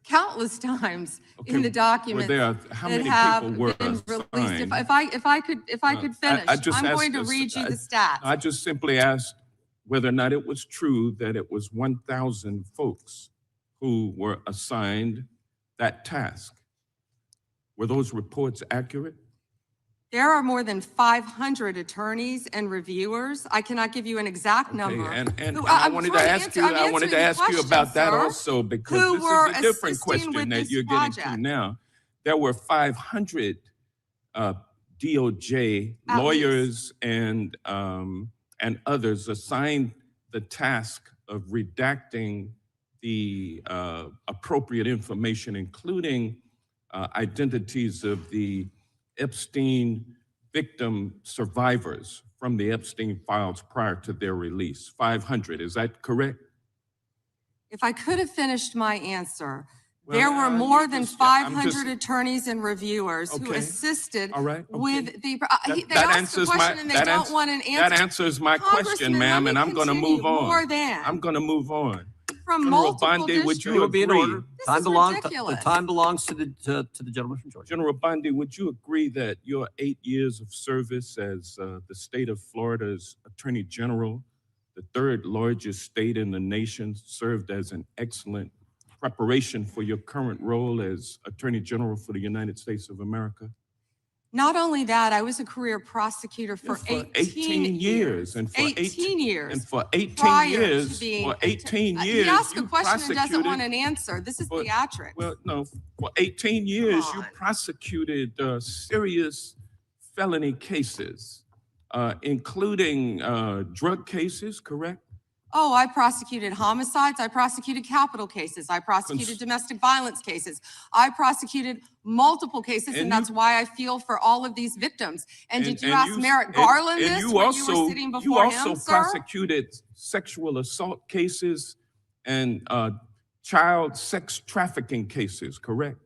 countless times Okay, in the documents how that many have people were been released. assigned? If I could finish, I'm going to read you the stats. I just simply asked whether or not it was true that it was 1,000 folks who were assigned that task. Were those reports accurate? There are more than 500 attorneys and reviewers. I cannot give you an exact number. And I wanted to ask you about that also, because this is a different question that you're getting to now. There were 500 DOJ lawyers and others assigned the task of redacting the appropriate information, including identities of the Epstein victim survivors from the Epstein files prior to their release. 500, is that correct? If I could have finished my answer, there were more than 500 attorneys and reviewers who assisted with the. They asked the question and they don't want an answer. That answers my question, ma'am, and I'm going to move on. I'm going to move on. General Bondi, would you agree? Time belongs to the gentleman from Georgia. General Bondi, would you agree that your 8 years of service as the state of Florida's Attorney General, the third largest state in the nation, served as an excellent preparation for your current role as Attorney General for the United States of America? Not only that, I was a career prosecutor for 18 years. And for 18 years. And for 18 years, you ask a question and doesn't want an answer. This is theatrics. Well, no, for 18 years, you prosecuted serious felony cases, including drug cases, correct? Oh, I prosecuted homicides. I prosecuted capital cases. I prosecuted domestic violence cases. I prosecuted multiple cases, and that's why I feel for all of these victims. And did you ask Merrick Garland this when you were sitting before him, sir? You also prosecuted sexual assault cases and child sex trafficking cases, correct?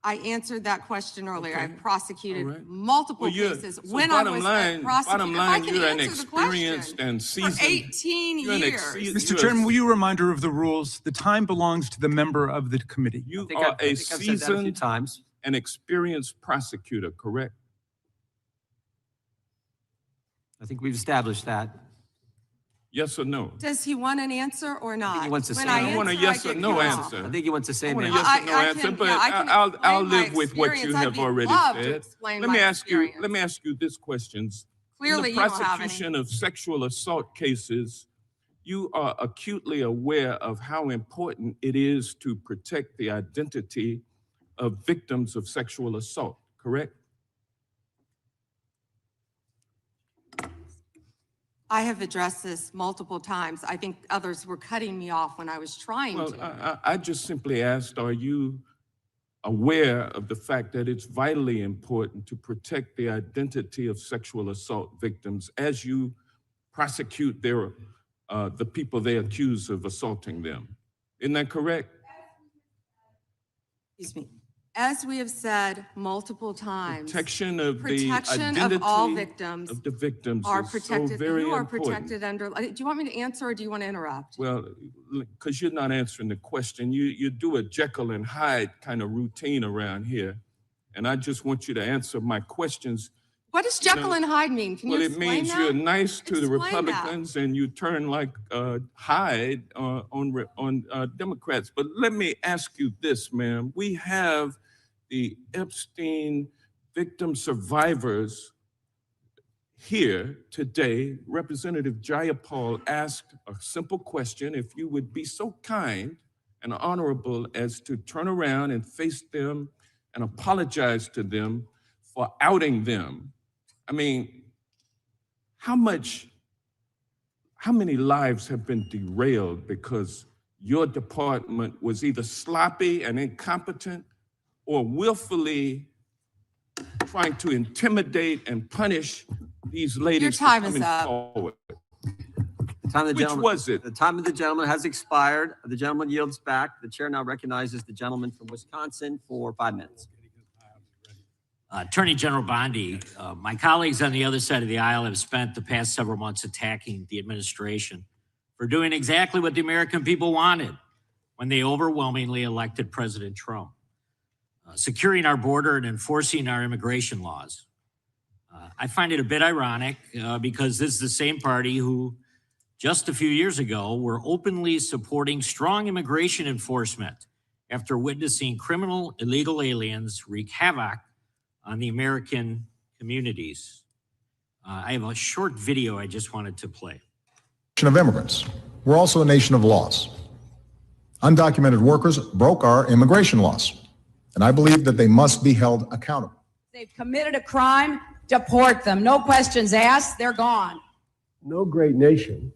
I answered that question earlier. I prosecuted multiple cases when I was a prosecutor. Bottom line, you're an experienced and seasoned. For 18 years. Mr. Chairman, will you remind her of the rules? The time belongs to the member of the committee. You are a seasoned and experienced prosecutor, correct? I think we've established that. Yes or no? Does he want an answer or not? I think he wants to say I want a yes or no answer. I think he wants to say no. I want a yes or no answer, but I'll live with what you have already said. Let me ask you this question. Clearly, in the prosecution of sexual assault cases, you are acutely aware of how important it is to protect the identity of victims of sexual assault, correct? I have addressed this multiple times. I think others were cutting me off when I was trying to. Well, I just simply asked, are you aware of the fact that it's vitally important to protect the identity of sexual assault victims as you prosecute the people they accuse of assaulting them? Isn't that correct? Excuse me. As we have said multiple times, protection of the identity of all victims of the victims are is protected. So very you are important. protected under. Do you want me to answer or do you want to interrupt? Well, because you're not answering the question. You do a Jekyll and Hyde kind of routine around here, and I just want you to answer my questions. What does Jekyll and Hyde mean? Can you explain that? Well, it means you're nice to the Republicans and you turn like Hyde on Democrats. But let me ask you this, ma'am. We have the Epstein victim survivors here today. Representative Jayapal asked a simple question. If you would be so kind and honorable as to turn around and face them and apologize to them for outing them. I mean, how many lives have been derailed because your department was either sloppy and incompetent or willfully trying to intimidate and punish these ladies? Your time for coming is up. Forward. Which was it? The time of the gentleman has expired. The gentleman yields back. The chair now recognizes the gentleman from Wisconsin for 5 minutes. Attorney General Bondi, my colleagues on the other side of the aisle have spent the past several months attacking the administration for doing exactly what the American people wanted when they overwhelmingly elected President Trump, securing our border and enforcing our immigration laws. I find it a bit ironic because this is the same party who just a few years ago were openly supporting strong immigration enforcement after witnessing criminal illegal aliens wreak havoc on the American communities. I have a short video I just wanted to play. Of immigrants. We're also a nation of laws. Undocumented workers broke our immigration laws, and I believe that they must be held accountable. They've committed a crime, deport them. No questions asked, they're gone. No great nation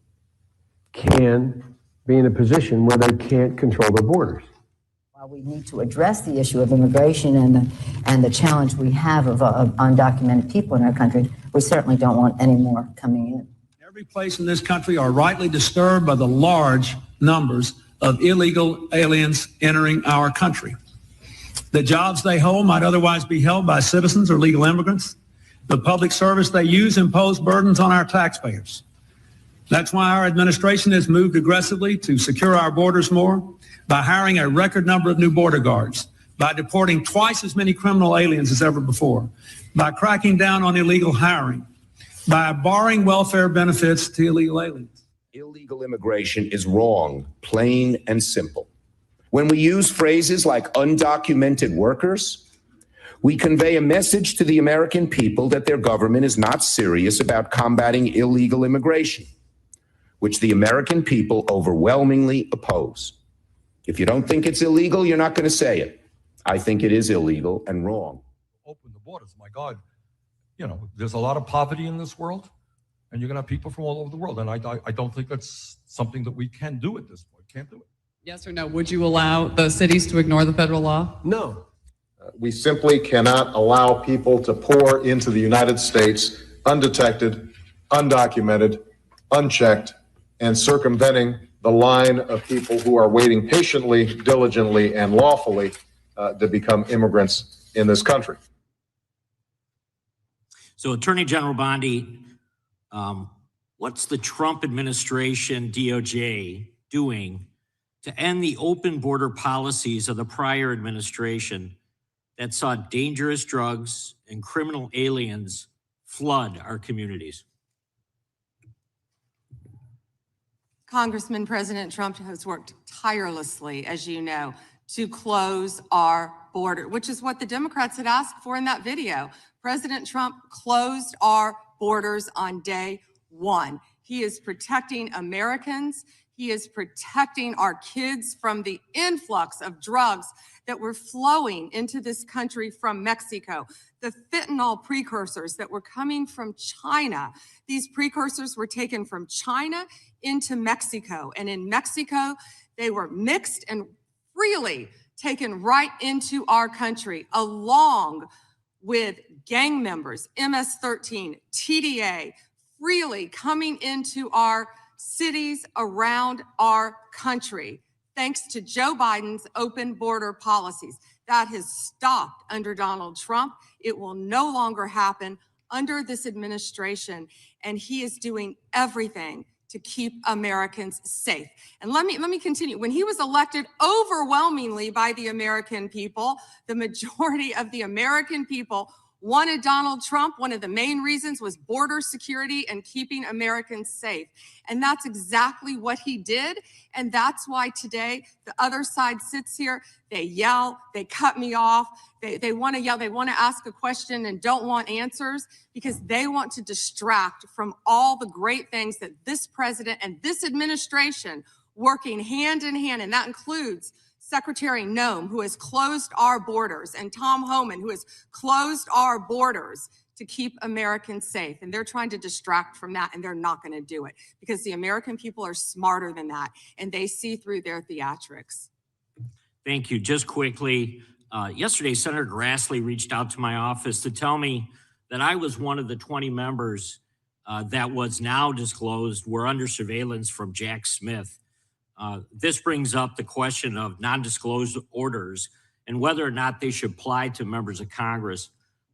can be in a position where they can't control their borders. While we need to address the issue of immigration and the challenge we have of undocumented people in our country, we certainly don't want any more coming in. Every place in this country are rightly disturbed by the large numbers of illegal aliens entering our country. The jobs they hold might otherwise be held by citizens or legal immigrants. The public service they use impose burdens on our taxpayers. That's why our administration has moved aggressively to secure our borders more by hiring a record number of new border guards, by deporting twice as many criminal aliens as ever before, by cracking down on illegal hiring, by barring welfare benefits to illegal aliens. Illegal immigration is wrong, plain and simple. When we use phrases like undocumented workers, we convey a message to the American people that their government is not serious about combating illegal immigration, which the American people overwhelmingly oppose. If you don't think it's illegal, you're not going to say it. I think it is illegal and wrong. Open the borders, my God. You know, there's a lot of poverty in this world, and you're going to have people from all over the world. And I don't think that's something that we can do at this point. Can't do it. Yes or no? Would you allow the cities to ignore the federal law? No. We simply cannot allow people to pour into the United States undetected, undocumented, unchecked, and circumventing the line of people who are waiting patiently, diligently, and lawfully to become immigrants in this country. So Attorney General Bondi, what's the Trump administration, DOJ, doing to end the open border policies of the prior administration that saw dangerous drugs and criminal aliens flood our communities? Congressman, President Trump has worked tirelessly, as you know, to close our border, which is what the Democrats had asked for in that video. President Trump closed our borders on day one. He is protecting Americans. He is protecting our kids from the influx of drugs that were flowing into this country from Mexico. The fentanyl precursors that were coming from China. These precursors were taken from China into Mexico. And in Mexico, they were mixed and freely taken right into our country, along with gang members, MS-13, TDA, freely coming into our cities around our country, thanks to Joe Biden's open border policies. That has stopped under Donald Trump. It will no longer happen under this administration, and he is doing everything to keep Americans safe. And let me continue. When he was elected overwhelmingly by the American people, the majority of the American people wanted Donald Trump. One of the main reasons was border security and keeping Americans safe. And that's exactly what he did. And that's why today the other side sits here, they yell, they cut me off, they want to yell, they want to ask a question and don't want answers because they want to distract from all the great things that this president and this administration working hand in hand, and that includes Secretary Noem, who has closed our borders, and Tom Homan, who has closed our borders to keep Americans safe. And they're trying to distract from that, and they're not going to do it because the American people are smarter than that, and they see through their theatrics. Thank you. Just quickly, yesterday, Senator Grassley reached out to my office to tell me that I was one of the 20 members that was now disclosed were under surveillance from Jack Smith. This brings up the question of non-disclosed orders and whether or not they should apply to members of Congress.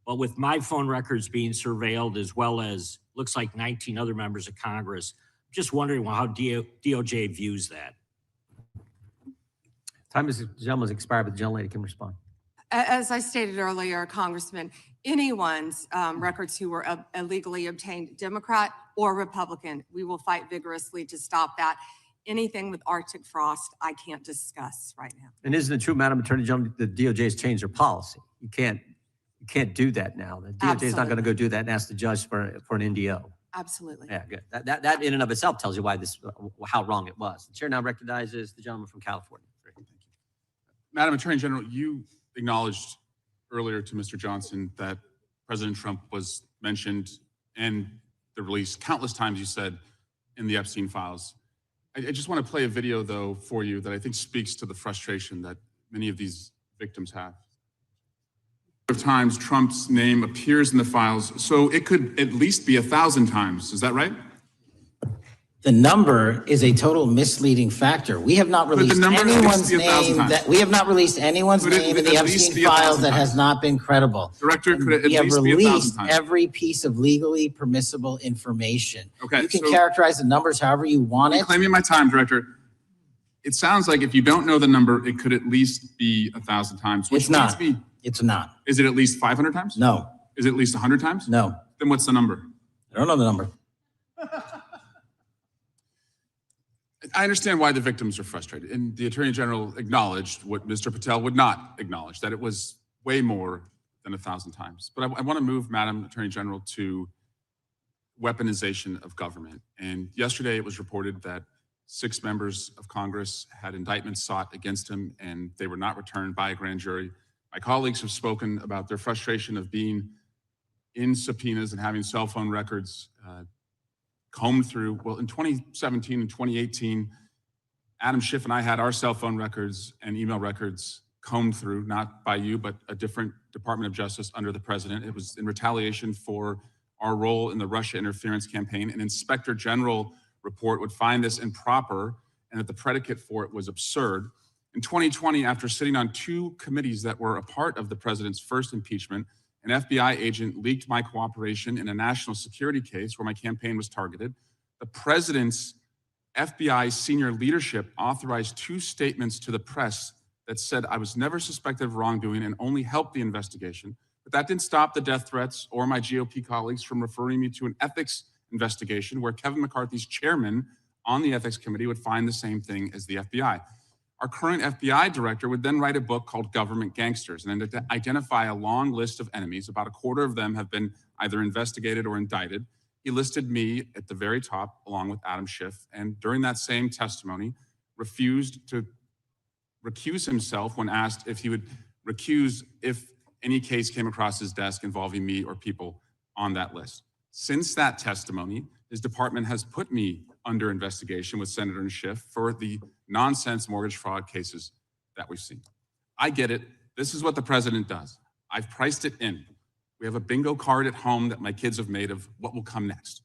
But with my phone records being surveilled, as well as looks like 19 other members of Congress, just wondering how DOJ views that. Time is, the gentleman's expired, but the gentlelady can respond. As I stated earlier, Congressman, anyone's records who were illegally obtained, Democrat or Republican, we will fight vigorously to stop that. Anything with Arctic frost, I can't discuss right now. And isn't it true, Madam Attorney General, the DOJ has changed their policy? You can't do that now. The DOJ is not going to go do that and ask the judge for an NDO. Absolutely. Yeah, good. That in and of itself tells you why how wrong it was. The chair now recognizes the gentleman from California. Thank you. Madam Attorney General, you acknowledged earlier to Mr. Johnson that President Trump was mentioned and the release countless times, you said, in the Epstein files. I just want to play a video, though, for you that I think speaks to the frustration that many of these victims have. Of times Trump's name appears in the files, so it could at least be 1,000 times. Is that right? The number is a total misleading factor. We have not released anyone's name in the Epstein files that has not been credible. Director, could it at we have least be 1,000 released times? every piece of legally permissible information. Okay, you can so- characterize the numbers however you want it. Claiming my time, Director. It sounds like if you don't know the number, it could at least be 1,000 times. Which It's not. means It's not. Is it at least 500 times? No. Is it at least 100 times? No. Then what's the number? I don't know the number. I understand why the victims are frustrated, and the Attorney General acknowledged what Mr. Patel would not acknowledge, that it was way more than 1,000 times. But I want to move, Madam Attorney General, to weaponization of government. And yesterday it was reported that 6 members of Congress had indictments sought against him, and they were not returned by a grand jury. My colleagues have spoken about their frustration of being in subpoenas and having cell phone records combed through. Well, in 2017 and 2018, Adam Schiff and I had our cell phone records and email records combed through, not by you, but a different Department of Justice under the president. It was in retaliation for our role in the Russia interference campaign. An Inspector General report would find this improper and that the predicate for it was absurd. In 2020, after sitting on 2 committees that were a part of the president's first impeachment, an FBI agent leaked my cooperation in a national security case where my campaign was targeted. The president's FBI senior leadership authorized 2 statements to the press that said I was never suspected of wrongdoing and only helped the investigation. But that didn't stop the death threats or my GOP colleagues from referring me to an ethics investigation where Kevin McCarthy's chairman on the ethics committee would find the same thing as the FBI. Our current FBI director would then write a book called Government Gangsters and then identify a long list of enemies. About a quarter of them have been either investigated or indicted. He listed me at the very top along with Adam Schiff, and during that same testimony refused to recuse himself when asked if he would recuse if any case came across his desk involving me or people on that list. Since that testimony, his department has put me under investigation with Senator and Schiff for the nonsense mortgage fraud cases that we've seen. I get it. This is what the president does. I've priced it in. We have a bingo card at home that my kids have made of what will come next.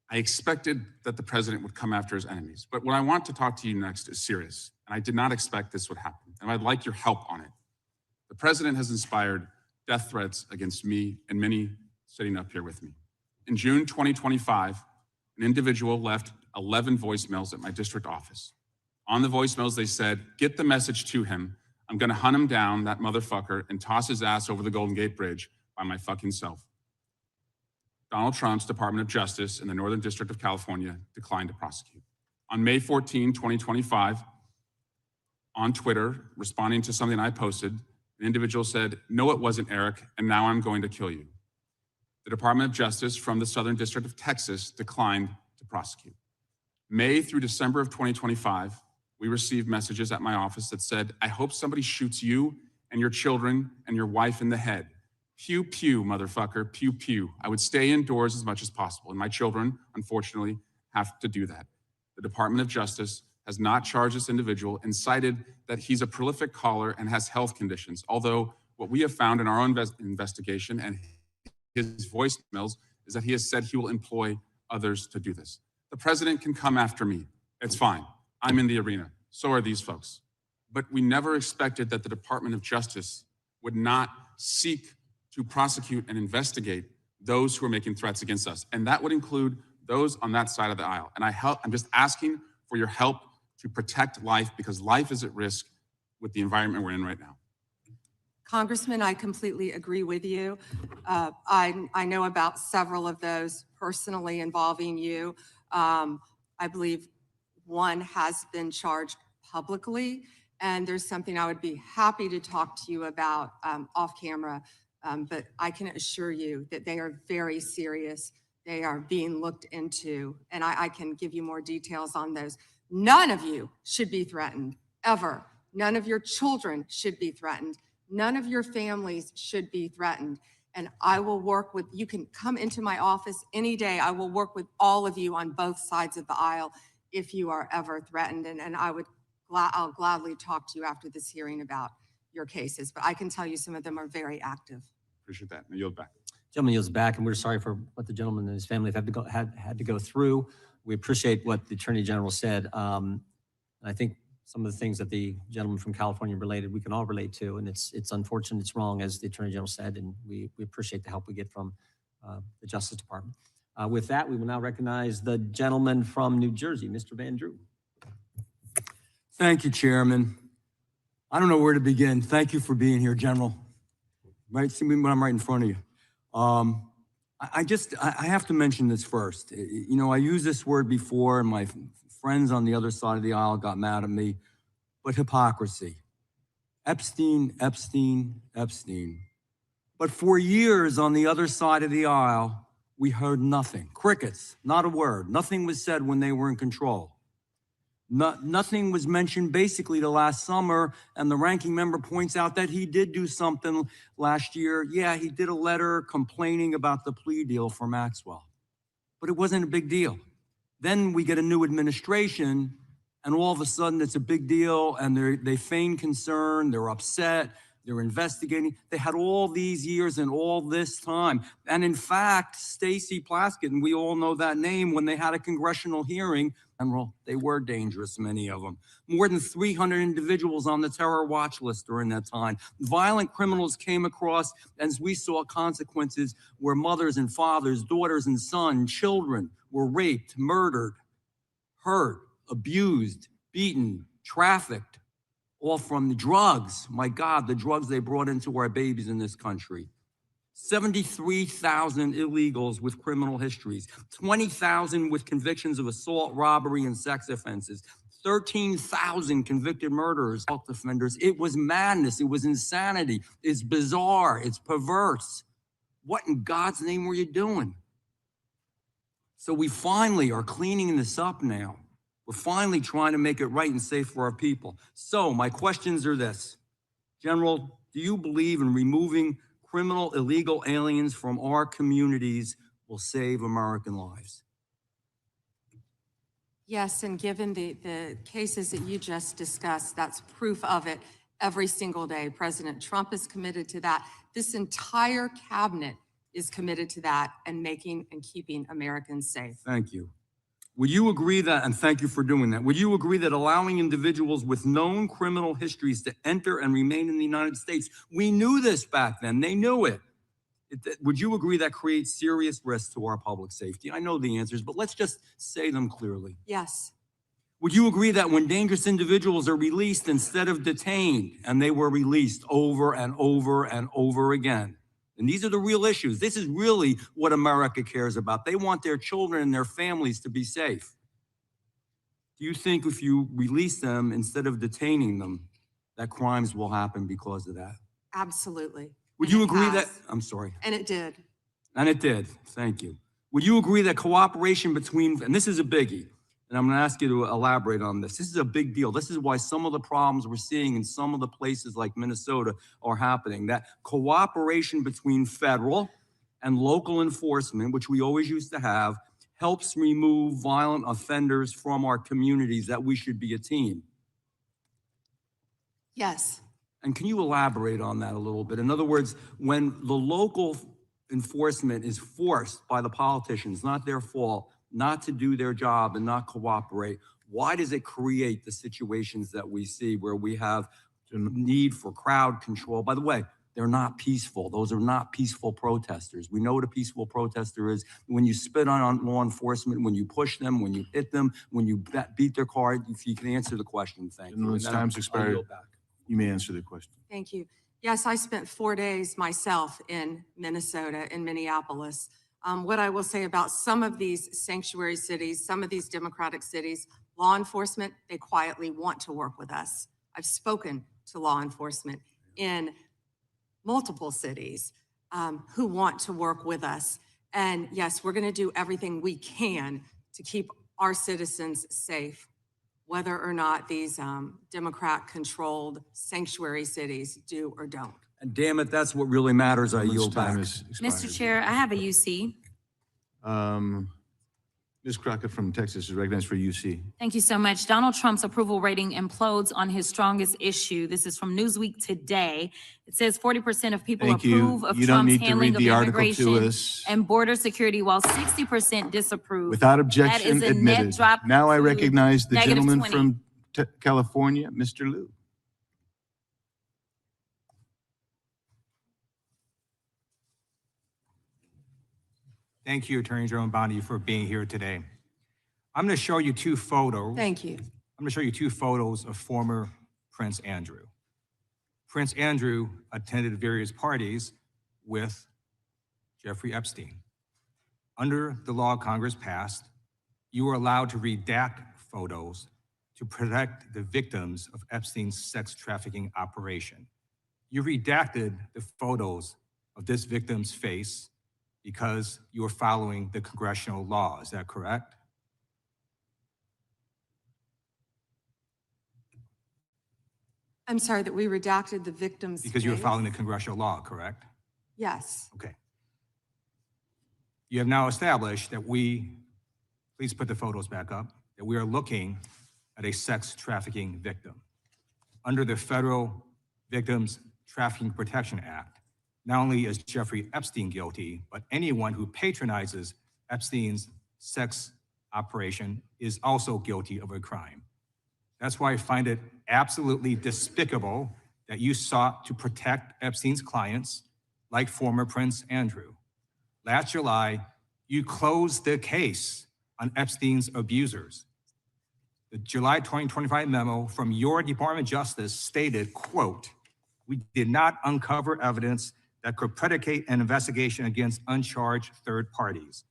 I expected that the president would come after his enemies, but what I want to talk to you next is serious, and I did not expect this would happen, and I'd like your help on it. The president has inspired death threats against me and many sitting up here with me. In June 2025, an individual left 11 voicemails at my district office. On the voicemails, they said, "Get the message to him. I'm going to hunt him down, that motherfucker, and toss his ass over the Golden Gate Bridge by my fucking self." Donald Trump's Department of Justice in the Northern District of California declined to prosecute. On May 14, 2025, on Twitter, responding to something I posted, an individual said, "No, it wasn't, Eric, and now I'm going to kill you." The Department of Justice from the Southern District of Texas declined to prosecute. May through December of 2025, we received messages at my office that said, "I hope somebody shoots you and your children and your wife in the head. Pew, pew, motherfucker, pew, pew." I would stay indoors as much as possible, and my children, unfortunately, have to do that. The Department of Justice has not charged this individual and cited that he's a prolific caller and has health conditions, although what we have found in our own investigation and his voicemails is that he has said he will employ others to do this. The president can come after me. It's fine. I'm in the arena. So are these folks. But we never expected that the Department of Justice would not seek to prosecute and investigate those who are making threats against us. And that would include those on that side of the aisle. And I'm just asking for your help to protect life, because life is at risk with the environment we're in right now. Congressman, I completely agree with you. I know about several of those personally involving you. I believe one has been charged publicly, and there's something I would be happy to talk to you about off camera, but I can assure you that they are very serious. They are being looked into, and I can give you more details on those. None of you should be threatened, ever. None of your children should be threatened. None of your families should be threatened. And I will work with, you can come into my office any day. I will work with all of you on both sides of the aisle if you are ever threatened. And I'll gladly talk to you after this hearing about your cases. But I can tell you some of them are very active. Appreciate that. I yield back. Gentleman yields back, and we're sorry for what the gentleman and his family have had to go through. We appreciate what the Attorney General said. I think some of the things that the gentleman from California related, we can all relate to, and it's unfortunate, it's wrong, as the Attorney General said, and we appreciate the help we get from the Justice Department. With that, we will now recognize the gentleman from New Jersey, Mr. Van Drew. Thank you, Chairman. I don't know where to begin. Thank you for being here, General. Right, see me when I'm right in front of you. I have to mention this first. You know, I used this word before, and my friends on the other side of the aisle got mad at me, but hypocrisy. Epstein, Epstein, Epstein. But for years on the other side of the aisle, we heard nothing. Crickets, not a word. Nothing was said when they were in control. Nothing was mentioned basically the last summer, and the ranking member points out that he did do something last year. Yeah, he did a letter complaining about the plea deal for Maxwell, but it wasn't a big deal. Then we get a new administration, and all of a sudden it's a big deal, and they feign concern, they're upset, they're investigating. They had all these years and all this time. And in fact, Stacey Plaskett, and we all know that name, when they had a congressional hearing, and well, they were dangerous, many of them. More than 300 individuals on the terror watch list during that time. Violent criminals came across, as we saw consequences where mothers and fathers, daughters and sons, children were raped, murdered, hurt, abused, beaten, trafficked, all from the drugs. My God, the drugs they brought into our babies in this country. 73,000 illegals with criminal histories, 20,000 with convictions of assault, robbery, and sex offenses, 13,000 convicted murderers, assault offenders. It was madness. It was insanity. It's bizarre. It's perverse. What in God's name were you doing? So we finally are cleaning this up now. We're finally trying to make it right and safe for our people. So my questions are this. General, do you believe in removing criminal illegal aliens from our communities will save American lives? Yes, and given the cases that you just discussed, that's proof of it every single day. President Trump is committed to that. This entire cabinet is committed to that and making and keeping Americans safe. Thank you. Would you agree that, and thank you for doing that, would you agree that allowing individuals with known criminal histories to enter and remain in the United States, we knew this back then, they knew it. Would you agree that creates serious risks to our public safety? I know the answers, but let's just say them clearly. Yes. Would you agree that when dangerous individuals are released instead of detained, and they were released over and over and over again, and these are the real issues. This is really what America cares about. They want their children and their families to be safe. Do you think if you release them instead of detaining them, that crimes will happen because of that? Absolutely. Would you agree that, I'm sorry. And it did. And it did, thank you. Would you agree that cooperation between, and this is a biggie, and I'm gonna ask you to elaborate on this. This is a big deal. This is why some of the problems we're seeing in some of the places like Minnesota are happening. That cooperation between federal and local enforcement, which we always used to have, helps remove violent offenders from our communities, that we should be a team. Yes. And can you elaborate on that a little bit? In other words, when the local enforcement is forced by the politicians, not their fault, not to do their job and not cooperate, why does it create the situations that we see where we have the need for crowd control? By the way, They're not peaceful. Those are not peaceful protesters. We know what a peaceful protester is. When you spit on law enforcement, when you push them, when you hit them, when you beat their car. If you can answer the question, thank you. Gentleman's time's expired. You may answer the question. Thank you. Yes, I spent 4 days myself in Minnesota, in Minneapolis. What I will say about some of these sanctuary cities, some of these democratic cities, law enforcement, they quietly want to work with us. I've spoken to law enforcement in multiple cities who want to work with us. And yes, we're going to do everything we can to keep our citizens safe, whether or not these Democrat-controlled sanctuary cities do or don't. And damn it, that's what really matters. I yield back. Mr. Chair, I have a UC. Ms. Crockett from Texas is recognized for UC. Thank you so much. Donald Trump's approval rating implodes on his strongest issue. This is from Newsweek today. It says 40% of people approve of Trump's handling of immigration and border security, while 60% disapprove. Without objection, that is a admitted. net drop. Now I recognize the gentleman 20. from California, Mr. Liu. Thank you, Attorney General Bondi, for being here today. I'm going to show you two photos. Thank you. I'm going to show you two photos of former Prince Andrew. Prince Andrew attended various parties with Jeffrey Epstein. Under the law Congress passed, you were allowed to redact photos to protect the victims of Epstein's sex trafficking operation. You redacted the photos of this victim's face because you were following the congressional law. Is that correct? I'm sorry that we redacted the victim's Because you were face? following the congressional law, correct? Yes. Okay. You have now established that please put the photos back up, that we are looking at a sex trafficking victim. Under the Federal Victims Trafficking Protection Act, not only is Jeffrey Epstein guilty, but anyone who patronizes Epstein's sex operation is also guilty of a crime. That's why I find it absolutely despicable that you sought to protect Epstein's clients, like former Prince Andrew. Last July, you closed the case on Epstein's abusers. The July 2025 memo from your Department of Justice stated, quote, "We did not uncover evidence that could predicate an investigation against uncharged third parties."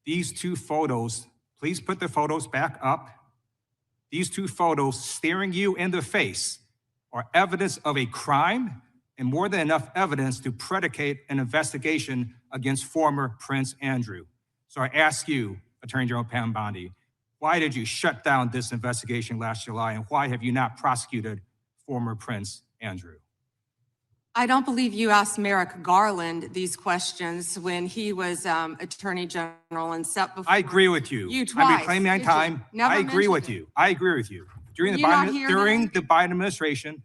These two photos, please put the photos back up. These two photos staring you in the face are evidence of a crime and more than enough evidence to predicate an investigation against former Prince Andrew. So I ask you, Attorney General Pam Bondi, why did you shut down this investigation last July, and why have you not prosecuted former Prince Andrew? I don't believe you asked Merrick Garland these questions when he was Attorney General and set before I agree with you. You twice. I'm reclaiming my time. I agree with you. I agree with you. During the Biden administration,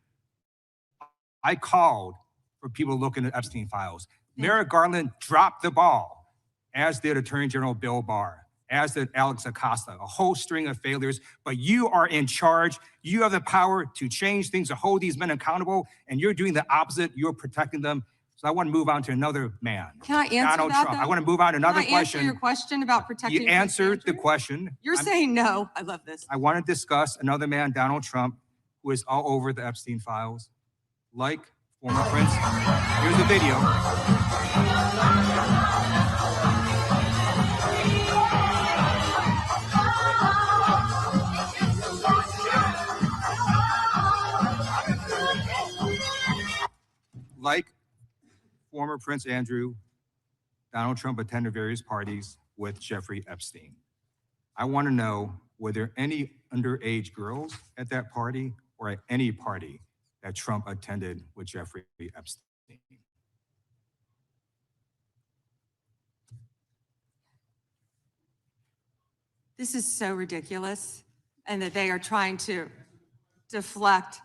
I called for people looking at Epstein files. Merrick Garland dropped the ball, as did Attorney General Bill Barr, as did Alex Acosta, a whole string of failures, but you are in charge. You have the power to change things, to hold these men accountable, and you're doing the opposite. You're protecting them. So I want to move on to another man. Can I answer Donald that, Trump. though? I want to move on to another Can I answer question. your question about protecting You Prince answered the Andrew? question. You're saying no. I love this. I want to discuss another man, Donald Trump, who is all over the Epstein files, like former Prince. Here's the video. Like former Prince Andrew, Donald Trump attended various parties with Jeffrey Epstein. I want to know, were there any underage girls at that party or at any party that Trump attended with Jeffrey Epstein? This is so ridiculous, and that they are trying to deflect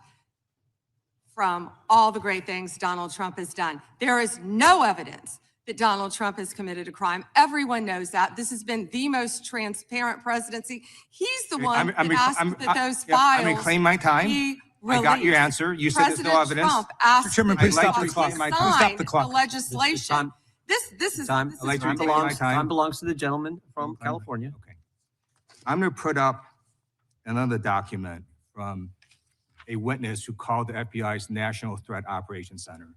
from all the great things Donald Trump has done. There is no evidence that Donald Trump has committed a crime. Everyone knows that. This has been the most transparent presidency. He's the one that asked that those files I'm reclaiming my time. be I got your released. answer. You said there's no President evidence. Trump asked Chairman, please stop the clock. to Please stop sign the clock. the legislation. This is Time, this is like to take my ridiculous. time belongs to the gentleman from California. Okay. I'm going to put up another document from a witness who called the FBI's National Threat Operations Center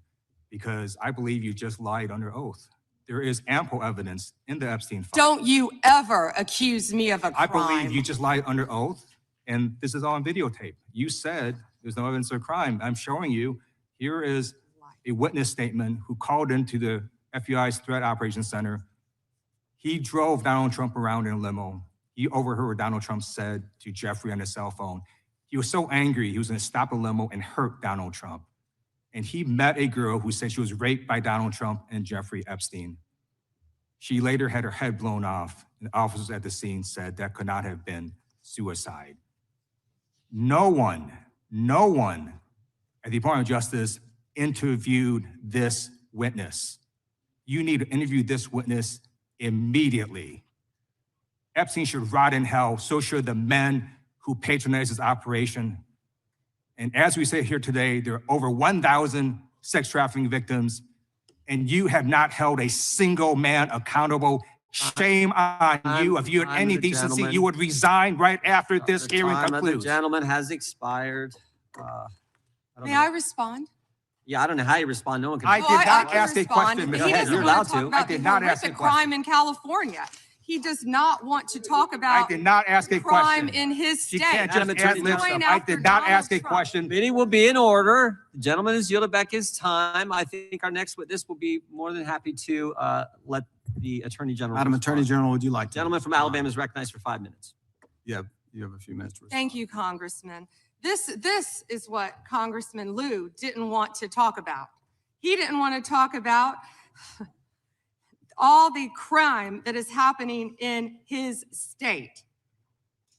because I believe you just lied under oath. There is ample evidence in the Epstein file. Don't you ever accuse me of a crime. I believe you just lied under oath, and this is all on videotape. You said there's no evidence of a crime. I'm showing you, here is a witness statement who called into the FBI's Threat Operations Center. He drove Donald Trump around in a limo. He overheard what Donald Trump said to Jeffrey on his cell phone. He was so angry, he was gonna stop a limo and hurt Donald Trump. And he met a girl who said she was raped by Donald Trump and Jeffrey Epstein. She later had her head blown off, and officers at the scene said that could not have been suicide. No one at the Department of Justice interviewed this witness. You need to interview this witness immediately. Epstein should rot in hell, so should the men who patronized his operation. And as we sit here today, there are over 1,000 sex trafficking victims, and you have not held a single man accountable. Shame on you. If you had any decency, you would resign right after this hearing concludes. The gentleman has expired. May I respond? Yeah, I don't know how you respond. No one can. I did not ask a question, He Mr. doesn't You're want allowed to talk to. about I did the not ask a horrific question. crime in California. He does not want to talk about I did not ask a crime question. in his She state. can't just Madam ad Attorney lib General. stuff. I did not ask a question. Meeting will be in order. The gentleman has yielded back his time. I think our next witness will be more than happy to let the Attorney General. Madam respond. Attorney General, would you like to? Gentleman from Alabama is recognized for 5 minutes. Yeah, you have a few minutes to respond. Thank you, Congressman. This is what Congressman Liu didn't want to talk about. He didn't want to talk about all the crime that is happening in his state.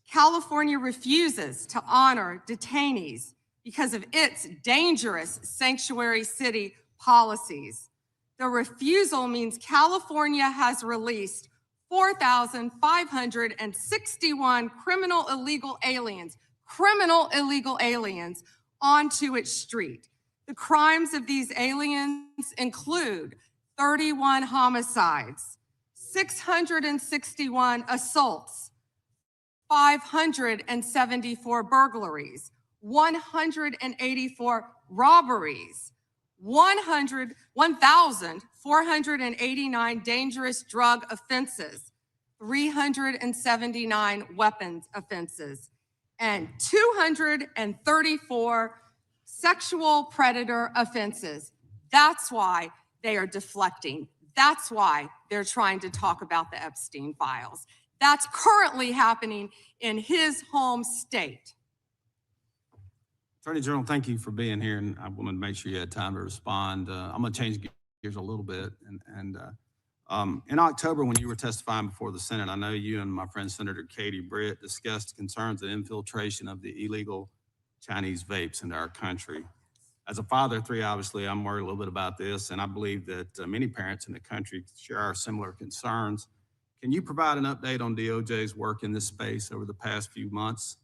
California refuses to honor detainees because of its dangerous sanctuary city policies. The refusal means California has released 4,561 criminal illegal aliens onto its street. The crimes of these aliens include 31 homicides, 661 assaults, 574 burglaries, 184 robberies, 1,489 dangerous drug offenses, 379 weapons offenses, and 234 sexual predator offenses. That's why they are deflecting. That's why they're trying to talk about the Epstein files. That's currently happening in his home state. Attorney General, thank you for being here, and I wanted to make sure you had time to respond. I'm going to change gears a little bit. In October, when you were testifying before the Senate, I know you and my friend Senator Katie Britt discussed concerns of infiltration of the illegal Chinese vapes into our country. As a father of three, obviously, I'm worried a little bit about this, and I believe that many parents in the country share our similar concerns. Can you provide an update on DOJ's work in this space over the past few months?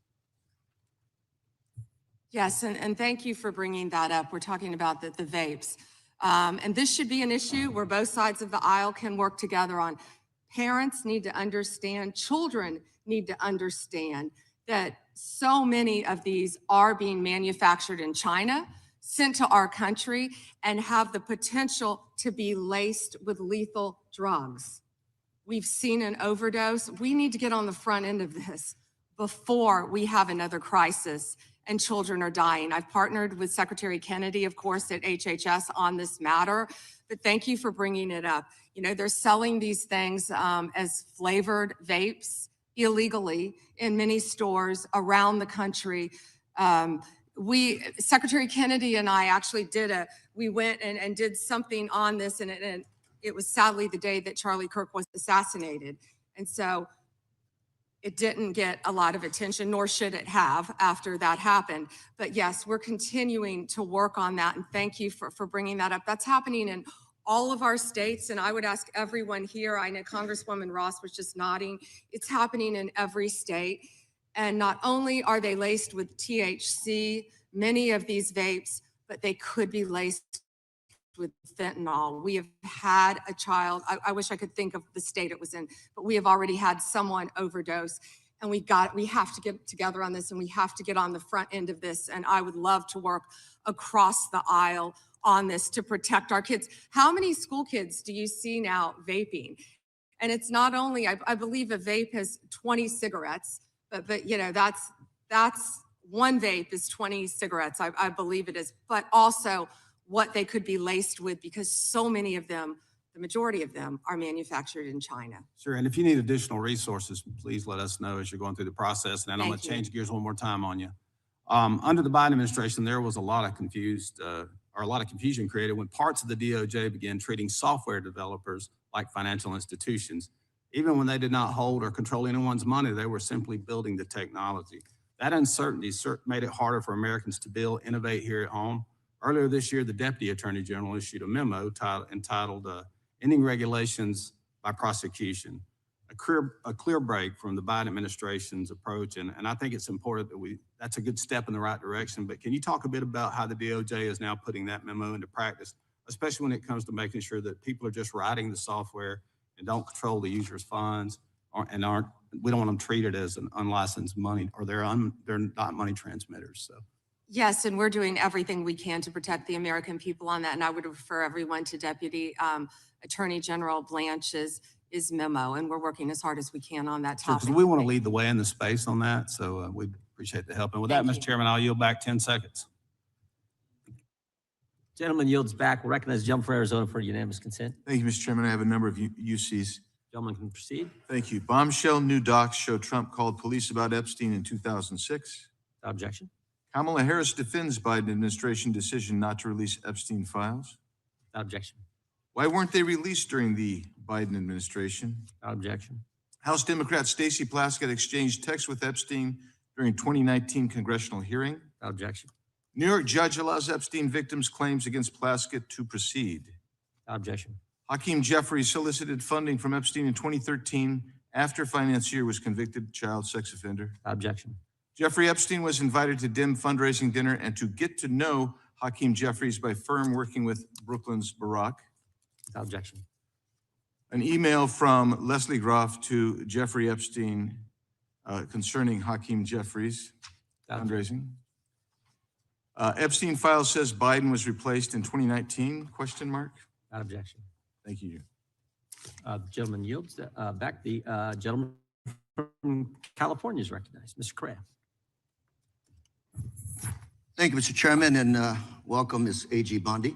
Yes, and thank you for bringing that up. We're talking about the vapes. And this should be an issue where both sides of the aisle can work together on. Parents need to understand, children need to understand that so many of these are being manufactured in China, sent to our country, and have the potential to be laced with lethal drugs. We've seen an overdose. We need to get on the front end of this before we have another crisis and children are dying. I've partnered with Secretary Kennedy, of course, at HHS on this matter, but thank you for bringing it up. You know, they're selling these things as flavored vapes illegally in many stores around the country. Secretary Kennedy and I actually we went and did something on this, and it was sadly the day that Charlie Kirk was assassinated. And so it didn't get a lot of attention, nor should it have after that happened. But yes, we're continuing to work on that, and thank you for bringing that up. That's happening in all of our states, and I would ask everyone here, I know Congresswoman Ross was just nodding, it's happening in every state. And not only are they laced with THC, many of these vapes, but they could be laced with fentanyl. We have had a child, I wish I could think of the state it was in, but we have already had someone overdose. And we have to get together on this, and we have to get on the front end of this. And I would love to work across the aisle on this to protect our kids. How many school kids do you see now vaping? And it's not only, I believe a vape has 20 cigarettes, but you know, that's one vape is 20 cigarettes, I believe it is, but also what they could be laced with, because so many of them, the majority of them, are manufactured in China. Sure, and if you need additional resources, please let us know as you're going through the process. And then I'm going to change gears one more time on you. Under the Biden administration, there was a lot of confusion created when parts of the DOJ began treating software developers like financial institutions. Even when they did not hold or control anyone's money, they were simply building the technology. That uncertainty made it harder for Americans to build, innovate here at home. Earlier this year, the Deputy Attorney General issued a memo entitled Ending Regulations by Prosecution, a clear break from the Biden administration's approach. And I think it's important that that's a good step in the right direction. But can you talk a bit about how the DOJ is now putting that memo into practice, especially when it comes to making sure that people are just writing the software and don't control the user's funds, we don't want them treated as an unlicensed money, or they're not money transmitters. So. Yes, and we're doing everything we can to protect the American people on that. And I would refer everyone to Deputy Attorney General Blanche's memo, and we're working as hard as we can on that topic. Because we want to lead the way in the space on that, so we appreciate the help. And with that, Mr. Chairman, I'll yield back 10 seconds. Gentleman yields back. We'll recognize the gentleman from Arizona for unanimous consent. Thank you, Mr. Chairman. I have a number of UCs. Gentleman can proceed. Thank you. Bombshell new docs show Trump called police about Epstein in 2006. Without objection. Kamala Harris defends Biden administration decision not to release Epstein files. Without objection. Why weren't they released during the Biden administration? Without objection. House Democrat Stacey Plaskett exchanged texts with Epstein during 2019 congressional hearing. Without objection. New York judge allows Epstein victims' claims against Plaskett to proceed. Without objection. Hakeem Jeffries solicited funding from Epstein in 2013 after financier was convicted child sex offender. Without objection. Jeffrey Epstein was invited to dim fundraising dinner and to get to know Hakeem Jeffries by firm working with Brooklyn's Barack. Without objection. An email from Leslie Groff to Jeffrey Epstein concerning Hakeem Jeffries fundraising. Epstein file says Biden was replaced in 2019, question mark. Without objection. Thank you. Gentleman yields back. The gentleman from California is recognized. Mr. Correa. Thank you, Mr. Chairman, and welcome, Ms. A.G. Bondi.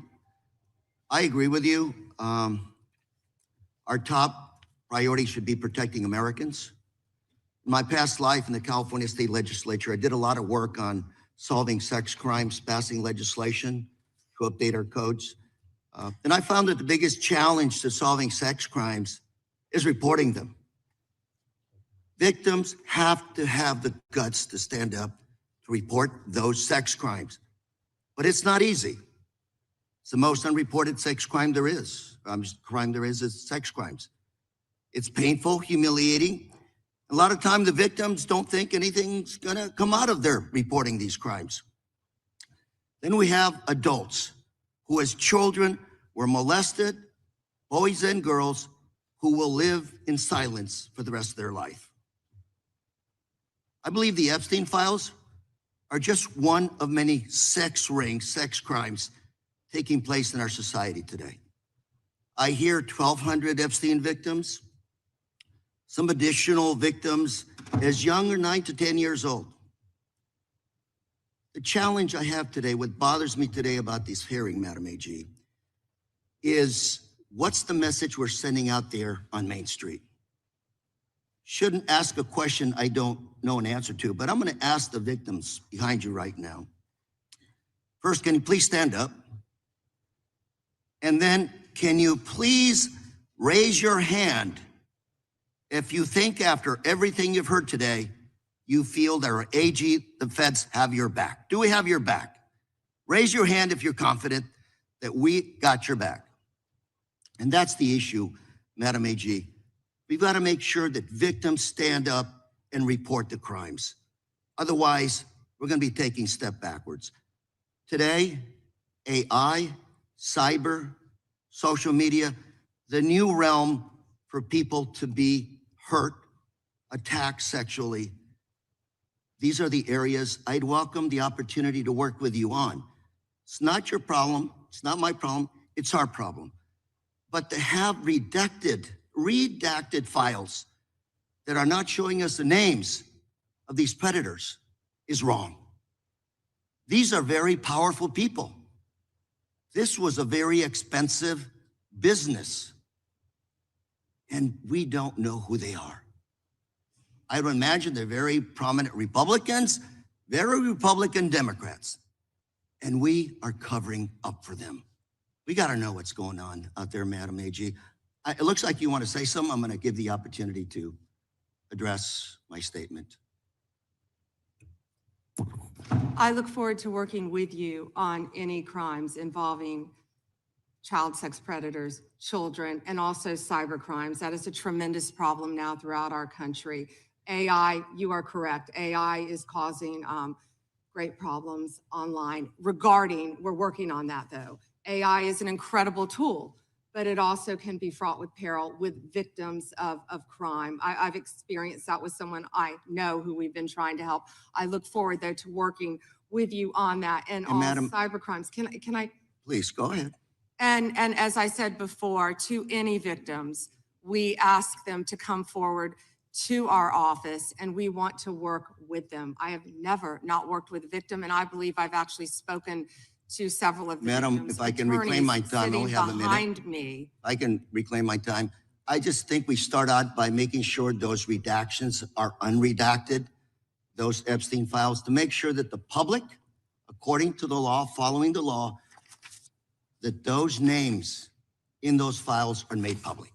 I agree with you. Our top priority should be protecting Americans. In my past life in the California State Legislature, I did a lot of work on solving sex crimes, passing legislation to update our codes. And I found that the biggest challenge to solving sex crimes is reporting them. Victims have to have the guts to stand up to report those sex crimes. But it's not easy. It's the most unreported sex crime there is. Crime there is sex crimes. It's painful, humiliating. A lot of time the victims don't think anything's gonna come out of their reporting these crimes. Then we have adults who as children were molested, boys and girls who will live in silence for the rest of their life. I believe the Epstein files are just one of many sex rings, sex crimes taking place in our society today. I hear 1,200 Epstein victims, some additional victims as young as 9 to 10 years old. The challenge I have today, what bothers me today about this hearing, Madam AG, is what's the message we're sending out there on Main Street? Shouldn't ask a question I don't know an answer to, but I'm gonna ask the victims behind you right now. First, can you please stand up? And then, can you please raise your hand if you think after everything you've heard today, you feel that our AG, the feds have your back? Do we have your back? Raise your hand if you're confident that we got your back. And that's the issue, Madam AG. We've got to make sure that victims stand up and report the crimes. Otherwise, we're going to be taking a step backwards. Today, AI, cyber, social media, the new realm for people to be hurt, attacked sexually. These are the areas I'd welcome the opportunity to work with you on. It's not your problem. It's not my problem. It's our problem. But to have redacted files that are not showing us the names of these predators is wrong. These are very powerful people. This was a very expensive business, and we don't know who they are. I would imagine they're very prominent Republicans, very Republican Democrats, and we are covering up for them. We got to know what's going on out there, Madam AG. It looks like you want to say something. I'm going to give the opportunity to address my statement. I look forward to working with you on any crimes involving child sex predators, children, and also cyber crimes. That is a tremendous problem now throughout our country. AI, you are correct. AI is causing great problems online we're working on that though. AI is an incredible tool, but it also can be fraught with peril with victims of crime. I've experienced that with someone I know who we've been trying to help. I look forward though to working with you on that and all Madam, cyber crimes. Can I? Please, go ahead. And as I said before, to any victims, we ask them to come forward to our office and we want to work with them. I have never not worked with a victim, and I believe I've actually spoken to several of the Madam, victims. if I can reclaim my time, I only have a minute. Behind me. I can reclaim my time. I just think we start out by making sure those redactions are unredacted, those Epstein files, to make sure that the public, according to the law, following the law, that those names in those files are made public.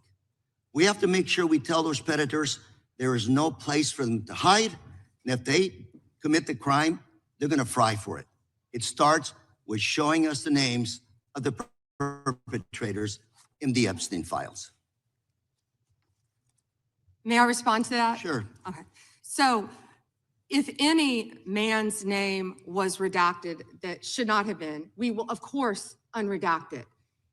We have to make sure we tell those predators there is no place for them to hide, and if they commit the crime, they're going to fry for it. It starts with showing us the names of the perpetrators in the Epstein files. May I respond to that? Sure. Okay. So if any man's name was redacted that should not have been, we will, of course, unredact it.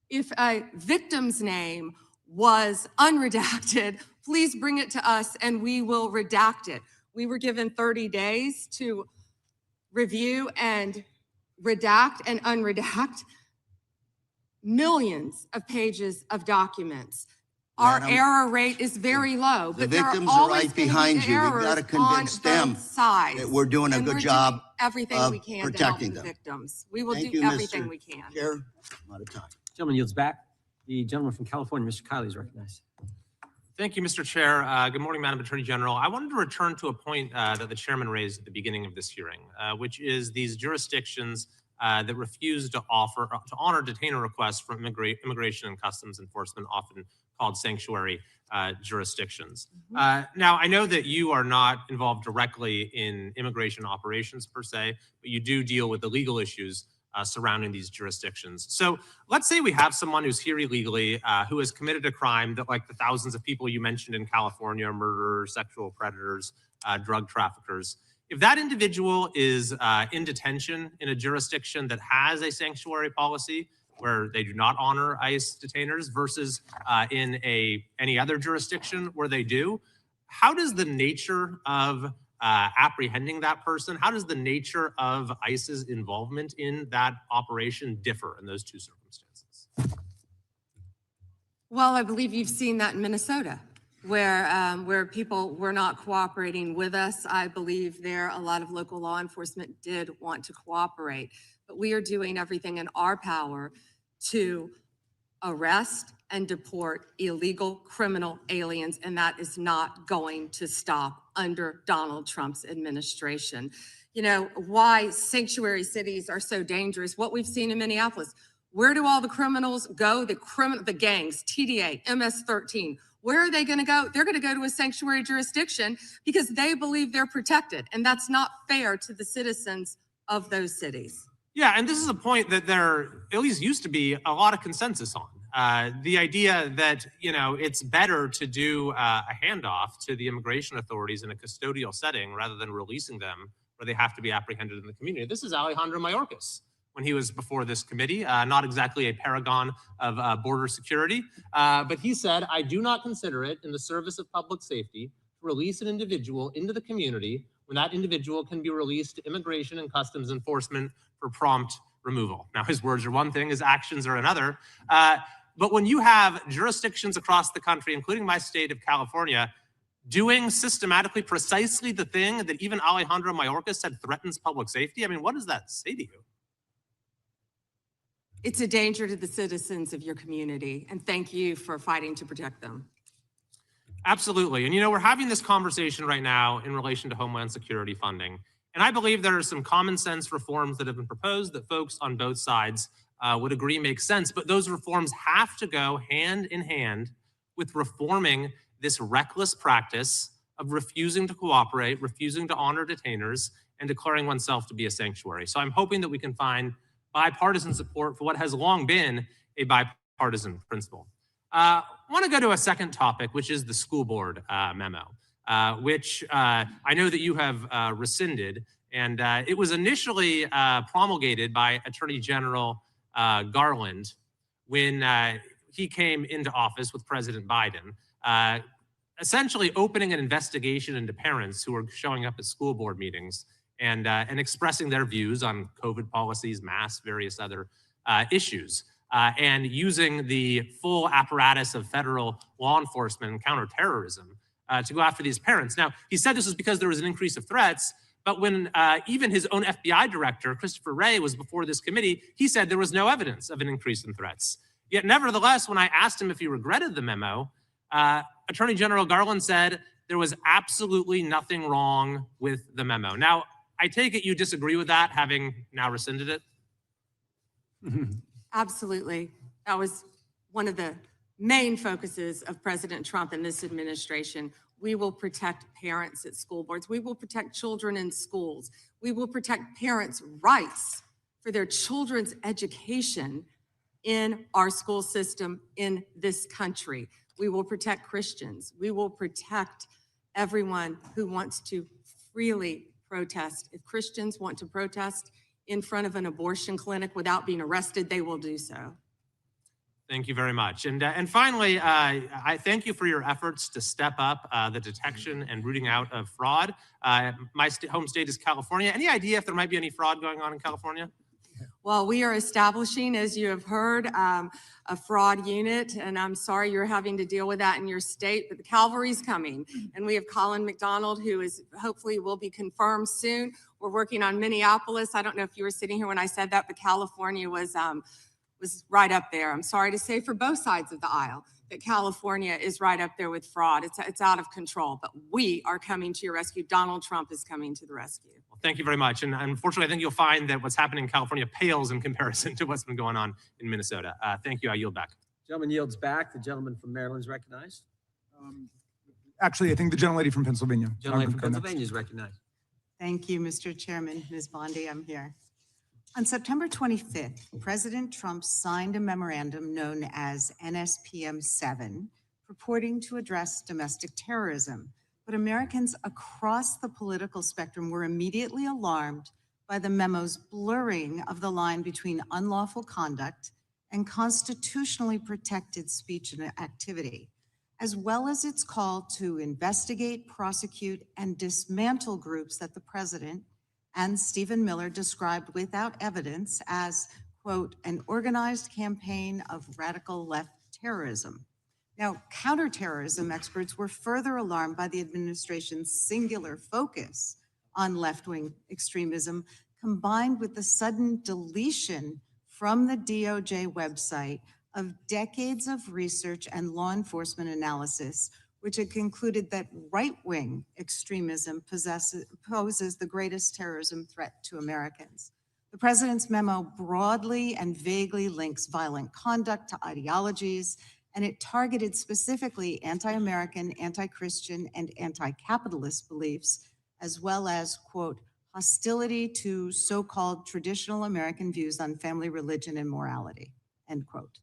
If a victim's name was unredacted, please bring it to us and we will redact it. We were given 30 days to review and redact and unredact millions of pages of documents. Our error rate is very low, but there are victims are always right behind you. We've got to convince them that we're doing a good job everything of we can protecting to help them. the victims. We will Thank do you, everything Mr. we can. Chair, I'm out of time. Gentleman yields back. The gentleman from California, Mr. Kiley, is recognized. Thank you, Mr. Chair. Good morning, Madam Attorney General. I wanted to return to a point that the chairman raised at the beginning of this hearing, which is these jurisdictions that refuse to honor detainer requests from immigration and customs enforcement, often called sanctuary jurisdictions. Now, I know that you are not involved directly in immigration operations per se, but you do deal with the legal issues surrounding these jurisdictions. So let's say we have someone who's here illegally, who has committed a crime that, like the thousands of people you mentioned in California, murderers, sexual predators, drug traffickers. If that individual is in detention in a jurisdiction that has a sanctuary policy where they do not honor ICE detainers versus in any other jurisdiction where they do, how does the nature of apprehending that person, how does the nature of ICE's involvement in that operation differ in those two circumstances? Well, I believe you've seen that in Minnesota, where people were not cooperating with us. I believe there a lot of local law enforcement did want to cooperate, but we are doing everything in our power to arrest and deport illegal criminal aliens, and that is not going to stop under Donald Trump's administration. You know, why sanctuary cities are so dangerous, what we've seen in Minneapolis. Where do all the criminals go? The gangs, TDA, MS-13, where are they going to go? They're going to go to a sanctuary jurisdiction because they believe they're protected, and that's not fair to the citizens of those cities. Yeah, and this is a point that there at least used to be a lot of consensus on. The idea that, you know, it's better to do a handoff to the immigration authorities in a custodial setting rather than releasing them where they have to be apprehended in the community. This is Alejandro Mayorkas, when he was before this committee, not exactly a paragon of border security. But he said, I do not consider it in the service of public safety to release an individual into the community when that individual can be released to Immigration and Customs Enforcement for prompt removal. Now, his words are one thing, his actions are another. But when you have jurisdictions across the country, including my state of California, doing systematically precisely the thing that even Alejandro Mayorkas said threatens public safety, I mean, what does that say to you? It's a danger to the citizens of your community, and thank you for fighting to protect them. Absolutely. And we're having this conversation right now in relation to Homeland Security funding. And I believe there are some common sense reforms that have been proposed that folks on both sides would agree make sense. But those reforms have to go hand in hand with reforming this reckless practice of refusing to cooperate, refusing to honor detainers, and declaring oneself to be a sanctuary. So I'm hoping that we can find bipartisan support for what has long been a bipartisan principle. I want to go to a second topic, which is the school board memo, which I know that you have rescinded. And it was initially promulgated by Attorney General Garland when he came into office with President Biden, essentially opening an investigation into parents who were showing up at school board meetings and expressing their views on COVID policies, masks, various other issues, and using the full apparatus of federal law enforcement and counterterrorism to go after these parents. Now, he said this was because there was an increase of threats, but when even his own FBI director, Christopher Wray, was before this committee, he said there was no evidence of an increase in threats. Yet nevertheless, when I asked him if he regretted the memo, Attorney General Garland said there was absolutely nothing wrong with the memo. Now, I take it you disagree with that, having now rescinded it? Absolutely. That was one of the main focuses of President Trump and this administration. We will protect parents at school boards. We will protect children in schools. We will protect parents' rights for their children's education in our school system in this country. We will protect Christians. We will protect everyone who wants to freely protest. If Christians want to protest in front of an abortion clinic without being arrested, they will do so. Thank you very much. And finally, I thank you for your efforts to step up the detection and rooting out of fraud. My home state is California. Any idea if there might be any fraud going on in California? Well, we are establishing, as you have heard, a fraud unit, and I'm sorry you're having to deal with that in your state, but the cavalry's coming. And we have Colin McDonald, who is hopefully will be confirmed soon. We're working on Minneapolis. I don't know if you were sitting here when I said that, but California was right up there. I'm sorry to say for both sides of the aisle that California is right up there with fraud. It's out of control, but we are coming to your rescue. Donald Trump is coming to the rescue. Well, thank you very much. And unfortunately, I think you'll find that what's happening in California pales in comparison to what's been going on in Minnesota. Thank you. I yield back. Gentleman yields back. The gentleman from Maryland is recognized. Actually, I think the gentlelady from Pennsylvania. Gentleman from Pennsylvania is recognized. Thank you, Mr. Chairman. Ms. Bondi, I'm here. On September 25th, President Trump signed a memorandum known as NSPM 7, purporting to address domestic terrorism. But Americans across the political spectrum were immediately alarmed by the memo's blurring of the line between unlawful conduct and constitutionally protected speech and activity, as well as its call to investigate, prosecute, and dismantle groups that the president and Stephen Miller described without evidence as, quote, an organized campaign of radical left terrorism. Now, counterterrorism experts were further alarmed by the administration's singular focus on left-wing extremism, combined with the sudden deletion from the DOJ website of decades of research and law enforcement analysis, which had concluded that right-wing extremism poses the greatest terrorism threat to Americans. The president's memo broadly and vaguely links violent conduct to ideologies, and it targeted specifically anti-American, anti-Christian, and anti-capitalist beliefs, as well as, quote, hostility to so-called traditional American views on family, religion, and morality, end quote.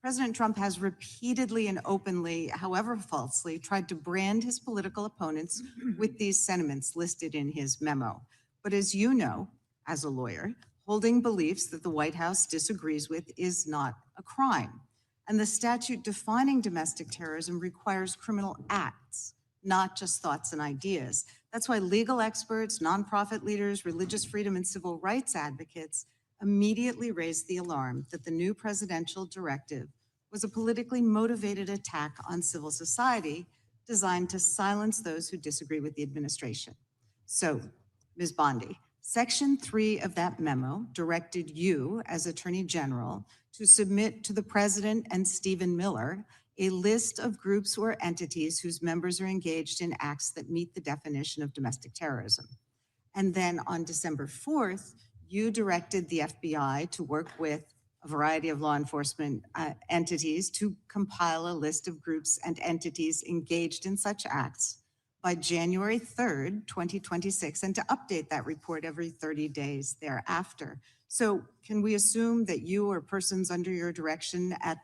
President Trump has repeatedly and openly, however falsely, tried to brand his political opponents with these sentiments listed in his memo. But as you know, as a lawyer, Holding beliefs that the White House disagrees with is not a crime. And the statute defining domestic terrorism requires criminal acts, not just thoughts and ideas. That's why legal experts, nonprofit leaders, religious freedom, and civil rights advocates immediately raised the alarm that the new presidential directive was a politically motivated attack on civil society designed to silence those who disagree with the administration. So, Ms. Bondi, Section 3 of that memo directed you, as Attorney General, to submit to the President and Stephen Miller a list of groups or entities whose members are engaged in acts that meet the definition of domestic terrorism. And then on December 4th, you directed the FBI to work with a variety of law enforcement entities to compile a list of groups and entities engaged in such acts by January 3rd, 2026, and to update that report every 30 days thereafter. So can we assume that you or persons under your direction at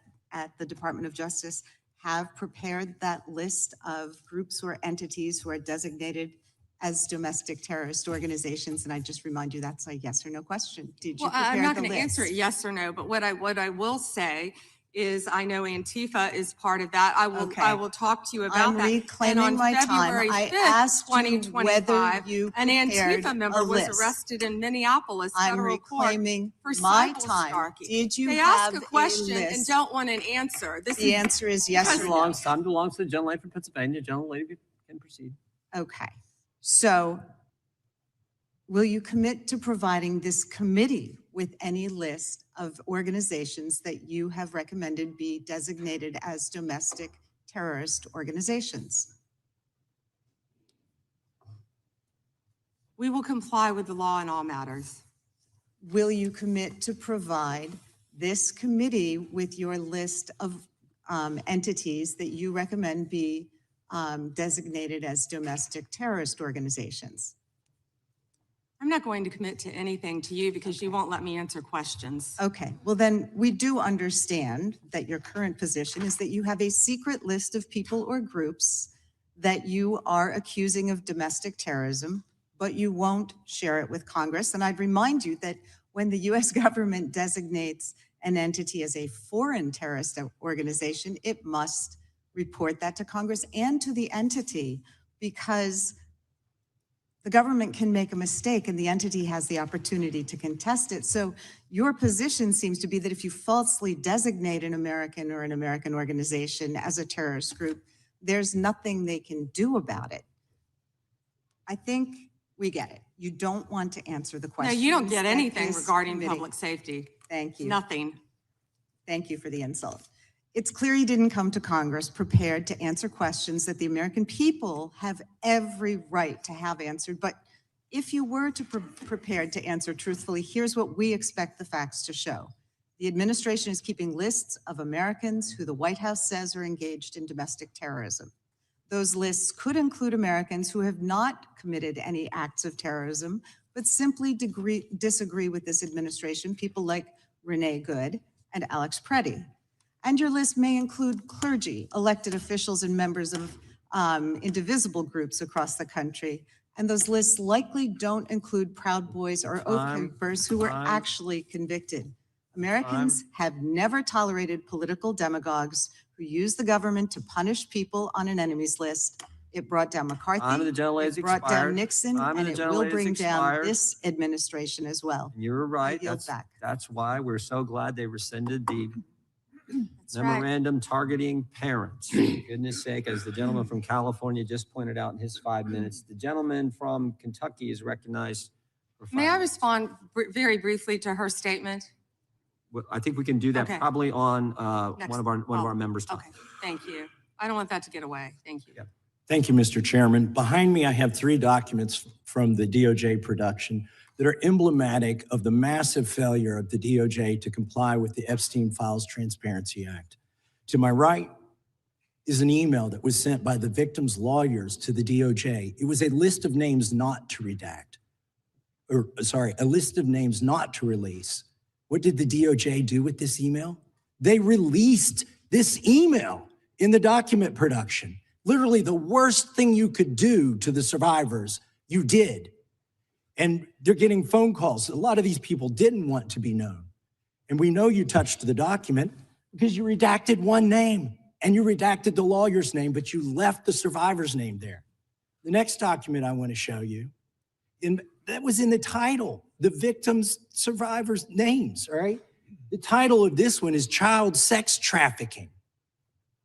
the Department of Justice have prepared that list of groups or entities who are designated as domestic terrorist organizations? And I just remind you, that's a yes or no question. Did you prepare the list? I'm not going to answer it yes or no, but what I will say is I know Antifa is part of that. I will talk to you about I'm that. reclaiming my time. I asked you whether you an prepared Antifa member a was list. arrested in Minneapolis I'm federal court reclaiming for my cyber time. stalking. Did you They have ask a question list? and don't want an answer. The answer is yes or no. Time belongs to the gentlelady from Pennsylvania. Gentlelady can proceed. Okay. So will you commit to providing this committee with any list of organizations that you have recommended be designated as domestic terrorist organizations? We will comply with the law in all matters. Will you commit to provide this committee with your list of entities that you recommend be designated as domestic terrorist organizations? I'm not going to commit to anything to you because you won't let me answer questions. Okay, well then we do understand that your current position is that you have a secret list of people or groups that you are accusing of domestic terrorism, but you won't share it with Congress. And I'd remind you that when the US government designates an entity as a foreign terrorist organization, it must report that to Congress and to the entity, because the government can make a mistake and the entity has the opportunity to contest it. So your position seems to be that if you falsely designate an American or an American organization as a terrorist group, there's nothing they can do about it. I think we get it. You don't want to answer the question. No, you don't get anything regarding public safety. Thank you. Nothing. Thank you for the insult. It's clear you didn't come to Congress prepared to answer questions that the American people have every right to have answered. But if you were to prepared to answer truthfully, here's what we expect the facts to show. The administration is keeping lists of Americans who the White House says are engaged in domestic terrorism. Those lists could include Americans who have not committed any acts of terrorism, but simply disagree with this administration, people like Renee Good and Alex Preddy. And your list may include clergy, elected officials, and members of indivisible groups across the country. And those lists likely don't include Proud Boys or Oath Keepers who were actually convicted. Americans have never tolerated political demagogues who use the government to punish people on an enemies list. It brought down McCarthy, it brought down Nixon, and it will bring down this administration as well. You're right. Yield back. That's why we're so glad they rescinded the That's memorandum targeting parents. For goodness sake, as the gentleman from California just pointed out in his 5 minutes, the gentleman from Kentucky is recognized for 5 May I minutes. respond very briefly to her statement? Well, I think we can do that Okay. probably on Next. one of our members' time. Okay, thank you. I don't want that to get away. Thank you. Thank you, Mr. Chairman. Behind me, I have 3 documents from the DOJ production that are emblematic of the massive failure of the DOJ to comply with the Epstein Files Transparency Act. To my right is an email that was sent by the victim's lawyers to the DOJ. It was a list of names not to redact, or sorry, a list of names not to release. What did the DOJ do with this email? They released this email in the document production. Literally the worst thing you could do to the survivors, you did. And they're getting phone calls. A lot of these people didn't want to be known. And we know you touched the document because you redacted one name and you redacted the lawyer's name, but you left the survivor's name there. The next document I want to show you, that was in the title, the victims' survivors' names, all right? The title of this one is Child Sex Trafficking,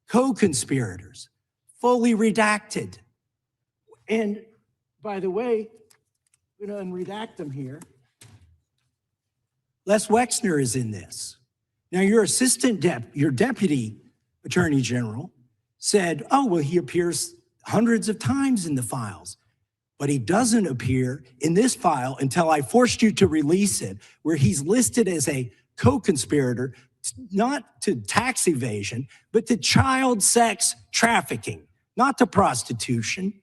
Co-Conspirators, fully redacted. And by the way, I'm going to unredact them here. Les Wexner is in this. Now, your your deputy attorney general said, oh, well, he appears hundreds of times in the files, but he doesn't appear in this file until I forced you to release it, where he's listed as a co-conspirator, not to tax evasion, but to child sex trafficking, not to prostitution,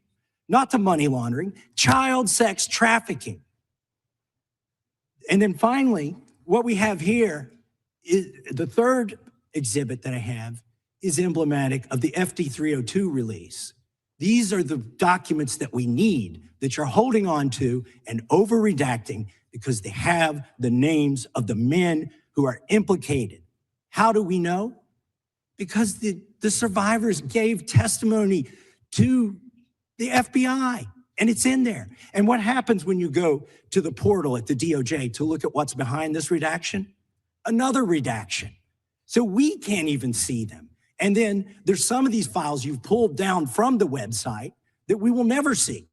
not to money laundering, child sex trafficking. And then finally, what we have here is the third exhibit that I have is emblematic of the FD 302 release. These are the documents that we need that you're holding on to and over redacting because they have the names of the men who are implicated. How do we know? Because the survivors gave testimony to the FBI, and it's in there. And what happens when you go to the portal at the DOJ to look at what's behind this redaction? Another redaction. So we can't even see them. And then there's some of these files you've pulled down from the website that we will never see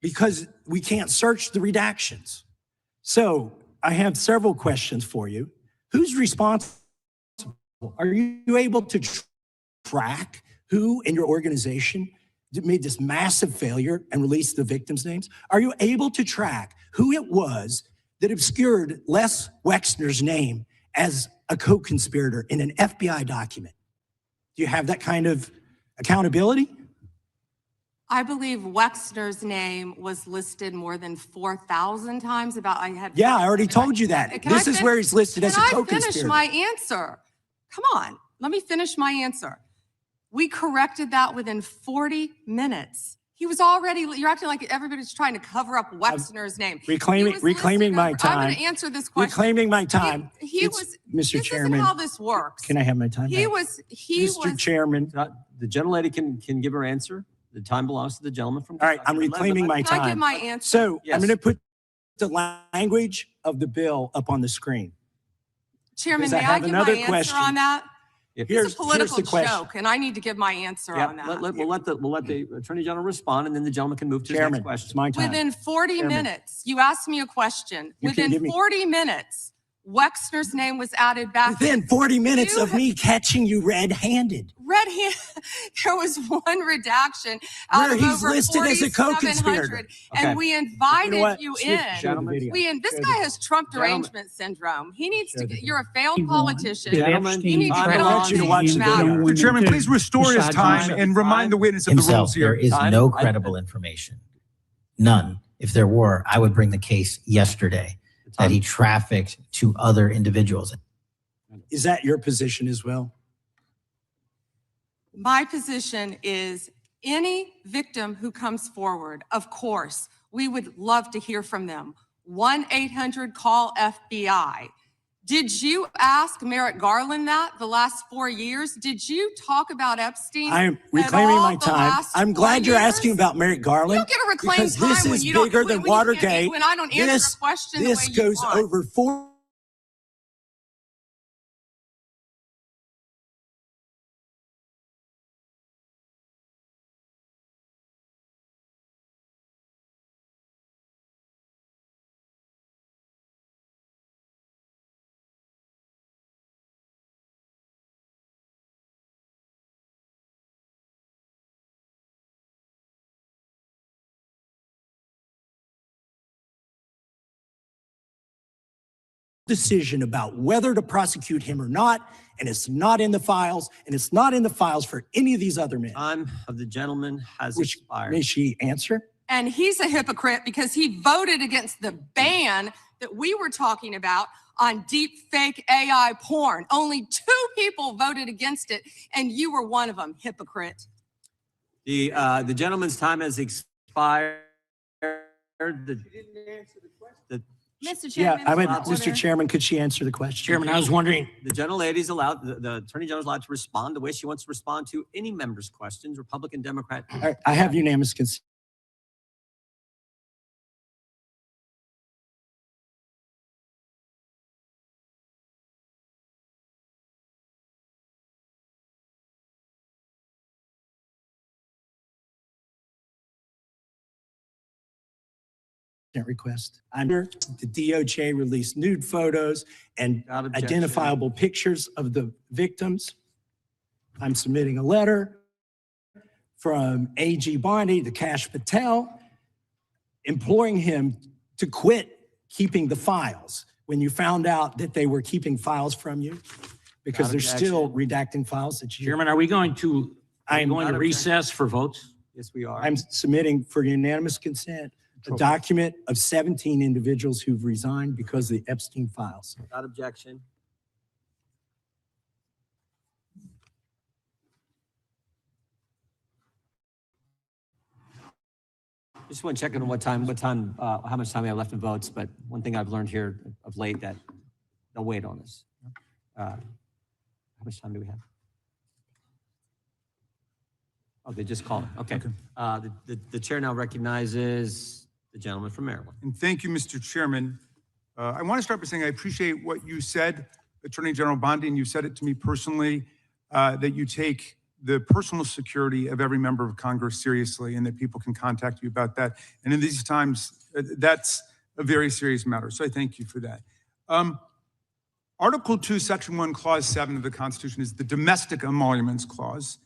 because we can't search the redactions. So I have several questions for you. Who's responsible? Are you able to track who in your organization made this massive failure and released the victims' names? Are you able to track who it was that obscured Les Wexner's name as a co-conspirator in an FBI document? Do you have that kind of accountability? I believe Wexner's name was listed more than 4,000 times. Yeah, I already told you that. This is where he's listed as a co-conspirator. Can I finish my answer? Come on, let me finish my answer. We corrected that within 40 minutes. He was already, you're acting like everybody's trying to cover up Wexner's name. Reclaiming my time. I'm going to answer this question. Reclaiming my time. He was, Mr. Chairman. This is how this works. Can I have my time back? Mr. Chairman, the gentlelady can give her answer. The time belongs to the gentleman from. All right, I'm reclaiming my time. Can I give my answer? So I'm going to put the language of the bill up on the screen. Chairman, may I give my answer on that? It's a political question. joke, and I need to give my answer on that. We'll let the Attorney General respond, and then the gentleman can move to his next question. It's my time. Within 40 minutes, you asked me a question. Within 40 minutes, Wexner's name was added back. Within 40 minutes of me catching you red-handed. There was one redaction out of he's over listed as a co-conspirator. and we invited you in. Gentlemen. This guy has Trump derangement syndrome. He needs to get, you're a failed politician. Gentlemen, You need to I get want on you to watch the matter. video. Mr. Chairman, please restore his time and remind the witness of the rules here. There is no credible information. None. If there were, I would bring the case yesterday that he trafficked to other individuals. Is that your position as well? My position is any victim who comes forward, of course, we would love to hear from them. 1-800-CALL-FBI. Did you ask Merrick Garland that the last 4 years? Did you talk about Epstein? I am reclaiming my time. I'm glad you're asking about Merrick Garland. You don't get to reclaim because time this when is you don't. bigger than Watergate. When I don't answer a question this the way goes you want. over 4. Decision about whether to prosecute him or not, and it's not in the files, and it's not in the files for any of these other men. Time of the gentleman has expired. May she answer? And he's a hypocrite because he voted against the ban that we were talking about on deep fake AI porn. Only 2 people voted against it, and you were one of them, hypocrite. The gentleman's time has expired. Mr. Yeah, Chairman. I would, order. Mr. Chairman, could she answer the question? Chairman, I was wondering, The gentlelady's allowed, the Attorney General's allowed to respond the way she wants to respond to any member's questions, Republican, Democrat. All right, I have unanimous consent. Request. Under the DOJ released nude photos and identifiable pictures of the victims. I'm submitting a letter from AG Bondi to Kash Patel, imploring him to quit keeping the files when you found out that they were keeping files from you, because they're still redacting files that you. Chairman, are we going to recess for votes? Yes, we are. I'm submitting for unanimous consent a document of 17 individuals who've resigned because of the Epstein files. Without objection. Just want to check on how much time we have left in votes, but one thing I've learned here of late that they'll wait on this. How much time do we have? Oh, they just called. Okay. The chair now recognizes the gentleman from Maryland. And thank you, Mr. Chairman. I want to start by saying I appreciate what you said, Attorney General Bondi, and you said it to me personally, that you take the personal security of every member of Congress seriously and that people can contact you about that. And in these times, that's a very serious matter. So I thank you for that. Article 2, Section 1, Clause 7 of the Constitution is the Domestic Emoluments Clause.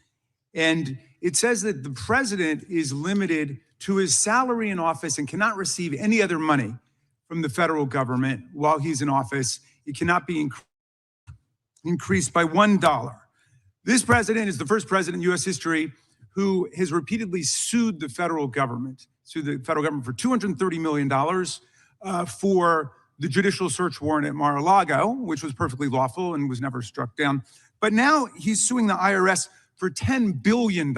And it says that the president is limited to his salary in office and cannot receive any other money from the federal government while he's in office. It cannot be increased by $1. This president is the first president in U.S. history who has repeatedly sued the federal government for $230 million for the judicial search warrant at Mar-a-Lago, which was perfectly lawful and was never struck down. But now he's suing the IRS for $10 billion.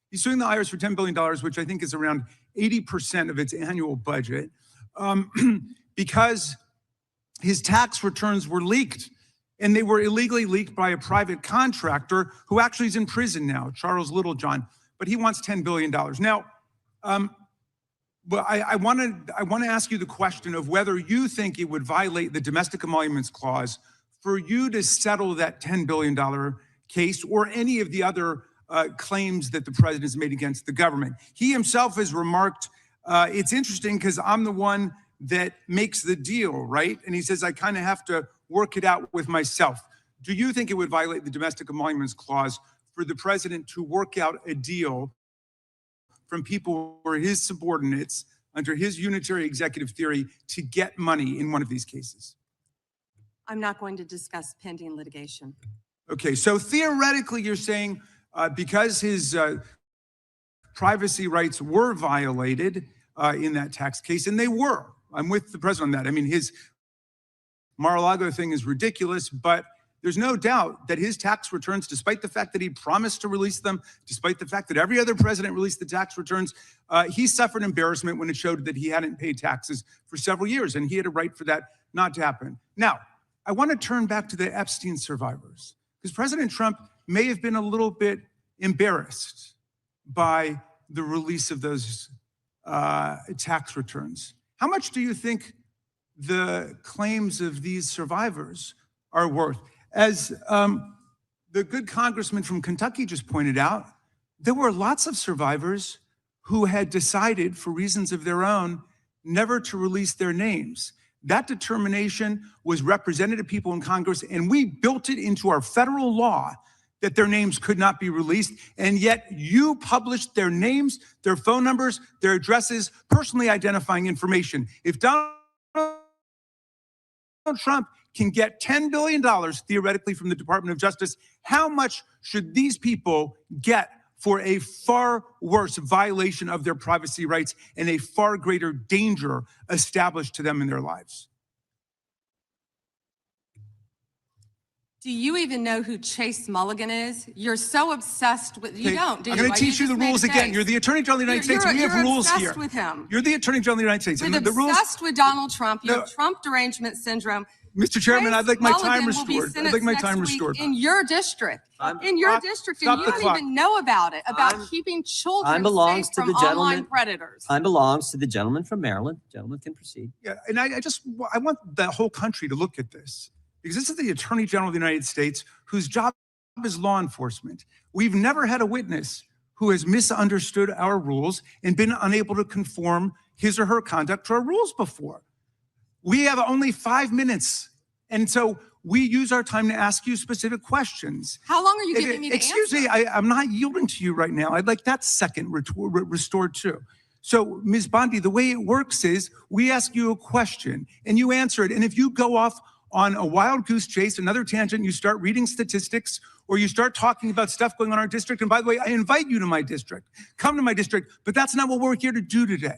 He's suing the IRS for $10 billion, which I think is around 80% of its annual budget, because his tax returns were leaked. And they were illegally leaked by a private contractor who actually is in prison now, Charles Littlejohn, but he wants $10 billion. Now, but I want to ask you the question of whether you think it would violate the Domestic Emoluments Clause for you to settle that $10 billion case or any of the other claims that the president has made against the government. He himself has remarked, it's interesting because I'm the one that makes the deal, right? And he says, I kind of have to work it out with myself. Do you think it would violate the Domestic Emoluments Clause for the president to work out a deal from people who are his subordinates under his unitary executive theory to get money in one of these cases? I'm not going to discuss pending litigation. Okay, so theoretically you're saying because his privacy rights were violated in that tax case, and they were. I'm with the president on that. I mean, his Mar-a-Lago thing is ridiculous, but there's no doubt that his tax returns, despite the fact that he promised to release them, despite the fact that every other president released the tax returns, he suffered embarrassment when it showed that he hadn't paid taxes for several years, and he had a right for that not to happen. Now, I want to turn back to the Epstein survivors, because President Trump may have been a little bit embarrassed by the release of those tax returns. How much do you think the claims of these survivors are worth? As the good congressman from Kentucky just pointed out, there were lots of survivors who had decided, for reasons of their own, never to release their names. That determination was represented to people in Congress, and we built it into our federal law that their names could not be released, and yet you published their names, their phone numbers, their addresses, personally identifying information. If Donald Trump can get $10 billion theoretically from the Department of Justice, how much should these people get for a far worse violation of their privacy rights and a far greater danger established to them in their lives? Do you even know who Chase Mulligan is? You're so obsessed with, you don't, do you? I'm going to teach you the rules again. You're the Attorney General of the United States. We have rules here. You're obsessed with him. You're the Attorney General of the United States. You're obsessed with Donald Trump. You have Trump derangement syndrome. Mr. Chairman, I'd like my time restored. I'd like my time restored. In your district. In your district. And you don't even know about it, about keeping children safe from online predators. Time belongs to the gentleman from Maryland. Gentleman can proceed. Yeah, and I want the whole country to look at this, because this is the Attorney General of the United States whose job is law enforcement. We've never had a witness who has misunderstood our rules and been unable to conform his or her conduct to our rules before. We have only 5 minutes, and so we use our time to ask you specific questions. How long are you giving me to answer? Excuse me, I'm not yielding to you right now. I'd like that second restored too. So, Ms. Bondi, the way it works is we ask you a question and you answer it. And if you go off on a wild goose chase, another tangent, you start reading statistics or you start talking about stuff going on in our district. And by the way, I invite you to my district. Come to my district, but that's not what we're here to do today.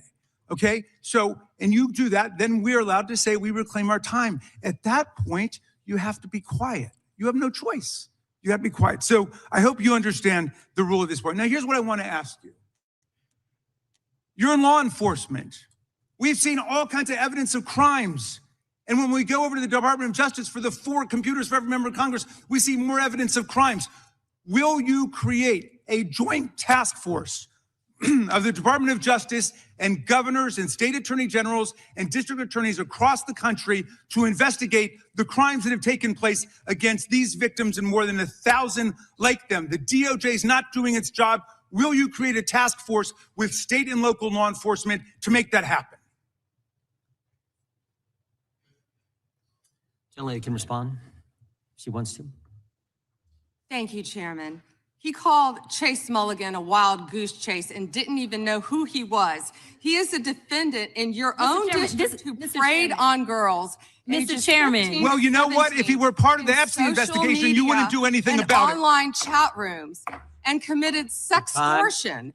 Okay? So, and you do that, then we're allowed to say we reclaim our time. At that point, you have to be quiet. You have no choice. You have to be quiet. So I hope you understand the rule of this board. Now, here's what I want to ask you. You're in law enforcement. We've seen all kinds of evidence of crimes. And when we go over to the Department of Justice for the 4 computers for every member of Congress, we see more evidence of crimes. Will you create a joint task force of the Department of Justice and governors and state attorney generals and district attorneys across the country to investigate the crimes that have taken place against these victims and more than 1,000 like them? The DOJ is not doing its job. Will you create a task force with state and local law enforcement to make that happen? Gentlelady can respond if she wants to. Thank you, Chairman. He called Chase Mulligan a wild goose chase and didn't even know who he was. He is a defendant in your own district who preyed on girls. Mr. Chairman. Well, you know what? If he were part of the Epstein investigation, you wouldn't do anything about it. Online chat rooms and committed sextortion.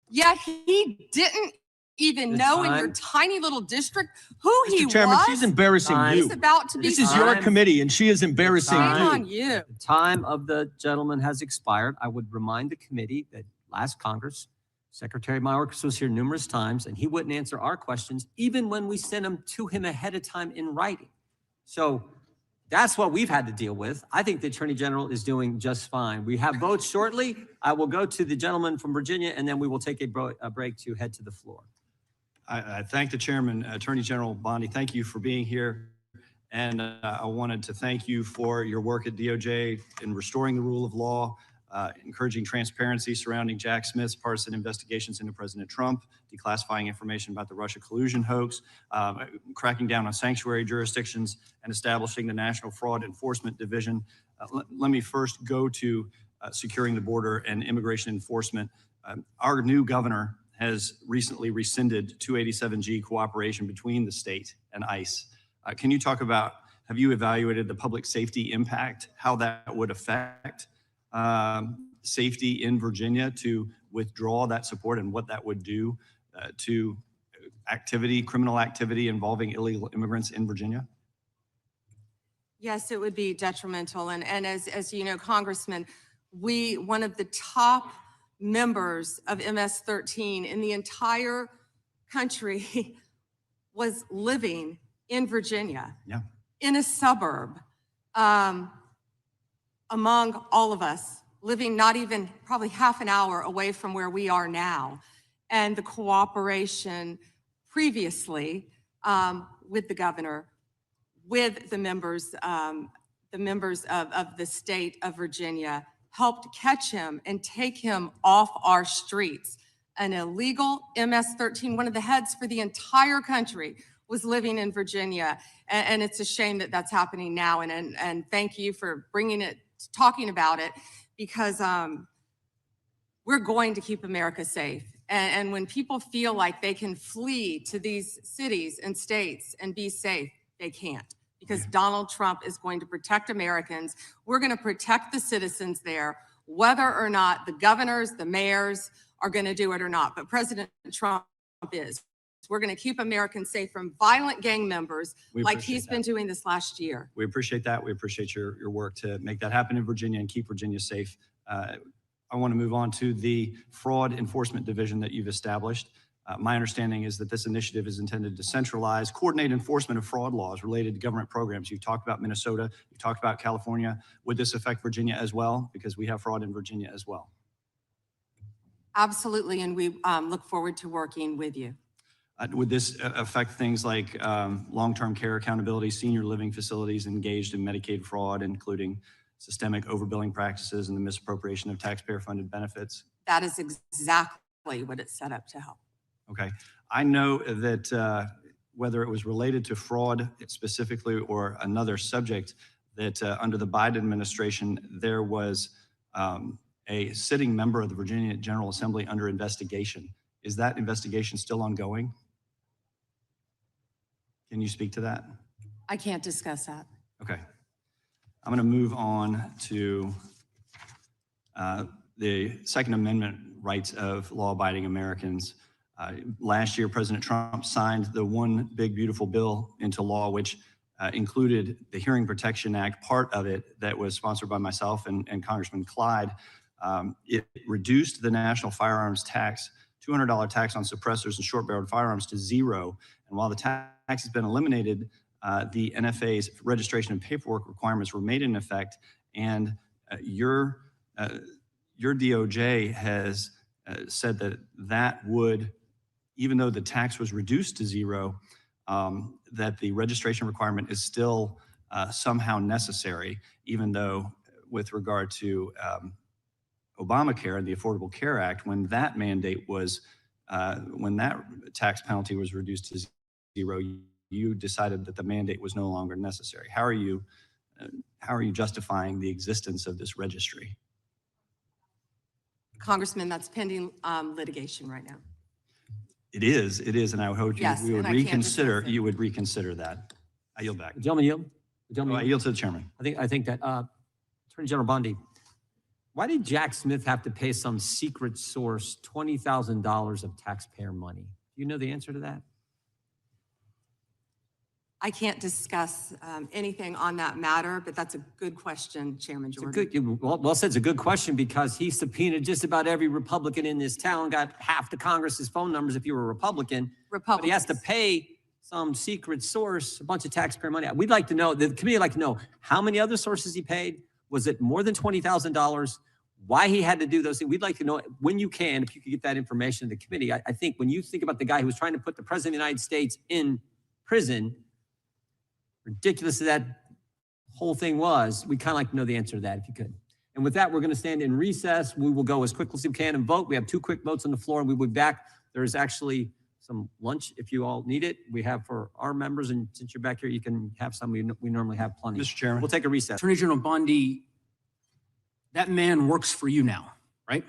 Yet he didn't even know in your tiny little district who he was. Mr. Chairman, she's embarrassing you. He's about to be This is your committee, and she is embarrassing you. Shame on you. The time of the gentleman has expired. I would remind the committee that last Congress, Secretary Mayorkas was here numerous times, and he wouldn't answer our questions, even when we sent them to him ahead of time in writing. So that's what we've had to deal with. I think the Attorney General is doing just fine. We have votes shortly. I will go to the gentleman from Virginia, and then we will take a break to head to the floor. I thank the chairman, Attorney General Bondi. Thank you for being here. And I wanted to thank you for your work at DOJ in restoring the rule of law, encouraging transparency surrounding Jack Smith's partisan investigations into President Trump, declassifying information about the Russia collusion hoax, cracking down on sanctuary jurisdictions, and establishing the National Fraud Enforcement Division. Let me first go to securing the border and immigration enforcement. Our new governor has recently rescinded 287G cooperation between the state and ICE. Can you talk about, have you evaluated the public safety impact, how that would affect safety in Virginia to withdraw that support and what that would do to criminal activity involving illegal immigrants in Virginia? Yes, it would be detrimental. And as you know, Congressman, one of the top members of MS-13 in the entire country was living in Virginia, in a suburb, among all of us, living not even probably half an hour away from where we are now. And the cooperation previously with the governor, with the members of the state of Virginia, helped catch him and take him off our streets. An illegal MS-13, one of the heads for the entire country, was living in Virginia. And it's a shame that that's happening now. And thank you for talking about it, because we're going to keep America safe. And when people feel like they can flee to these cities and states and be safe, they can't. Because Donald Trump is going to protect Americans. We're going to protect the citizens there, whether or not the governors, the mayors are going to do it or not. But President Trump is. We're going to keep Americans safe from violent gang members We like appreciate he's been that. doing this last year. We appreciate that. We appreciate your work to make that happen in Virginia and keep Virginia safe. I want to move on to the fraud enforcement division that you've established. My understanding is that this initiative is intended to centralize, coordinate enforcement of fraud laws related to government programs. You've talked about Minnesota, you've talked about California. Would this affect Virginia as well? Because we have fraud in Virginia as well. Absolutely, and we look forward to working with you. Would this affect things like long-term care accountability, senior living facilities engaged in Medicaid fraud, including systemic overbilling practices and the misappropriation of taxpayer-funded benefits? That is exactly what it's set up to help. Okay. I know that whether it was related to fraud specifically or another subject, that under the Biden administration, there was a sitting member of the Virginia General Assembly under investigation. Is that investigation still ongoing? Can you speak to that? I can't discuss that. Okay. I'm going to move on to the Second Amendment rights of law-abiding Americans. Last year, President Trump signed the One Big Beautiful Bill into law, which included the Hearing Protection Act, part of it that was sponsored by myself and Congressman Clyde. It reduced the national firearms tax, $200 tax on suppressors and short-barreled firearms to zero. And while the tax has been eliminated, the NFA's registration and paperwork requirements remain in effect. And your DOJ has said that that would, even though the tax was reduced to zero, that the registration requirement is still somehow necessary, even though with regard to Obamacare and the Affordable Care Act, when that mandate was, when that tax penalty was reduced to zero, you decided that the mandate was no longer necessary. How are you justifying the existence of this registry? Congressman, that's pending litigation right now. It is, and I hope Yes, we would and I can't reconsider. discuss it. You would reconsider that. I yield back. The gentleman yield? The gentleman I yield to the chairman. I think that Attorney General Bondi, why did Jack Smith have to pay some secret source $20,000 of taxpayer money? Do you know the answer to that? I can't discuss anything on that matter, but that's a good question, Chairman Jordan. Well said. It's a good question because he subpoenaed just about every Republican in this town, got half the Congress's phone numbers if you were a Republican. But he has to pay some secret source a bunch of taxpayer money. We'd like to know, the committee would like to know how many other sources he paid. Was it more than $20,000? Why he had to do those things? We'd like to know when you can, if you could get that information to the committee. I think when you think about the guy who was trying to put the President of the United States in prison, ridiculous as that whole thing was, we kind of like to know the answer to that if you could. And with that, we're going to stand in recess. We will go as quickly as we can and vote. We have 2 quick votes on the floor, and we will be back. There's actually some lunch if you all need it. We have for our members, and since you're back here, you can have some. We normally have plenty. Mr. Chairman. We'll take a recess. Attorney General Bondi, that man works for you now, right?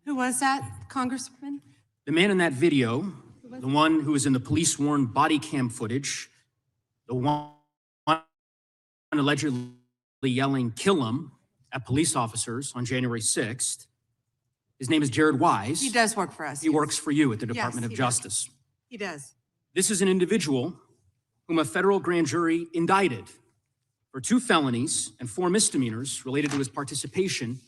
Who was that, Congressman? The man in that video, the one who was in the police-worn body cam footage, the one allegedly yelling, "Kill him," at police officers on January 6th. His name is Jared Wise. He does work for us. He works for you at the Yes, Department of he does. Justice. He does. This is an individual whom a federal grand jury indicted for 2 felonies and 4 misdemeanors related to his participation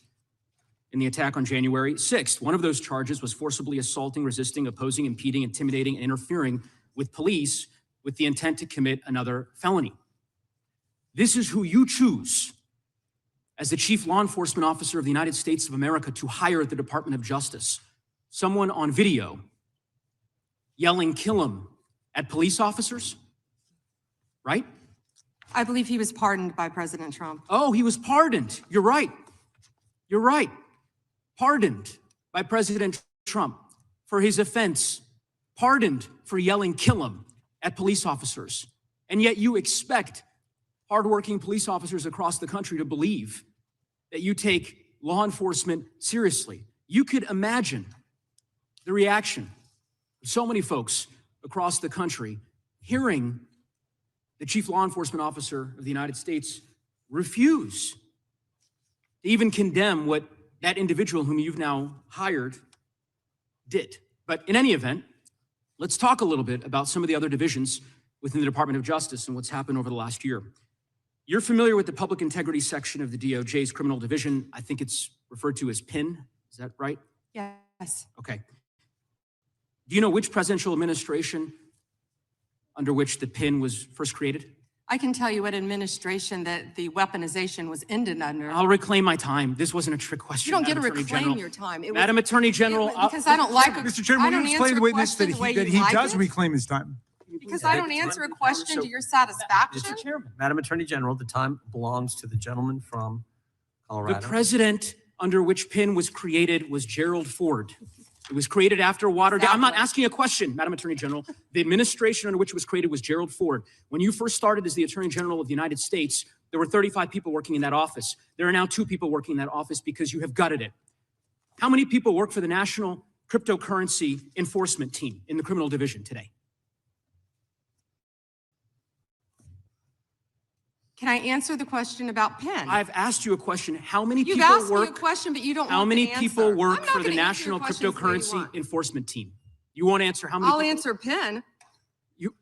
in the attack on January 6th. One of those charges was forcibly assaulting, resisting, opposing, impeding, intimidating, and interfering with police with the intent to commit another felony. This is who you choose as the chief law enforcement officer of the United States of America to hire at the Department of Justice. Someone on video yelling, "Kill him," at police officers, right? I believe he was pardoned by President Trump. Oh, he was pardoned. You're right. You're right. Pardoned by President Trump for his offense. Pardoned for yelling, "Kill him," at police officers. And yet you expect hardworking police officers across the country to believe that you take law enforcement seriously. You could imagine the reaction of so many folks across the country hearing the chief law enforcement officer of the United States refuse to even condemn what that individual whom you've now hired did. But in any event, let's talk a little bit about some of the other divisions within the Department of Justice and what's happened over the last year. You're familiar with the public integrity section of the DOJ's criminal division. I think it's referred to as PIN. Is that right? Yes. Okay. Do you know which presidential administration under which the PIN was first created? I can tell you what administration that the weaponization was ended under. I'll reclaim my time. This wasn't a trick question. You don't get to Madam Attorney reclaim General. your time. Madam Attorney General. Because I don't like it. Mr. Chairman, will you explain to the witness that he does reclaim his time? Because I don't answer a question to your satisfaction. Mr. Chairman. Madam Attorney General, the time belongs to the gentleman from Colorado. The president under which PIN was created was Gerald Ford. It was created after Watergate. I'm not asking a question, Madam Attorney General. The administration under which it was created was Gerald Ford. When you first started as the Attorney General of the United States, there were 35 people working in that office. There are now 2 people working in that office because you have gutted it. How many people work for the National Cryptocurrency Enforcement Team in the criminal division today? Can I answer the question about PIN? I've asked you a question. How many You've people asked work? me a question, but you don't How want many the people answer. work I'm not for the gonna answer your National questions the way you Cryptocurrency want. Enforcement Team? You won't answer how many I'll people? answer PIN. You.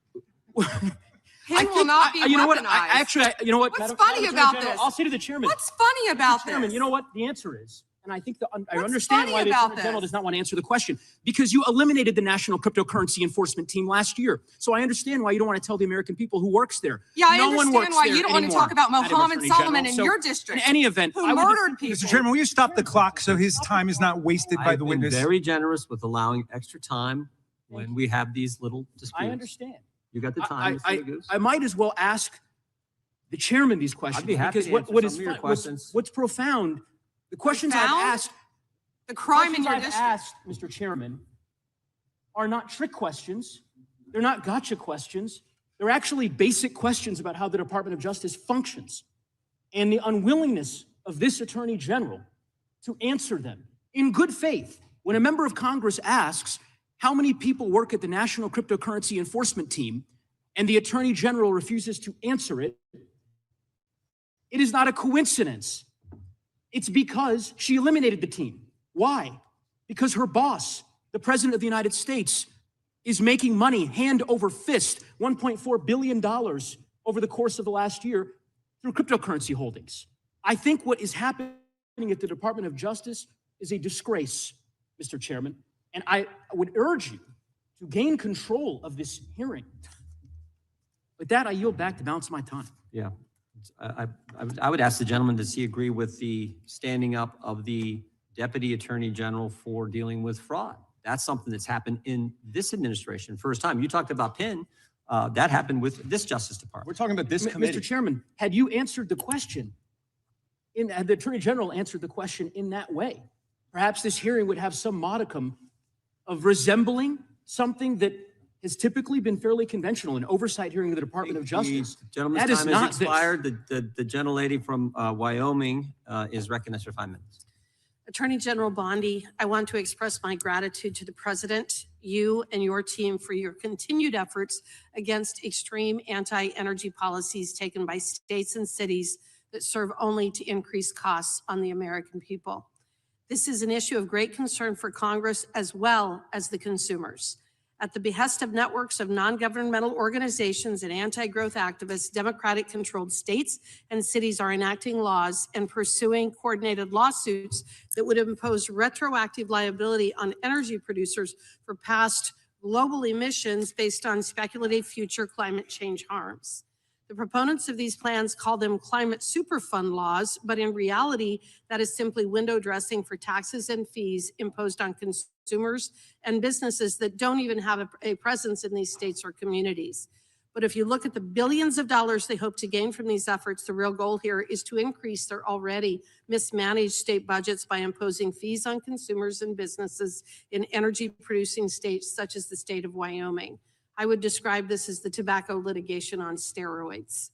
PIN will not be you know what? weaponized. You know what? What's Madam funny Attorney about General, this? I'll say to the chairman. What's funny about Chairman, this? you know what the answer is? And I think I What's understand funny why the about Attorney General this? does not want to answer the question, because you eliminated the National Cryptocurrency Enforcement Team last year. So I understand why you don't want to tell the American people who works there. Yeah, I no one understand works why there you don't want to anymore, talk about Madam Mohammed Attorney Solomon General. in So your district. In any event, who I would murdered people. Mr. Chairman, will you stop the clock so his time is not wasted by I've the been witness? very generous with allowing extra time when we have these little disputes. I understand. You got the time, Mr. Goose. I might as well ask the chairman these questions. I'd be happy because to answer what some is of your fun- questions. what's profound, the questions I've Profound? asked, The crime in questions your I've district. asked, Mr. Chairman, are not trick questions. They're not gotcha questions. They're actually basic questions about how the Department of Justice functions and the unwillingness of this Attorney General to answer them in good faith. When a member of Congress asks how many people work at the National Cryptocurrency Enforcement Team and the Attorney General refuses to answer it, it is not a coincidence. It's because she eliminated the team. Why? Because her boss, the President of the United States, is making money hand over fist, $1.4 billion over the course of the last year through cryptocurrency holdings. I think what is happening at the Department of Justice is a disgrace, Mr. Chairman, and I would urge you to gain control of this hearing. With that, I yield back the balance of my time. Yeah. I would ask the gentleman, does he agree with the standing up of the Deputy Attorney General for dealing with fraud? That's something that's happened in this administration. First time. You talked about PIN. That happened with this Justice Department. We're talking about this committee. Mr. Chairman, had you answered the question, had the Attorney General answered the question in that way, perhaps this hearing would have some modicum of resembling something that has typically been fairly conventional, an oversight hearing of the Department of Justice. The gentleman's That is time not has expired. The gentlelady from Wyoming is recognized for 5 minutes. Attorney General Bondi, I want to express my gratitude to the President, you and your team for your continued efforts against extreme anti-energy policies taken by states and cities that serve only to increase costs on the American people. This is an issue of great concern for Congress as well as the consumers. At the behest of networks of non-governmental organizations and anti-growth activists, Democratic-controlled states and cities are enacting laws and pursuing coordinated lawsuits that would impose retroactive liability on energy producers for past global emissions based on speculative future climate change harms. The proponents of these plans call them climate superfund laws, but in reality, that is simply window dressing for taxes and fees imposed on consumers and businesses that don't even have a presence in these states or communities. But if you look at the billions of dollars they hope to gain from these efforts, the real goal here is to increase their already mismanaged state budgets by imposing fees on consumers and businesses in energy producing states such as the state of Wyoming. I would describe this as the tobacco litigation on steroids.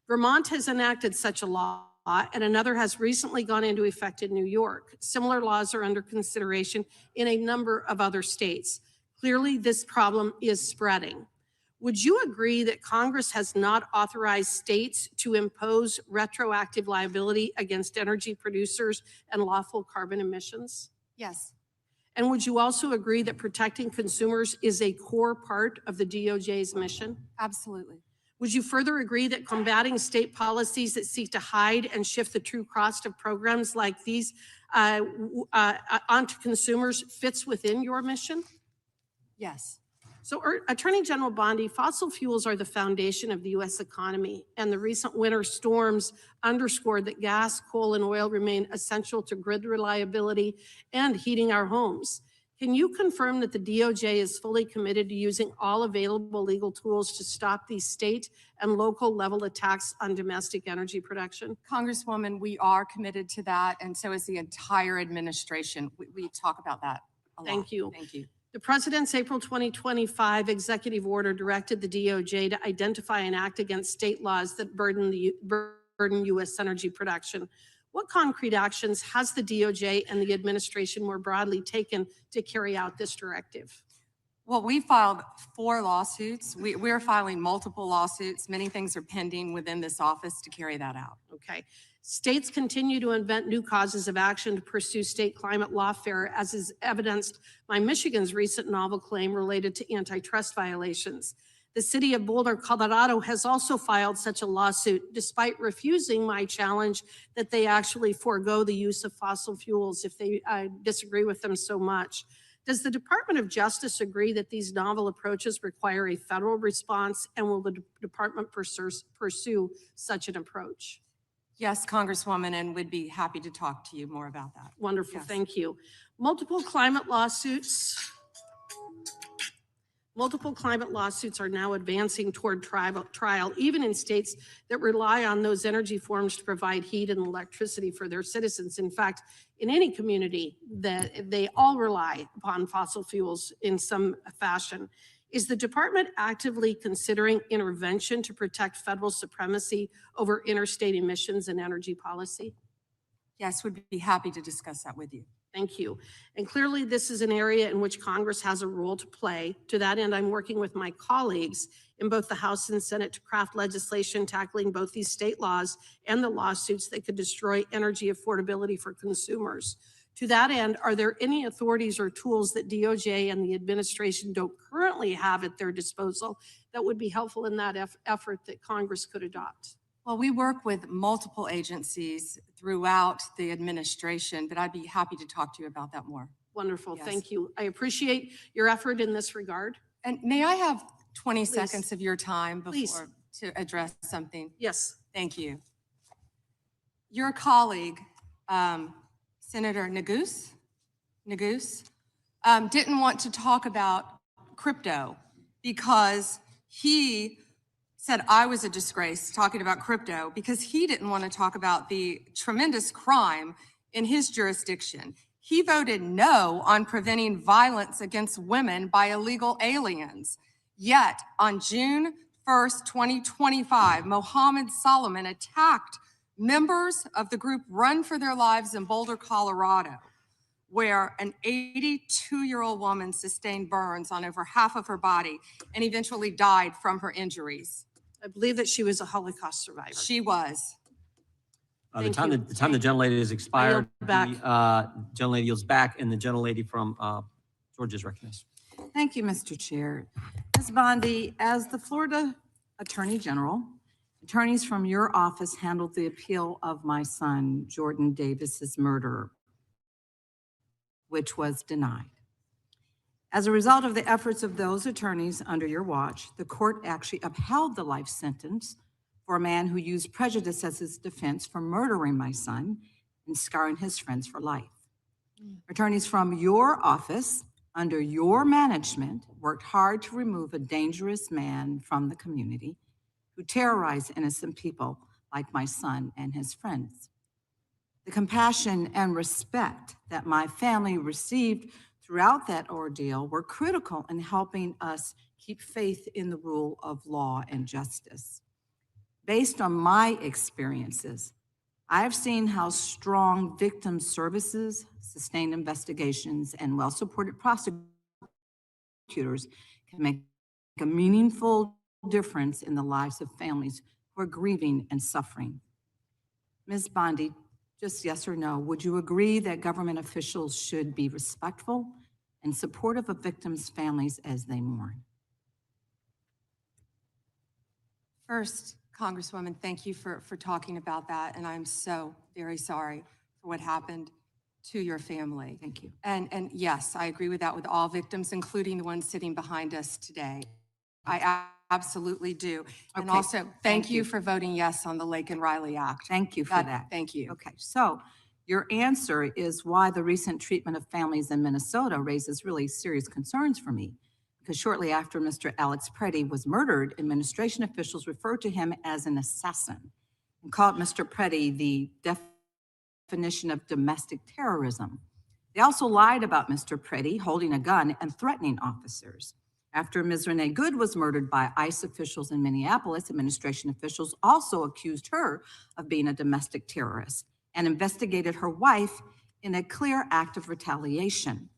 Vermont has enacted such a law, and another has recently gone into effect in New York. Similar laws are under consideration in a number of other states. Clearly, this problem is spreading. Would you agree that Congress has not authorized states to impose retroactive liability against energy producers and lawful carbon emissions? Yes. And would you also agree that protecting consumers is a core part of the DOJ's mission? Absolutely. Would you further agree that combating state policies that seek to hide and shift the true cost of programs like these onto consumers fits within your mission? Yes. So, Attorney General Bondi, fossil fuels are the foundation of the U.S. economy, and the recent winter storms underscored that gas, coal, and oil remain essential to grid reliability and heating our homes. Can you confirm that the DOJ is fully committed to using all available legal tools to stop these state and local level attacks on domestic energy production? Congresswoman, we are committed to that, and so is the entire administration. We talk about that a lot. Thank you. Thank you. The President's April 2025 executive order directed the DOJ to identify and act against state laws that burden U.S. energy production. What concrete actions has the DOJ and the administration more broadly taken to carry out this directive? Well, we filed 4 lawsuits. We're filing multiple lawsuits. Many things are pending within this office to carry that out. Okay. States continue to invent new causes of action to pursue state climate lawfare, as is evidenced by Michigan's recent novel claim related to antitrust violations. The city of Boulder, Colorado has also filed such a lawsuit, despite refusing my challenge that they actually forego the use of fossil fuels if they disagree with them so much. Does the Department of Justice agree that these novel approaches require a federal response, and will the department pursue such an approach? Yes, Congresswoman, and we'd be happy to talk to you more about that. Wonderful, Yes. thank you. Multiple climate lawsuits are now advancing toward trial, even in states that rely on those energy forms to provide heat and electricity for their citizens. In fact, in any community, that they all rely upon fossil fuels in some fashion. Is the department actively considering intervention to protect federal supremacy over interstate emissions and energy policy? Yes, we'd be happy to discuss that with you. Thank you. And clearly, this is an area in which Congress has a role to play. To that end, I'm working with my colleagues in both the House and Senate to craft legislation tackling both these state laws and the lawsuits that could destroy energy affordability for consumers. To that end, are there any authorities or tools that DOJ and the administration don't currently have at their disposal that would be helpful in that effort that Congress could adopt? Well, we work with multiple agencies throughout the administration, but I'd be happy to talk to you about that more. Wonderful, Yes. thank you. I appreciate your effort in this regard. And may I have 20 Please. seconds of your time Please. before to address something? Yes. Thank you. Your colleague, Senator Neguse, didn't want to talk about crypto because he said I was a disgrace talking about crypto because he didn't want to talk about the tremendous crime in his jurisdiction. He voted no on preventing violence against women by illegal aliens. Yet on June 1st, 2025, Mohammed Solomon attacked members of the group Run for Their Lives in Boulder, Colorado, where an 82-year-old woman sustained burns on over half of her body and eventually died from her injuries. I believe that she was a Holocaust survivor. She was. The time the gentlelady has expired, the gentlelady yields back, and the gentlelady from Georgia is recognized. Thank you, Mr. Chair. Ms. Bondi, as the Florida Attorney General, attorneys from your office handled the appeal of my son, Jordan Davis's murder, which was denied. As a result of the efforts of those attorneys under your watch, the court actually upheld the life sentence for a man who used prejudice as his defense for murdering my son and scarring his friends for life. Attorneys from your office under your management worked hard to remove a dangerous man from the community who terrorized innocent people like my son and his friends. The compassion and respect that my family received throughout that ordeal were critical in helping us keep faith in the rule of law and justice. Based on my experiences, I have seen how strong victim services, sustained investigations, and well-supported prosecutors can make a meaningful difference in the lives of families who are grieving and suffering. Ms. Bondi, just yes or no, would you agree that government officials should be respectful and supportive of victims' families as they mourn. First, Congresswoman, thank you for talking about that, and I'm so very sorry for what happened to your family. Thank you. And yes, I agree with that with all victims, including the ones sitting behind us today. I absolutely do. And Okay, also, thank you for voting yes on the Lake and Riley Act. Thank you for that. Thank you. Okay, so your answer is why the recent treatment of families in Minnesota raises really serious concerns for me. Because shortly after Mr. Alex Preddy was murdered, administration officials referred to him as an assassin and called Mr. Preddy the definition of domestic terrorism. They also lied about Mr. Preddy holding a gun and threatening officers. After Ms. Renee Good was murdered by ICE officials in Minneapolis, administration officials also accused her of being a domestic terrorist and investigated her wife in a clear act of retaliation.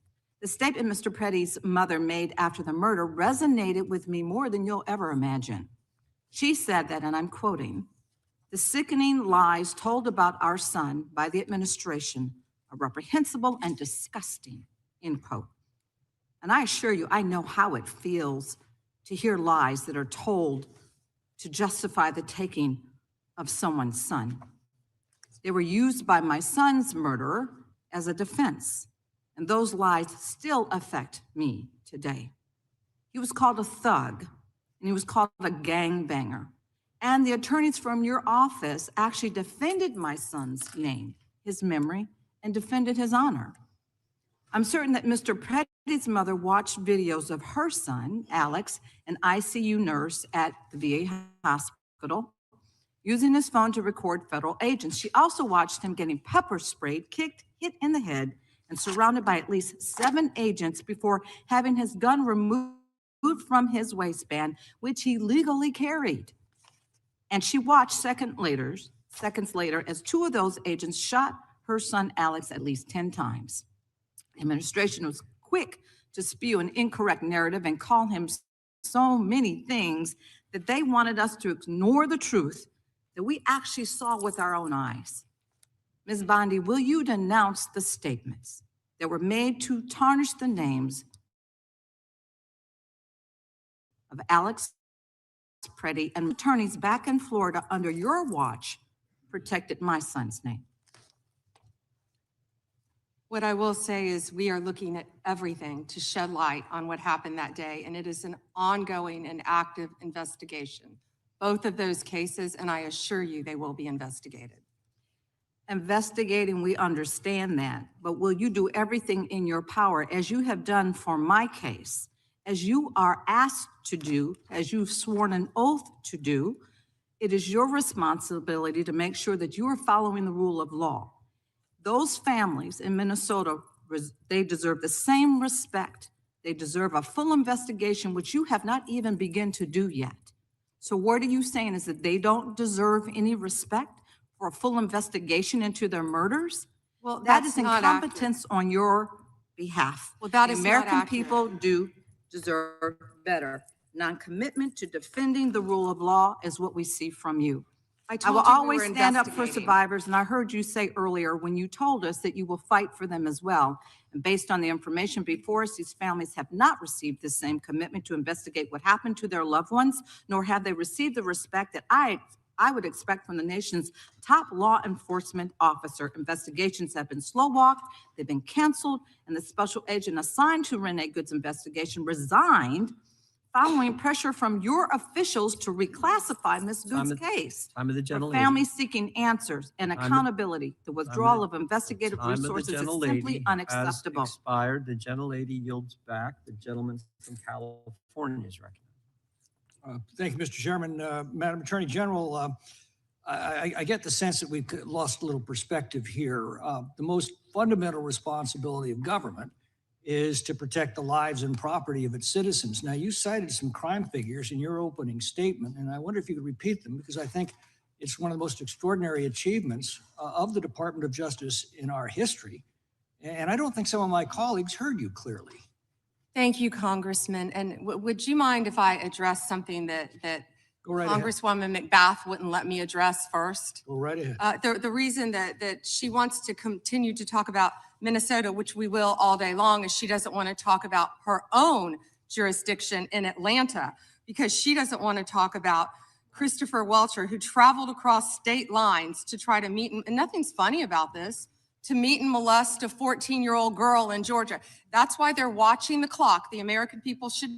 The statement Mr. Preddy's mother made after the murder resonated with me more than you'll ever imagine. She said that, and I'm quoting, "The sickening lies told about our son by the administration are reprehensible and disgusting," end quote. And I assure you, I know how it feels to hear lies that are told to justify the taking of someone's son. They were used by my son's murderer as a defense, and those lies still affect me today. He was called a thug, and he was called a gangbanger. And the attorneys from your office actually defended my son's name, his memory, and defended his honor. I'm certain that Mr. Preddy's mother watched videos of her son, Alex, an ICU nurse at the VA hospital, using his phone to record federal agents. She also watched him getting pepper sprayed, kicked, hit in the head, and surrounded by at least 7 agents before having his gun removed from his waistband, which he legally carried. And she watched seconds later as 2 of those agents shot her son Alex at least 10 times. The administration was quick to spew an incorrect narrative and call him so many things that they wanted us to ignore the truth that we actually saw with our own eyes. Ms. Bondi, will you denounce the statements that were made to tarnish the names of Alex Preddy and attorneys back in Florida under your watch protected my son's name? What I will say is we are looking at everything to shed light on what happened that day, and it is an ongoing and active investigation. Both of those cases, and I assure you they will be investigated. Investigating, we understand that, but will you do everything in your power, as you have done for my case, as you are asked to do, as you've sworn an oath to do? It is your responsibility to make sure that you are following the rule of law. Those families in Minnesota, they deserve the same respect. They deserve a full investigation, which you have not even begun to do yet. So what are you saying, is that they don't deserve any respect for a full investigation into their murders? Well, that that's is not incompetence on your behalf. Well, that The is not American accurate. people do deserve better. Non-commitment to defending the rule of law is what we see from you. I I will told you we always were stand up for investigating. survivors, and I heard you say earlier when you told us that you will fight for them as well. And based on the information before us, these families have not received the same commitment to investigate what happened to their loved ones, nor have they received the respect that I would expect from the nation's top law enforcement officer. Investigations have been slow-walked, they've been canceled, and the special agent assigned to Renee Good's investigation resigned following pressure from your officials to reclassify Ms. Good's case. Time of the For gentle families seeking answers and accountability, the withdrawal of investigative Time of the resources is gentle simply lady unacceptable. has expired. The gentle lady yields back. The gentleman from California is recognized. Thank you, Mr. Chairman. Madam Attorney General, I get the sense that we've lost a little perspective here. The most fundamental responsibility of government is to protect the lives and property of its citizens. Now, you cited some crime figures in your opening statement, and I wonder if you could repeat them, because I think it's one of the most extraordinary achievements of the Department of Justice in our history. And I don't think some of my colleagues heard you clearly. Thank you, Congressman. And would you mind if I address something that Go right ahead. Congresswoman McBath wouldn't let me address first. Go right ahead. The reason that she wants to continue to talk about Minnesota, which we will all day long, is she doesn't want to talk about her own jurisdiction in Atlanta, because she doesn't want to talk about Christopher Welcher, who traveled across state lines to try to meet, and nothing's funny about this, to meet and molest a 14-year-old girl in Georgia. That's why they're watching the clock. The American people should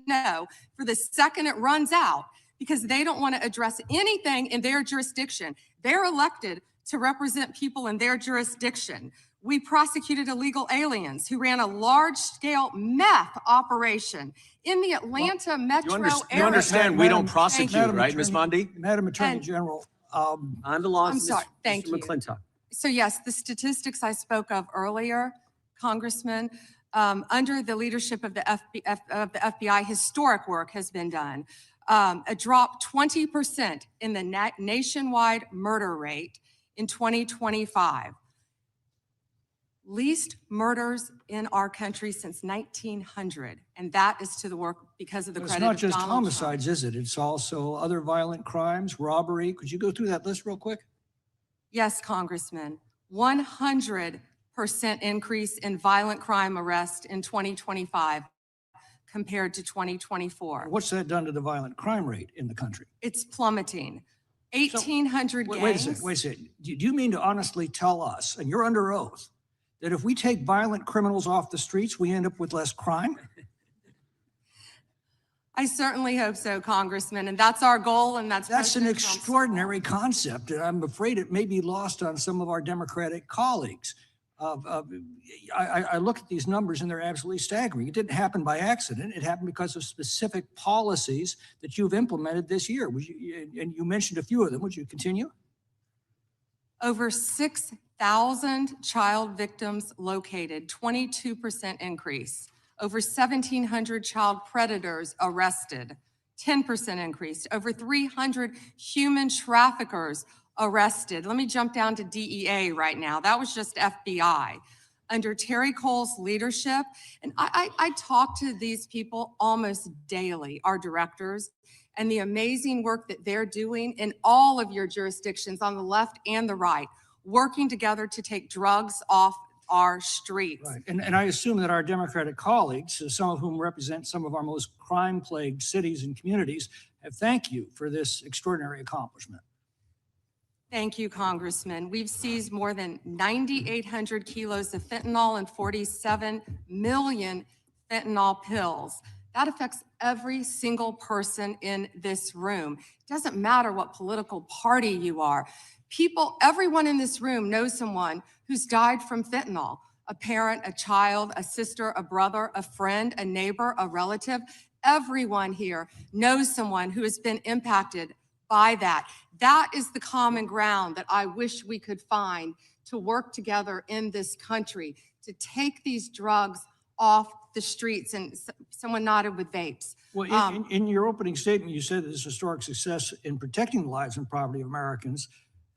know for the second it runs out, because they don't want to address anything in their jurisdiction. They're elected to represent people in their jurisdiction. We prosecuted illegal aliens who ran a large-scale meth operation in the Atlanta metro area. You understand we don't prosecute, Madam right, Ms. Bondi? Madam Attorney General, On the law, I'm sorry, thank Mr. you. McClintock. So yes, the statistics I spoke of earlier, Congressman, under the leadership of the FBI, historic work has been done. A drop 20% in the nationwide murder rate in 2025. Least murders in our country since 1900, and that is to the work because of the credit of It's not just Donald homicides, is it? It's also other violent crimes, robbery. Could you go through that list real quick? Yes, Congressman. 100% increase in violent crime arrest in 2025 compared to 2024. What's that done to the violent crime rate in the country? It's plummeting. 1,800 gangs. Wait a second. Do you mean to honestly tell us, and you're under oath, that if we take violent criminals off the streets, we end up with less crime? I certainly hope so, Congressman, and that's our goal, and that's an President Trump's extraordinary concept, and I'm afraid it may be lost on some of our Democratic colleagues. I look at these numbers and they're absolutely staggering. It didn't happen by accident. It happened because of specific policies that you've implemented this year. And you mentioned a few of them. Would you continue? Over 6,000 child victims located, 22% increase. Over 1,700 child predators arrested, 10% increase. Over 300 human traffickers arrested. Let me jump down to DEA right now. That was just FBI. Under Terry Cole's leadership, and I talk to these people almost daily, our directors, and the amazing work that they're doing in all of your jurisdictions on the left and the right, working together to take drugs off our streets. Right. And I assume that our Democratic colleagues, some of whom represent some of our most crime-plagued cities and communities, have thanked you for this extraordinary accomplishment. Thank you, Congressman. We've seized more than 9,800 kilos of fentanyl and 47 million fentanyl pills. That affects every single person in this room. It doesn't matter what political party you are. People, everyone in this room knows someone who's died from fentanyl. A parent, a child, a sister, a brother, a friend, a neighbor, a relative. Everyone here knows someone who has been impacted by that. That is the common ground that I wish we could find to work together in this country, to take these drugs off the streets. And someone nodded with vapes. Well, in your opening statement, you said that this historic success in protecting the lives and property of Americans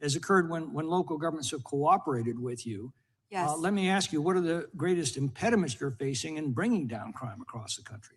has occurred when local governments have cooperated with you. Yes. Let me ask you, what are the greatest impediments you're facing in bringing down crime across the country?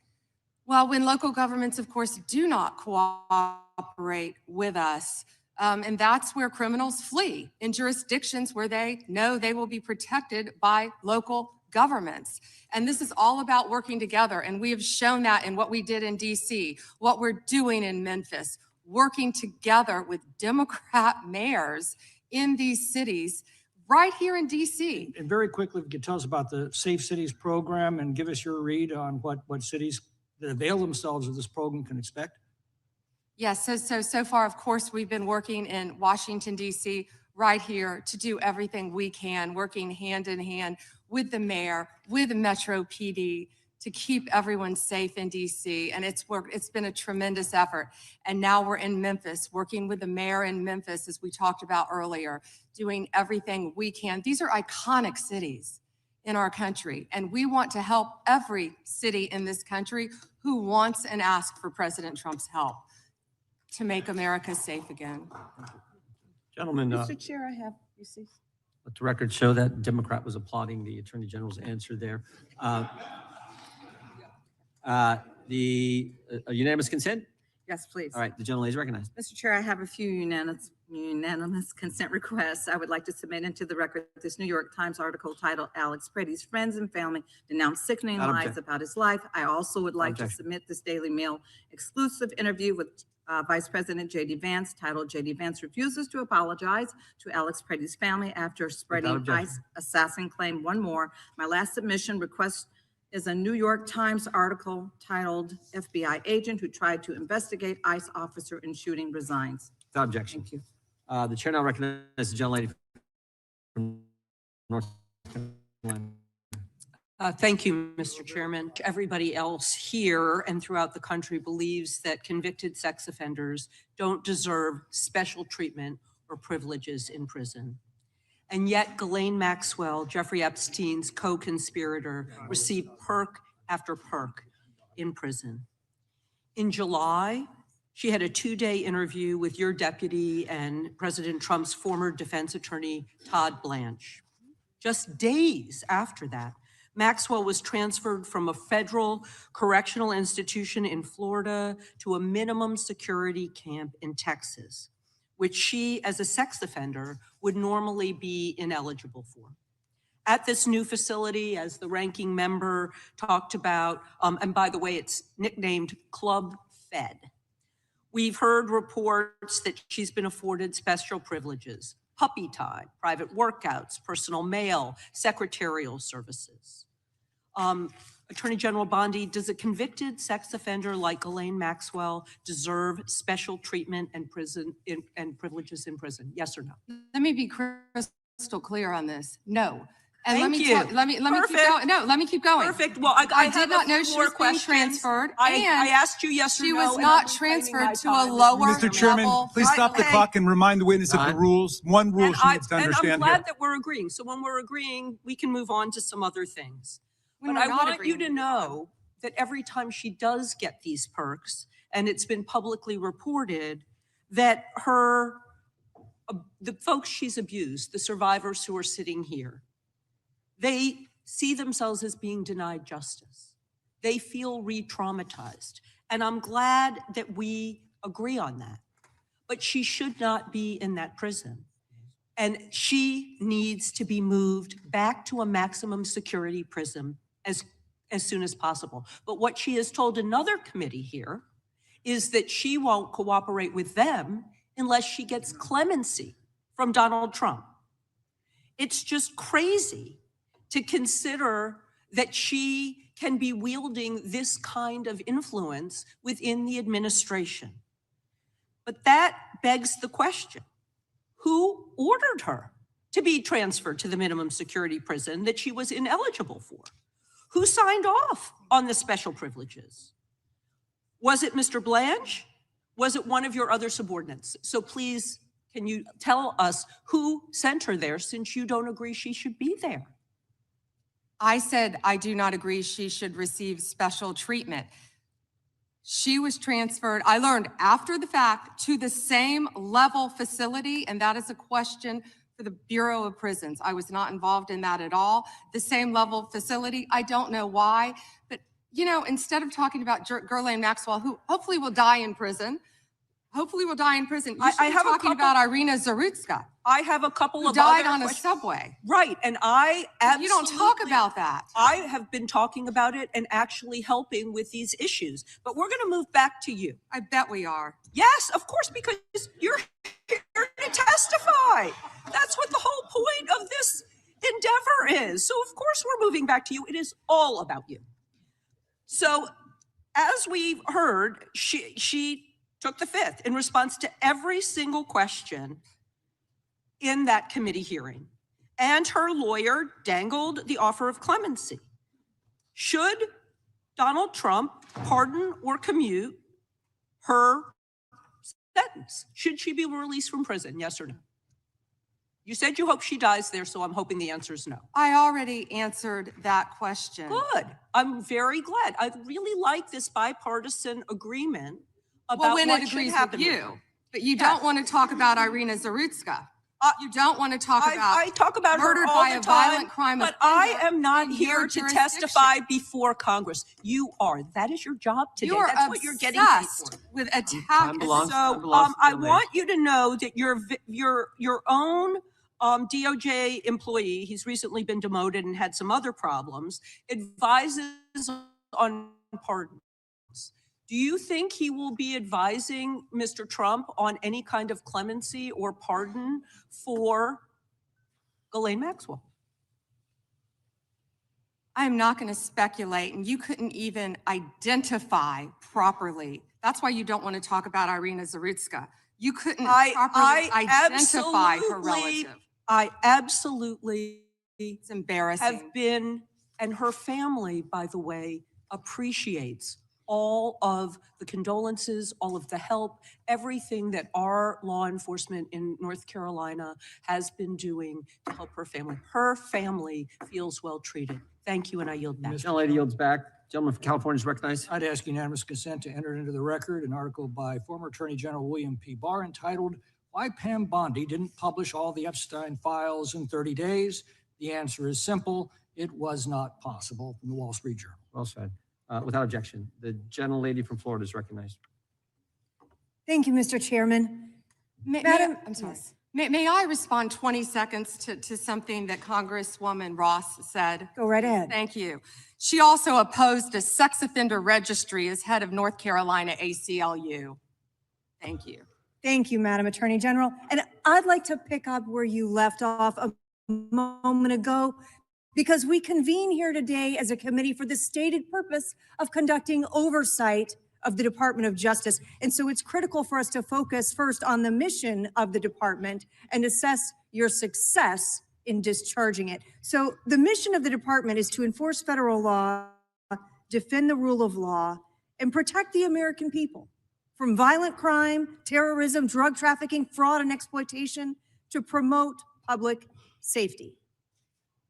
Well, when local governments, of course, do not cooperate with us, and that's where criminals flee, in jurisdictions where they know they will be protected by local governments. And this is all about working together, and we have shown that in what we did in DC, what we're doing in Memphis, working together with Democrat mayors in these cities right here in DC. And very quickly, if you could tell us about the Safe Cities program and give us your read on what cities that avail themselves of this program can expect. Yes, so far, of course, we've been working in Washington, D.C., right here to do everything we can, working hand in hand with the mayor, with Metro PD, to keep everyone safe in D.C. And it's been a tremendous effort. And now we're in Memphis, working with the mayor in Memphis, as we talked about earlier, doing everything we can. These are iconic cities in our country, and we want to help every city in this country who wants and asks for President Trump's help to make America safe again. Gentlemen, Mr. Chair, I have receipts. let the record show that Democrat was applauding the Attorney General's answer there. The unanimous consent? Yes, please. All right, the gentlelady is recognized. Mr. Chair, I have a few unanimous consent requests. I would like to submit into the record this New York Times article titled "Alex Pretty's Friends and Family Denounce Sickening Without Lies objection. About His Life." I also would like to objection. submit this Daily Mail exclusive interview with Vice President J.D. Vance titled "J.D. Vance Refuses to Apologize to Alex Pretty's Family After Spreading objection. ICE Assassin Claim." One more. My last submission request is a New York Times article titled "FBI Agent Who Tried to Investigate ICE Officer in Shooting Resigns." Without objection. Thank you. The chair now recognizes the gentlelady from North Carolina. Thank you, Mr. Chairman. Everybody else here and throughout the country believes that convicted sex offenders don't deserve special treatment or privileges in prison. And yet Ghislaine Maxwell, Jeffrey Epstein's co-conspirator, received perk after perk in prison. In July, she had a 2-day interview with your deputy and President Trump's former defense attorney, Todd Blanche. Just days after that, Maxwell was transferred from a federal correctional institution in Florida to a minimum security camp in Texas, which she, as a sex offender, would normally be ineligible for. At this new facility, as the ranking member talked about, and by the way, it's nicknamed Club Fed, we've heard reports that she's been afforded special privileges: puppy time, private workouts, personal mail, secretarial services. Attorney General Bondi, does a convicted sex offender like Ghislaine Maxwell deserve special treatment and privileges in prison? Yes or no? Let me be crystal clear on this. No. And Thank you. let me keep going. No, let me keep going. Perfect. Well, I did not know she was being transferred. I asked you yes or no. She was and not I'm transferred to a reclaiming my time. lower Mr. Chairman, level. please stop the clock and remind the witness of the rules. One rule she needs to And I'm understand glad here. that we're agreeing. So when we're agreeing, we can move on to some other things. When But we're I not want you agreeing, to know that every time she does get these perks, and it's been publicly reported, that the folks she's abused, the survivors who are sitting here, they see themselves as being denied justice. They feel re-traumatized. And I'm glad that we agree on that. But she should not be in that prison. And she needs to be moved back to a maximum security prison as soon as possible. But what she has told another committee here is that she won't cooperate with them unless she gets clemency from Donald Trump. It's just crazy to consider that she can be wielding this kind of influence within the administration. But that begs the question, who ordered her to be transferred to the minimum security prison that she was ineligible for? Who signed off on the special privileges? Was it Mr. Blanche? Was it one of your other subordinates? So please, can you tell us who sent her there, since you don't agree she should be there? I said I do not agree she should receive special treatment. She was transferred, I learned after the fact, to the same level facility, and that is a question for the Bureau of Prisons. I was not involved in that at all. The same level facility, I don't know why, but you know, instead of talking about Ghislaine Maxwell, who hopefully will die in prison, you should be talking about Irina Zarutska. I have a couple who of died other on a questions. subway. Right, and I absolutely— You don't talk about that. I have been talking about it and actually helping with these issues, but we're gonna move back to you. I bet we are. Yes, of course, because you're here to testify. That's what the whole point of this endeavor is. So of course we're moving back to you. It is all about you. So as we've heard, she took the fifth in response to every single question in that committee hearing. And her lawyer dangled the offer of clemency. Should Donald Trump pardon or commute her sentence? Should she be released from prison? Yes or no? You said you hope she dies there, so I'm hoping the answer is no. I already answered that question. Good. I'm very glad. I really like this bipartisan agreement about Well, when what it should agrees happen with with you, her. but you don't want to talk about Irina Zarutska. You don't want to talk about I talk about her murdered all by the a time, violent crime but I offender am not in here your to jurisdiction. testify before Congress. You are. That is your job today. You are That's what you're getting paid for. obsessed with attacking. So I want you to know that your own DOJ employee, he's recently been demoted and had some other problems, advises on pardons. Do you think he will be advising Mr. Trump on any kind of clemency or pardon for Ghislaine Maxwell? I'm not going to speculate, and you couldn't even identify properly. That's why you don't want to talk about Irina Zarutska. You couldn't properly identify her relative. I absolutely It's embarrassing. have been, and her family, by the way, appreciates all of the condolences, all of the help, everything that our law enforcement in North Carolina has been doing to help her family. Her family feels well treated. Thank you, and I yield back. Gentlelady yields back. Gentleman from California is recognized. I'd ask unanimous consent to enter into the record an article by former Attorney General William P. Barr entitled, "Why Pam Bondi Didn't Publish All the Epstein Files in 30 Days." The answer is simple. It was not possible, from the Wall Street Journal. Well said. Without objection, the gentlelady from Florida is recognized. Thank you, Mr. Chairman. I'm sorry. May I respond 20 seconds to something that Congresswoman Ross said? Go right ahead. Thank you. She also opposed a sex offender registry as head of North Carolina ACLU. Thank you. Thank you, Madam Attorney General. And I'd like to pick up where you left off a moment ago, because we convene here today as a committee for the stated purpose of conducting oversight of the Department of Justice. And so it's critical for us to focus first on the mission of the department and assess your success in discharging it. So the mission of the department is to enforce federal law, defend the rule of law, and protect the American people from violent crime, terrorism, drug trafficking, fraud, and exploitation, to promote public safety.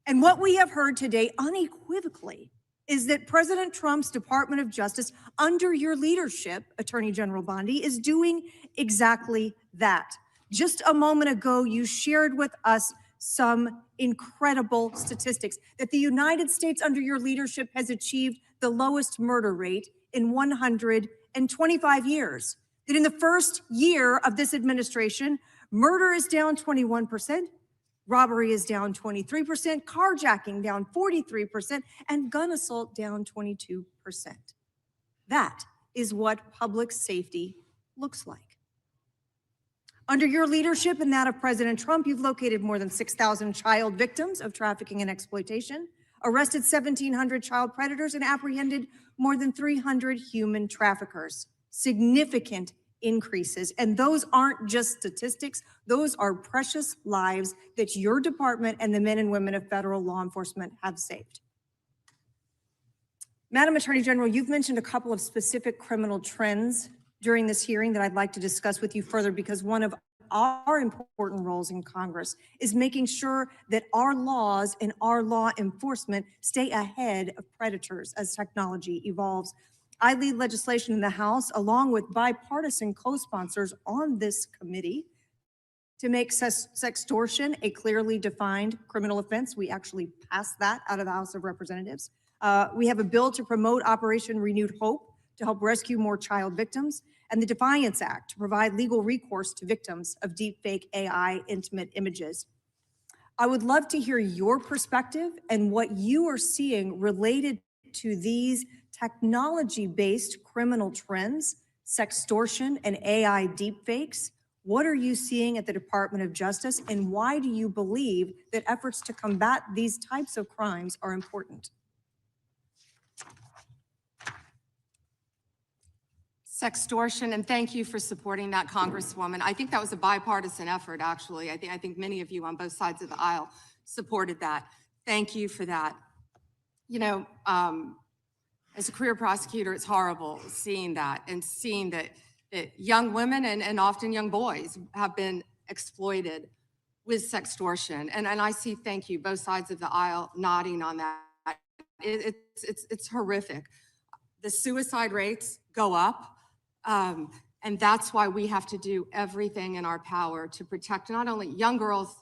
And what we have heard today unequivocally is that President Trump's Department of Justice, under your leadership, Attorney General Bondi, is doing exactly that. Just a moment ago, you shared with us some incredible statistics that the United States, under your leadership, has achieved the lowest murder rate in 125 years. That in the first year of this administration, murder is down 21%. Robbery is down 23%, carjacking down 43%, and gun assault down 22%. That is what public safety looks like. Under your leadership and that of President Trump, you've located more than 6,000 child victims of trafficking and exploitation, arrested 1,700 child predators, and apprehended more than 300 human traffickers. Significant increases. And those aren't just statistics. Those are precious lives that your department and the men and women of federal law enforcement have saved. Madam Attorney General, you've mentioned a couple of specific criminal trends during this hearing that I'd like to discuss with you further, because one of our important roles in Congress is making sure that our laws and our law enforcement stay ahead of predators as technology evolves. I lead legislation in the House, along with bipartisan co-sponsors on this committee, to make sextortion a clearly defined criminal offense. We actually passed that out of the House of Representatives. We have a bill to promote Operation Renewed Hope to help rescue more child victims, and the Defiance Act to provide legal recourse to victims of deepfake AI intimate images. I would love to hear your perspective and what you are seeing related to these technology-based criminal trends, sextortion, and AI deepfakes. What are you seeing at the Department of Justice, and why do you believe that efforts to combat these types of crimes are important? Sextortion, and thank you for supporting that, Congresswoman. I think that was a bipartisan effort, actually. I think many of you on both sides of the aisle supported that. Thank you for that. You know, as a career prosecutor, it's horrible seeing that, and seeing that young women and often young boys have been exploited with sextortion. And I see, thank you, both sides of the aisle nodding on that. It's horrific. The suicide rates go up. And that's why we have to do everything in our power to protect not only young girls,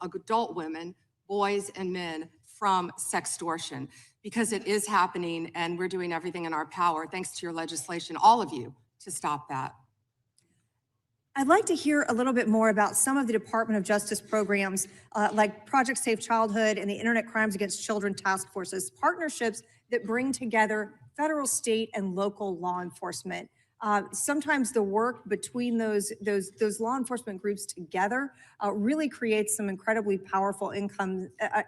adult women, boys and men from sextortion, because it is happening and we're doing everything in our power, thanks to your legislation, all of you, to stop that. I'd like to hear a little bit more about some of the Department of Justice programs like Project Safe Childhood and the Internet Crimes Against Children Task Forces, partnerships that bring together federal, state, and local law enforcement. Sometimes the work between those law enforcement groups together really creates some incredibly powerful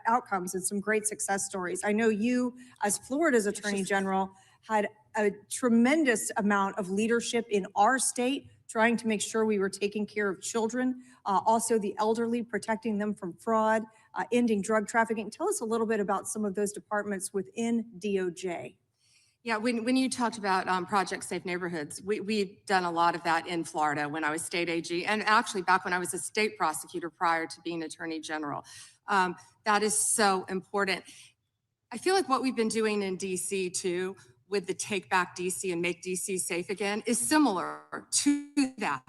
outcomes and some great success stories. I know you, as Florida's Attorney General, had a tremendous amount of leadership in our state, trying to make sure we were taking care of children, also the elderly, protecting them from fraud, ending drug trafficking. Tell us a little bit about some of those departments within DOJ. Yeah, when you talked about Project Safe Neighborhoods, we've done a lot of that in Florida when I was state AG, and actually back when I was a state prosecutor prior to being Attorney General. That is so important. I feel like what we've been doing in DC too, with the Take Back DC and Make DC Safe Again, is similar to that.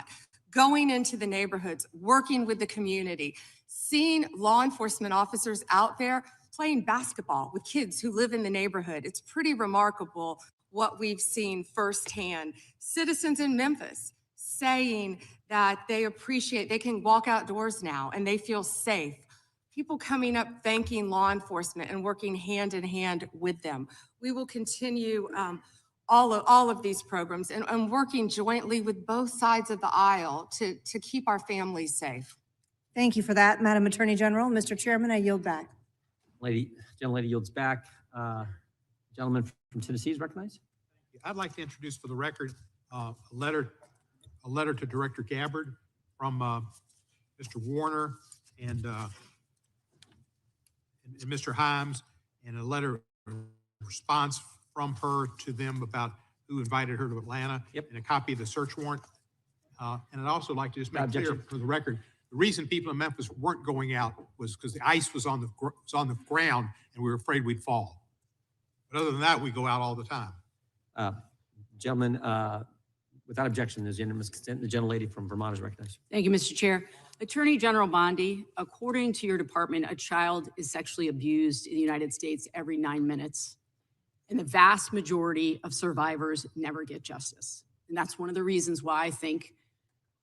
Going into the neighborhoods, working with the community, seeing law enforcement officers out there playing basketball with kids who live in the neighborhood. It's pretty remarkable what we've seen firsthand. Citizens in Memphis saying that they appreciate, they can walk outdoors now and they feel safe. People coming up thanking law enforcement and working hand in hand with them. We will continue all of these programs and working jointly with both sides of the aisle to keep our families safe. Thank you for that, Madam Attorney General. Mr. Chairman, I yield back. Gentlelady yields back. Gentleman from Tennessee is recognized. I'd like to introduce for the record a letter to Director Gabbard from Mr. Warner and Mr. Himes, and a letter response from her to them about who invited her to Atlanta, and a copy of the search warrant. And I'd also like to just make clear for the record, the reason people in Memphis weren't going out was because the ice was on the ground and we were afraid we'd fall. But other than that, we go out all the time. Gentlemen, without objection, there's unanimous consent. The gentlelady from Vermont is recognized. Thank you, Mr. Chair. Attorney General Bondi, according to your department, a child is sexually abused in the United States every 9 minutes. And the vast majority of survivors never get justice. And that's one of the reasons why I think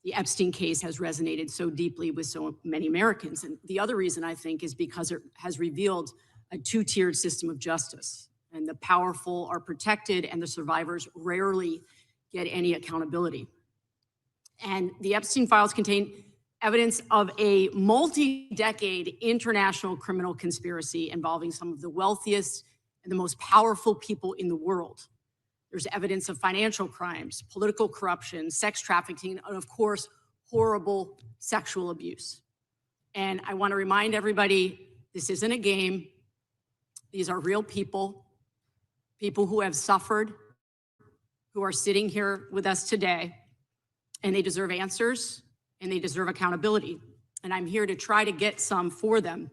the Epstein case has resonated so deeply with so many Americans. And the other reason I think is because it has revealed a two-tiered system of justice. And the powerful are protected and the survivors rarely get any accountability. And the Epstein files contain evidence of a multi-decade international criminal conspiracy involving some of the wealthiest and the most powerful people in the world. There's evidence of financial crimes, political corruption, sex trafficking, and of course, horrible sexual abuse. And I want to remind everybody, this isn't a game. These are real people, people who have suffered, who are sitting here with us today, and they deserve answers and they deserve accountability. And I'm here to try to get some for them.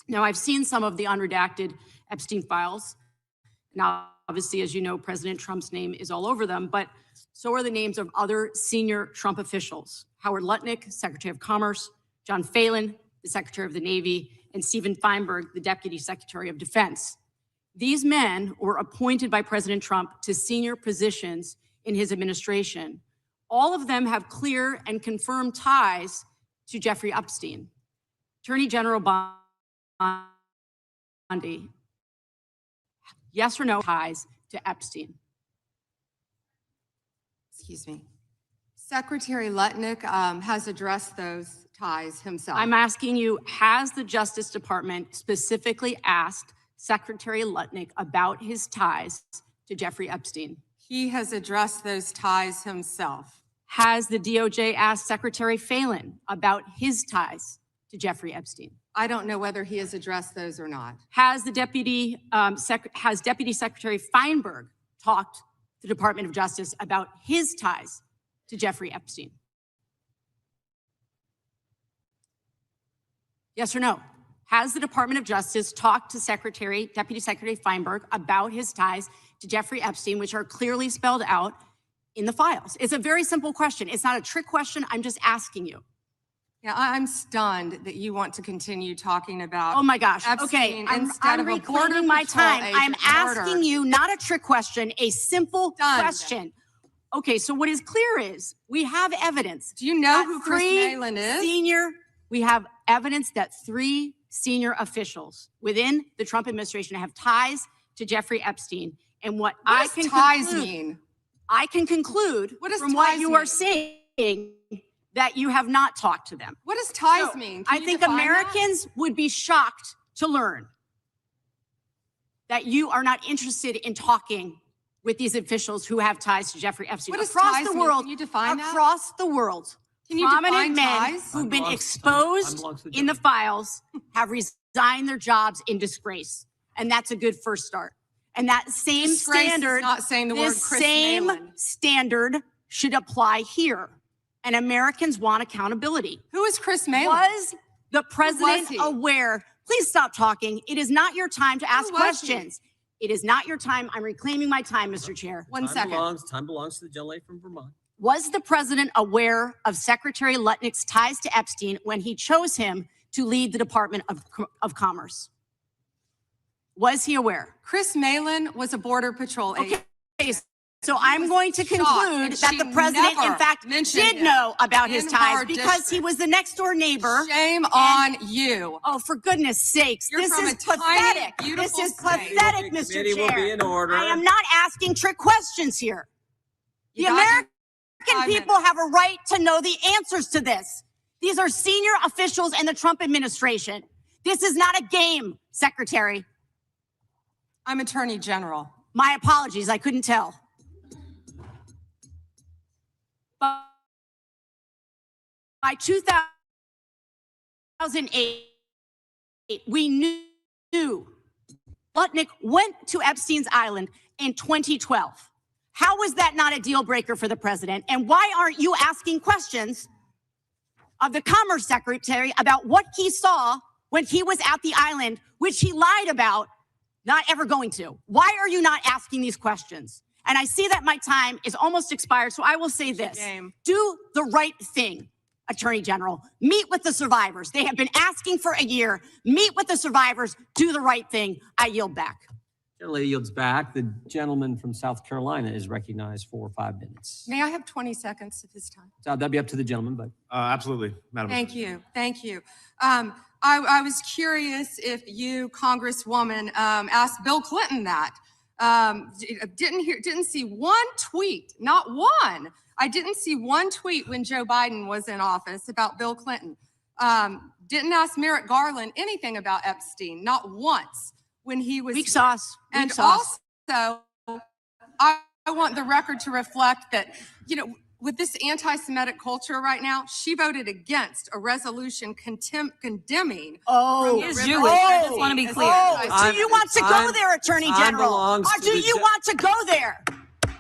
Now, I've seen some of the unredacted Epstein files. Now, obviously, as you know, President Trump's name is all over them, but so are the names of other senior Trump officials: Howard Lutnick, Secretary of Commerce; John Phelan, the Secretary of the Navy; and Stephen Feinberg, the Deputy Secretary of Defense. These men were appointed by President Trump to senior positions in his administration. All of them have clear and confirmed ties to Jeffrey Epstein. Attorney General Bondi, yes or no ties to Epstein? Excuse me. Secretary Lutnick has addressed those ties himself. I'm asking you, has the Justice Department specifically asked Secretary Lutnick about his ties to Jeffrey Epstein? He has addressed those ties himself. Has the DOJ asked Secretary Phelan about his ties to Jeffrey Epstein? I don't know whether he has addressed those or not. Has the Deputy Secretary Feinberg talked to the Department of Justice about his ties to Jeffrey Epstein? Yes or no? Has the Department of Justice talked to Deputy Secretary Feinberg about his ties to Jeffrey Epstein, which are clearly spelled out in the files? It's a very simple question. It's not a trick question. I'm just asking you. Yeah, I'm stunned that you want to continue talking about. Oh my gosh. Epstein Okay, I'm instead of a border reclaiming my patrol time. I'm agent asking murder. you not a trick question, a simple Stunned. question. Okay, so what is clear is we have evidence. Do you know who Chris Malin is? We have evidence that 3 senior officials within the Trump administration have ties to Jeffrey Epstein. And what I does can ties conclude, mean? I can conclude What does from what ties you are mean? saying that you have not talked to them. What does ties So, mean? Can I you think define that? Americans would be shocked to learn that you are not interested in talking with these officials who have ties to Jeffrey Epstein. What does across ties the mean? world, Can you define that? across the world, Can you prominent define men ties? who've been Time exposed belongs to the in the files have resigned their jobs in disgrace. And that's a good first start. And that same Disgrace is standard, not saying the word this Chris same Malin. standard should apply here. And Americans want accountability. Who is Chris Malin? Was the president he? aware? Please stop talking. It is not your time to ask was he? questions. It is not your time. I'm reclaiming my time, Mr. Chair. One second. Time belongs to the gentlelady from Vermont. Was the president aware of Secretary Lutnick's ties to Epstein when he chose him to lead the Department of Commerce? Was he aware? Chris Malin was a border patrol agent. Okay, so I'm going to conclude and that she the president, in never fact, mentioned did him know about his in ties her because he district. was the next door neighbor. Shame on you. Oh, for goodness sakes. You're this from is a tiny, pathetic. This beautiful is state. pathetic, Mr. Committee will Chair. be in order. I am not asking trick questions here. The You got your American 5 people minutes. have a right to know the answers to this. These are senior officials in the Trump administration. This is not a game, Secretary. I'm Attorney General. My apologies, I couldn't tell. But by 2008, we knew Lutnick went to Epstein's Island in 2012. How was that not a deal breaker for the president? And why aren't you asking questions of the Commerce Secretary about what he saw when he was at the island, which he lied about not ever going to? Why are you not asking these questions? And I see that my time is almost expired, so I will say this. Do the right thing, Attorney General. Meet with the survivors. They have been asking for a year. Meet with the survivors. Do the right thing. I yield back. Gentlelady yields back. The gentleman from South Carolina is recognized for 5 minutes. May I have 20 seconds of his time? So that'd be up to the gentleman, but. Absolutely, Madam. Thank you. Thank you. I was curious if you, Congresswoman, asked Bill Clinton that. Didn't see one tweet, not one. I didn't see one tweet when Joe Biden was in office about Bill Clinton. Didn't ask Merrick Garland anything about Epstein, not once when he was. Weak sauce. Weak And sauce. also, I want the record to reflect that, with this anti-Semitic culture right now, she voted against a resolution condemning. Oh, from the is river Jewish. Epstein I just want to be as clear. anti-Semitic. Do you want to go there, Attorney time General? belongs Or to do the you want to go there?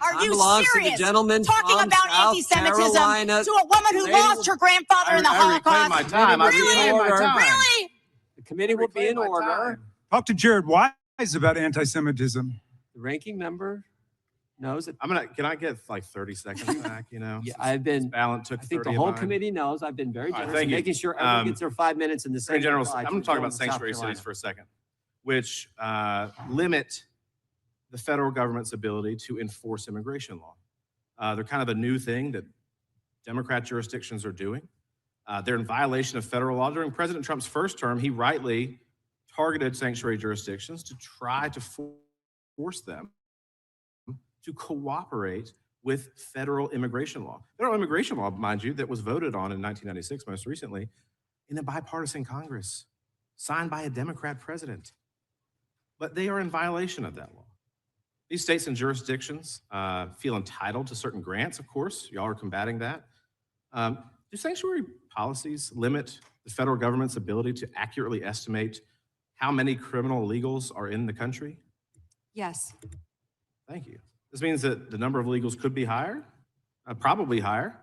Are Time you belongs to the serious? gentleman Talking from about South anti-Semitism Carolina. to a woman who Lady lost will- her grandfather in the Holocaust? my time. I Really? reclaim my time. Really? The committee will be in order. Talk to Jared Wise about anti-Semitism. The ranking member knows that. Can I get like 30 seconds back, Yeah, I've been, Balance took I think 30 the of whole mine. committee knows I've been very All right, generous thank in you. making sure everyone gets their 5 minutes in the same. Attorney General, reply I'm to going the to talk gentleman about from South sanctuary Carolina. cities for a second, which limit the federal government's ability to enforce immigration law. They're kind of a new thing that Democrat jurisdictions are doing. They're in violation of federal law. During President Trump's first term, he rightly targeted sanctuary jurisdictions to try to force them to cooperate with federal immigration law. Federal immigration law, mind you, that was voted on in 1996, most recently, in a bipartisan Congress, signed by a Democrat president. But they are in violation of that law. These states and jurisdictions feel entitled to certain grants, of course. Y'all are combating that. Do sanctuary policies limit the federal government's ability to accurately estimate how many criminal illegals are in the country? Yes. Thank you. This means that the number of illegals could be higher, probably higher.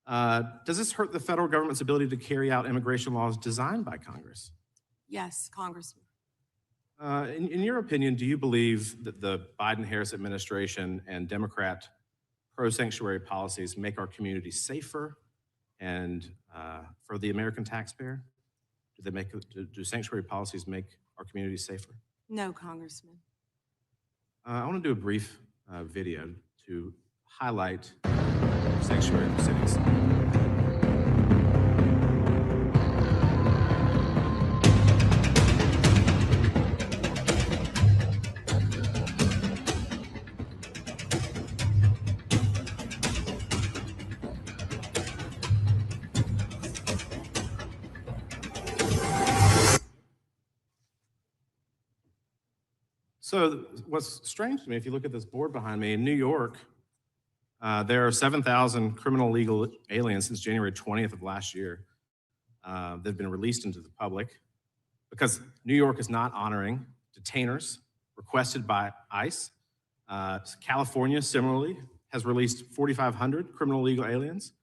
Does this hurt the federal government's ability to carry out immigration laws designed by Congress? Yes, Congressman. In your opinion, do you believe that the Biden-Harris administration and Democrat pro-sanctuary policies make our community safer and for the American taxpayer? Do sanctuary policies make our community safer? No, Congressman. I want to do a brief video to highlight sanctuary cities. So what's strange to me, if you look at this board behind me, in New York, there are 7,000 criminal illegal aliens since January 20th of last year. They've been released into the public because New York is not honoring detainers requested by ICE. California, similarly, has released 4,500 criminal illegal aliens.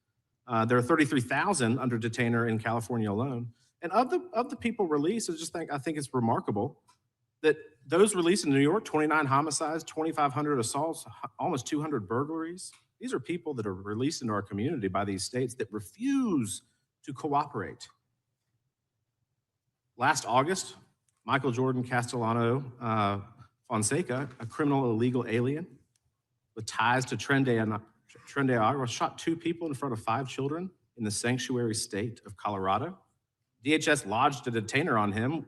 There are 33,000 under detainer in California alone. And of the people released, I think it's remarkable that those released in New York, 29 homicides, 2,500 assaults, almost 200 burglaries. These are people that are released into our community by these states that refuse to cooperate. Last August, Michael Jordan Castellano Fonseca, a criminal illegal alien with ties to Tren de Agua, shot 2 people in front of 5 children in the sanctuary state of Colorado. DHS lodged a detainer on him.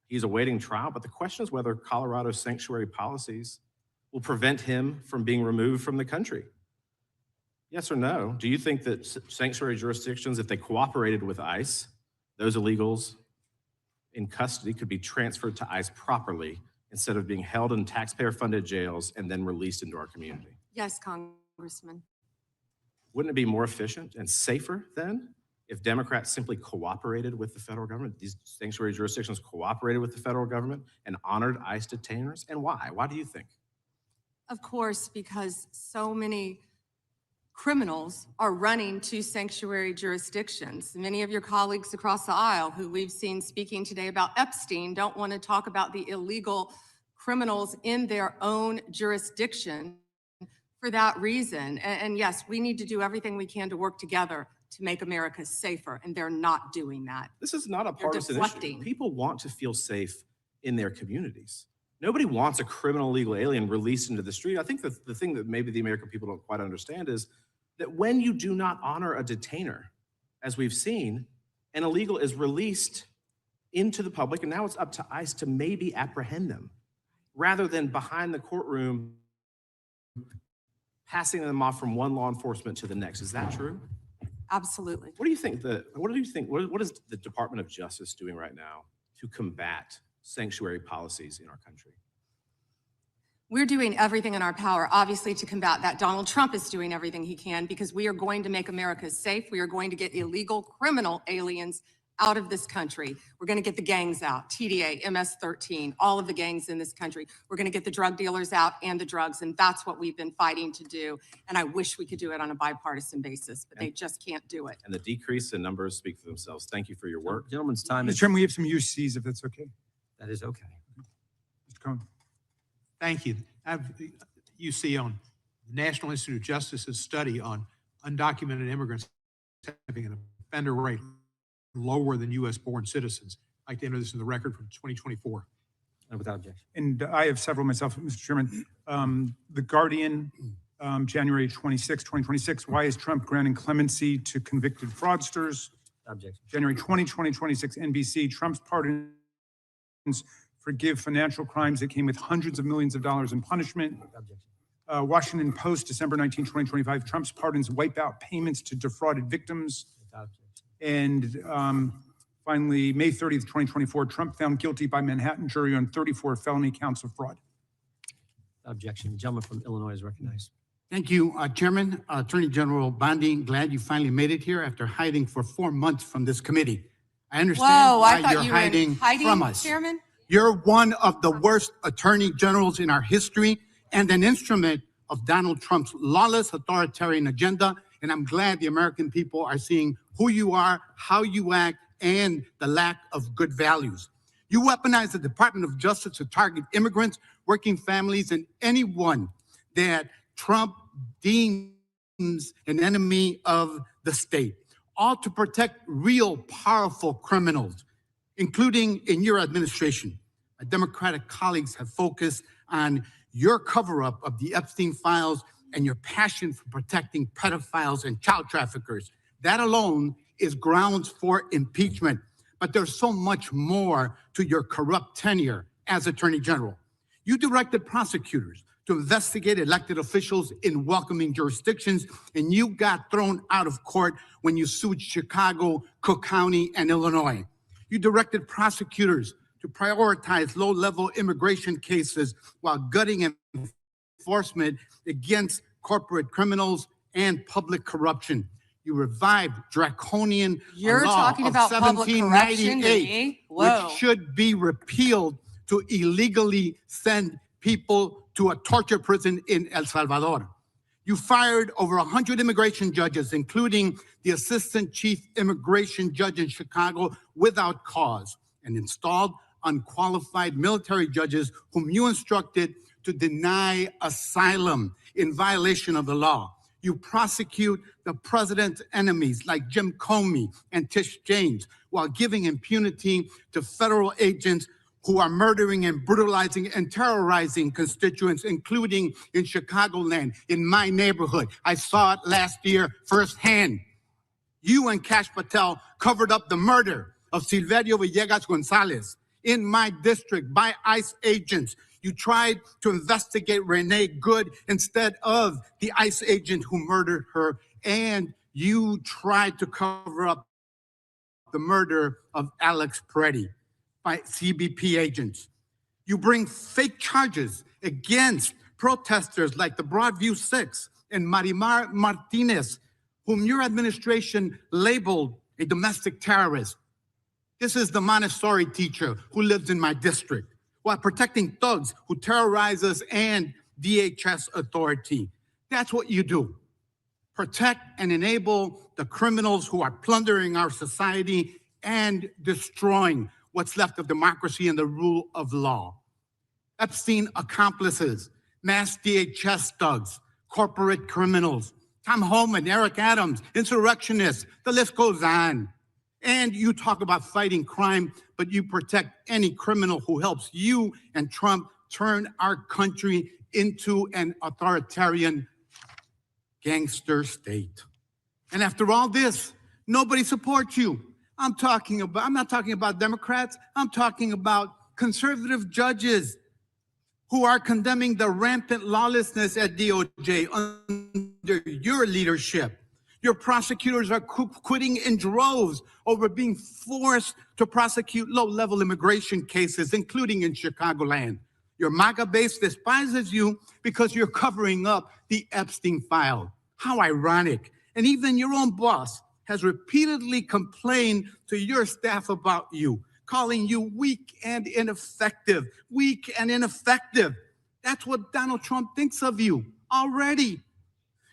He's awaiting trial, but the question is whether Colorado's sanctuary policies will prevent him from being removed from the country. Yes or no? Do you think that sanctuary jurisdictions, if they cooperated with ICE, those illegals in custody could be transferred to ICE properly instead of being held in taxpayer-funded jails and then released into our community? Yes, Congressman. Wouldn't it be more efficient and safer then if Democrats simply cooperated with the federal government, these sanctuary jurisdictions cooperated with the federal government and honored ICE detainers? And why? Why do you think? Of course, because so many criminals are running to sanctuary jurisdictions. Many of your colleagues across the aisle who we've seen speaking today about Epstein don't want to talk about the illegal criminals in their own jurisdiction for that reason. And yes, we need to do everything we can to work together to make America safer, and they're not doing that. This is not a partisan issue. People want to feel safe in their communities. Nobody wants a criminal illegal alien released into the street. I think the thing that maybe the American people don't quite understand is that when you do not honor a detainer, as we've seen, an illegal is released into the public, and now it's up to ICE to maybe apprehend them, rather than behind the courtroom passing them off from one law enforcement to the next. Is that true? Absolutely. What do you think what is the Department of Justice doing right now to combat sanctuary policies in our country? We're doing everything in our power, obviously, to combat that. Donald Trump is doing everything he can because we are going to make America safe. We are going to get illegal criminal aliens out of this country. We're going to get the gangs out, TDA, MS-13, all of the gangs in this country. We're going to get the drug dealers out and the drugs, and that's what we've been fighting to do. And I wish we could do it on a bipartisan basis, but they just can't do it. And the decrease in numbers speak for themselves. Thank you for your work. Gentleman's time is... Mr. Chairman, we have some UCs, if that's okay. That is okay. Mr. Cohen. Thank you. You see on the National Institute of Justice's study on undocumented immigrants having an offender rate lower than U.S.-born citizens. I'd like to enter this in the record from 2024. And without objection. And I have several myself, Mr. Chairman. The Guardian, January 26, 2026, why is Trump granting clemency to convicted fraudsters? Objection. January 2026, NBC, Trump's pardons forgive financial crimes that came with hundreds of millions of dollars in punishment. Objection. Washington Post, December 19, 2025, Trump's pardons wipe out payments to defrauded victims. Without objection. And finally, May 30th, 2024, Trump found guilty by Manhattan jury on 34 felony counts of fraud. Objection. The gentleman from Illinois is recognized. Thank you, Chairman. Attorney General Bondi, glad you finally made it here after hiding for 4 months from this committee. I understand why you're hiding from us. Chairman? You're one of the worst attorney generals in our history and an instrument of Donald Trump's lawless authoritarian agenda. And I'm glad the American people are seeing who you are, how you act, and the lack of good values. You weaponize the Department of Justice to target immigrants, working families, and anyone that Trump deems an enemy of the state, all to protect real powerful criminals, including in your administration. My Democratic colleagues have focused on your cover-up of the Epstein files and your passion for protecting pedophiles and child traffickers. That alone is grounds for impeachment. But there's so much more to your corrupt tenure as Attorney General. You directed prosecutors to investigate elected officials in welcoming jurisdictions, and you got thrown out of court when you sued Chicago, Cook County, and Illinois. You directed prosecutors to prioritize low-level immigration cases while gutting enforcement against corporate criminals and public corruption. You revived draconian You're law talking of about public corruption to 1798, me? Whoa. which should be repealed to illegally send people to a torture prison in El Salvador. You fired over 100 immigration judges, including the assistant chief immigration judge in Chicago, without cause, and installed unqualified military judges whom you instructed to deny asylum in violation of the law. You prosecute the president's enemies like Jim Comey and Tish James while giving impunity to federal agents who are murdering and brutalizing and terrorizing constituents, including in Chicagoland, in my neighborhood. I saw it last year firsthand. You and Kash Patel covered up the murder of Silverio Villegas Gonzalez in my district by ICE agents. You tried to investigate Renee Good instead of the ICE agent who murdered her, and you tried to cover up the murder of Alex Peretti by CBP agents. You bring fake charges against protesters like the Broadview Six and Marimar Martinez, whom your administration labeled a domestic terrorist. This is the Montessori teacher who lives in my district, while protecting thugs who terrorize us and DHS authority. That's what you do. Protect and enable the criminals who are plundering our society and destroying what's left of democracy and the rule of law. Epstein accomplices, mass DHS thugs, corporate criminals, Tom Homan, Eric Adams, insurrectionists, the list goes on. And you talk about fighting crime, but you protect any criminal who helps you and Trump turn our country into an authoritarian gangster state. And after all this, nobody supports you. I'm not talking about Democrats. I'm talking about conservative judges who are condemning the rampant lawlessness at DOJ under your leadership. Your prosecutors are quitting in droves over being forced to prosecute low-level immigration cases, including in Chicagoland. Your MAGA base despises you because you're covering up the Epstein file. How ironic. And even your own boss has repeatedly complained to your staff about you, calling you weak and ineffective. Weak and ineffective. That's what Donald Trump thinks of you already.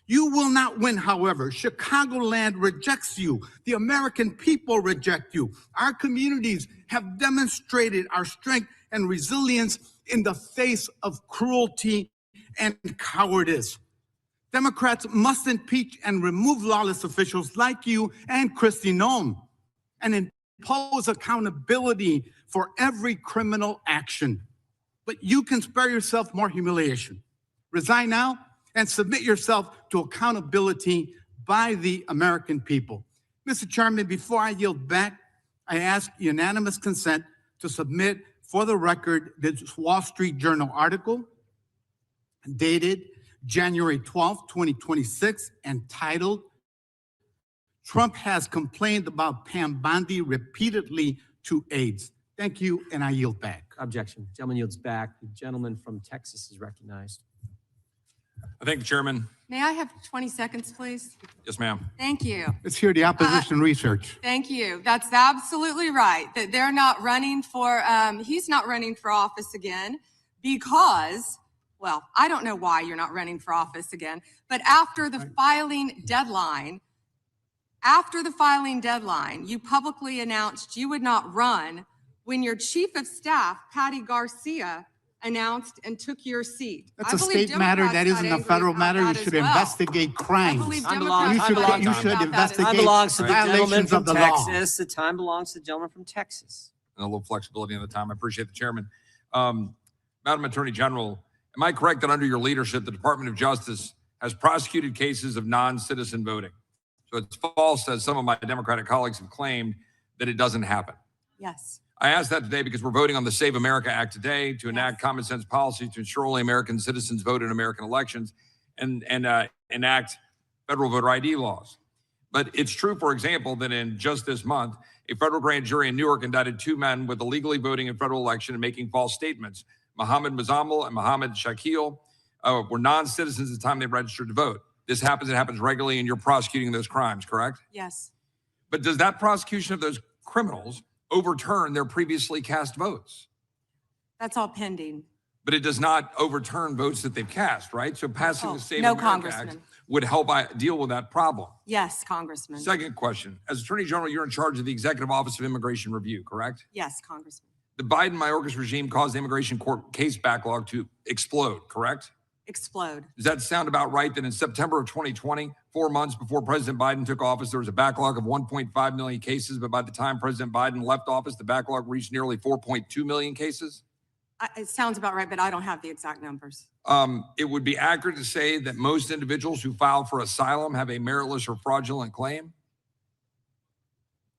You will not win, however. Chicagoland rejects you. The American people reject you. Our communities have demonstrated our strength and resilience in the face of cruelty and cowardice. Democrats must impeach and remove lawless officials like you and Kristi Noem and impose accountability for every criminal action. But you can spare yourself more humiliation. Resign now and submit yourself to accountability by the American people. Mr. Chairman, before I yield back, I ask unanimous consent to submit for the record this Wall Street Journal article dated January 12, 2026, entitled, "Trump has complained about Pam Bondi repeatedly to aides." Thank you, and I yield back. Objection. Gentleman yields back. The gentleman from Texas is recognized. Thank you, Chairman. May I have 20 seconds, please? Yes, ma'am. Thank you. Let's hear the opposition research. Thank you. That's absolutely right, that they're not running for, he's not running for office again because, well, I don't know why you're not running for office again, but after the filing deadline, you publicly announced you would not run when your chief of staff, Patty Garcia, announced and took your seat. That's I a believe state matter. Democrats That got isn't a angry federal about matter. You that should as well. investigate crimes. believe You Democrats should, got angry you should about that as investigate well. Time belongs to the gentleman violations from of the law. Texas. The time belongs to the gentleman from Texas. And a little flexibility in the time. I appreciate the chairman. Madam Attorney General, am I correct that under your leadership, the Department of Justice has prosecuted cases of non-citizen voting? So it's false, as some of my Democratic colleagues have claimed, that it doesn't happen. Yes. I ask that today because we're voting on the Save America Act today to enact common sense policy to ensure only American citizens vote in American elections and enact federal voter ID laws. But it's true, for example, that in just this month, a federal grand jury in Newark indicted 2 men with illegally voting in federal election and making false statements. Mohammed Mazammel and Mohammed Shakil were non-citizens at the time they registered to vote. This happens, it happens regularly, and you're prosecuting those crimes, correct? Yes. But does that prosecution of those criminals overturn their previously cast votes? That's all pending. But it does not overturn votes that they've cast, right? So passing the Save no, America Congressman. Act would help deal with that problem. Yes, Congressman. Second question, as Attorney General, you're in charge of the Executive Office of Immigration Review, correct? Yes, Congressman. The Biden-Mayorkas regime caused the immigration court case backlog to explode, correct? Explode. Does that sound about right that in September of 2020, 4 months before President Biden took office, there was a backlog of 1.5 million cases, but by the time President Biden left office, the backlog reached nearly 4.2 million cases? It sounds about right, but I don't have the exact numbers. It would be accurate to say that most individuals who file for asylum have a meritless or fraudulent claim?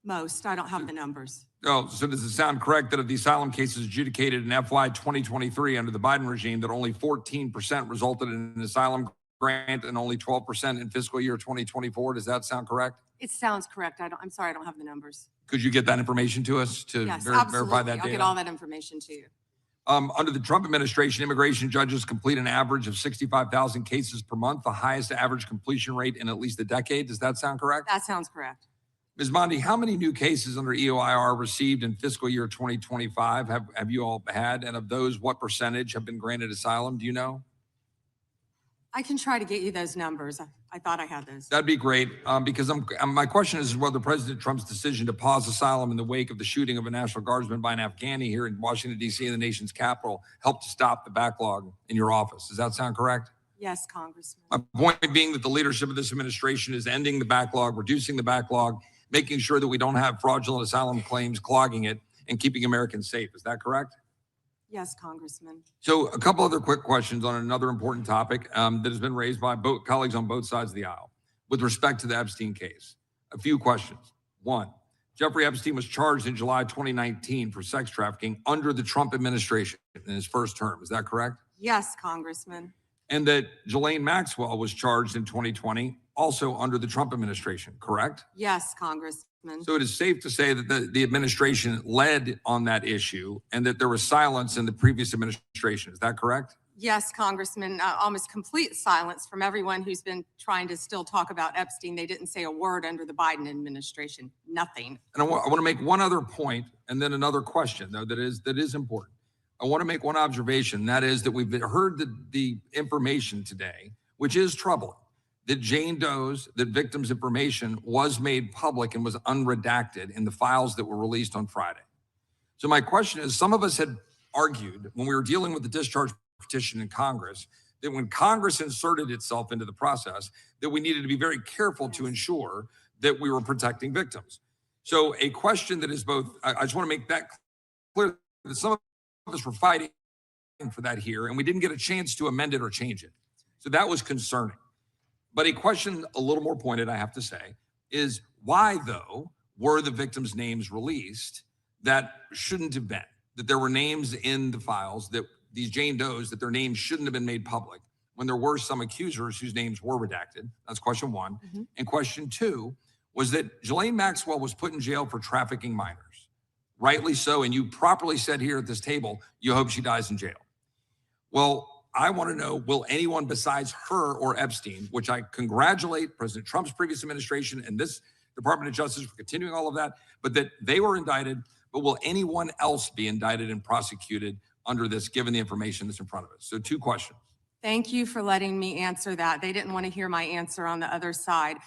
Most. I don't have the numbers. Oh, so does it sound correct that of the asylum cases adjudicated in FY 2023 under the Biden regime, that only 14% resulted in an asylum grant and only 12% in fiscal year 2024? Does that sound correct? It sounds correct. I'm sorry, I don't have the numbers. Could you get that information to us to Yes, verify absolutely. that data? I'll get all that information to you. Under the Trump administration, immigration judges complete an average of 65,000 cases per month, the highest average completion rate in at least a decade. Does that sound correct? That sounds correct. Ms. Bondi, how many new cases under EOIR received in fiscal year 2025 have you all had? And of those, what percentage have been granted asylum? Do you know? I can try to get you those numbers. I thought I had those. That'd be great, because my question is whether President Trump's decision to pause asylum in the wake of the shooting of a National Guardsman by an Afghani here in Washington, D.C., in the nation's capital, helped to stop the backlog in your office. Does that sound correct? Yes, Congressman. My point being that the leadership of this administration is ending the backlog, reducing the backlog, making sure that we don't have fraudulent asylum claims clogging it, and keeping Americans safe. Is that correct? Yes, Congressman. So a couple other quick questions on another important topic that has been raised by both colleagues on both sides of the aisle with respect to the Epstein case. A few questions. One, Jeffrey Epstein was charged in July 2019 for sex trafficking under the Trump administration in his first term. Is that correct? Yes, Congressman. And that Ghislaine Maxwell was charged in 2020 also under the Trump administration, correct? Yes, Congressman. So it is safe to say that the administration led on that issue and that there was silence in the previous administration. Is that correct? Yes, Congressman. Almost complete silence from everyone who's been trying to still talk about Epstein. They didn't say a word under the Biden administration. Nothing. And I want to make one other point and then another question, though, that is important. I want to make one observation. That is that we've heard the information today, which is troubling, that Jane Doe's, that victims' information was made public and was unredacted in the files that were released on Friday. So my question is, some of us had argued when we were dealing with the discharge petition in Congress, that when Congress inserted itself into the process, that we needed to be very careful to ensure that we were protecting victims. So a question that is both, I just want to make that clear, that some of us were fighting for that here, and we didn't get a chance to amend it or change it. So that was concerning. But a question a little more pointed, I have to say, is why, though, were the victims' names released that shouldn't have been? That there were names in the files, that these Jane Doe's, that their names shouldn't have been made public when there were some accusers whose names were redacted? That's question one. And question two was that Ghislaine Maxwell was put in jail for trafficking minors. Rightly so, and you properly said here at this table, you hope she dies in jail. Well, I want to know, will anyone besides her or Epstein, which I congratulate President Trump's previous administration and this Department of Justice for continuing all of that, but that they were indicted, but will anyone else be indicted and prosecuted under this, given the information that's in front of us? So two questions. Thank you for letting me answer that. They didn't want to hear my answer on the other side.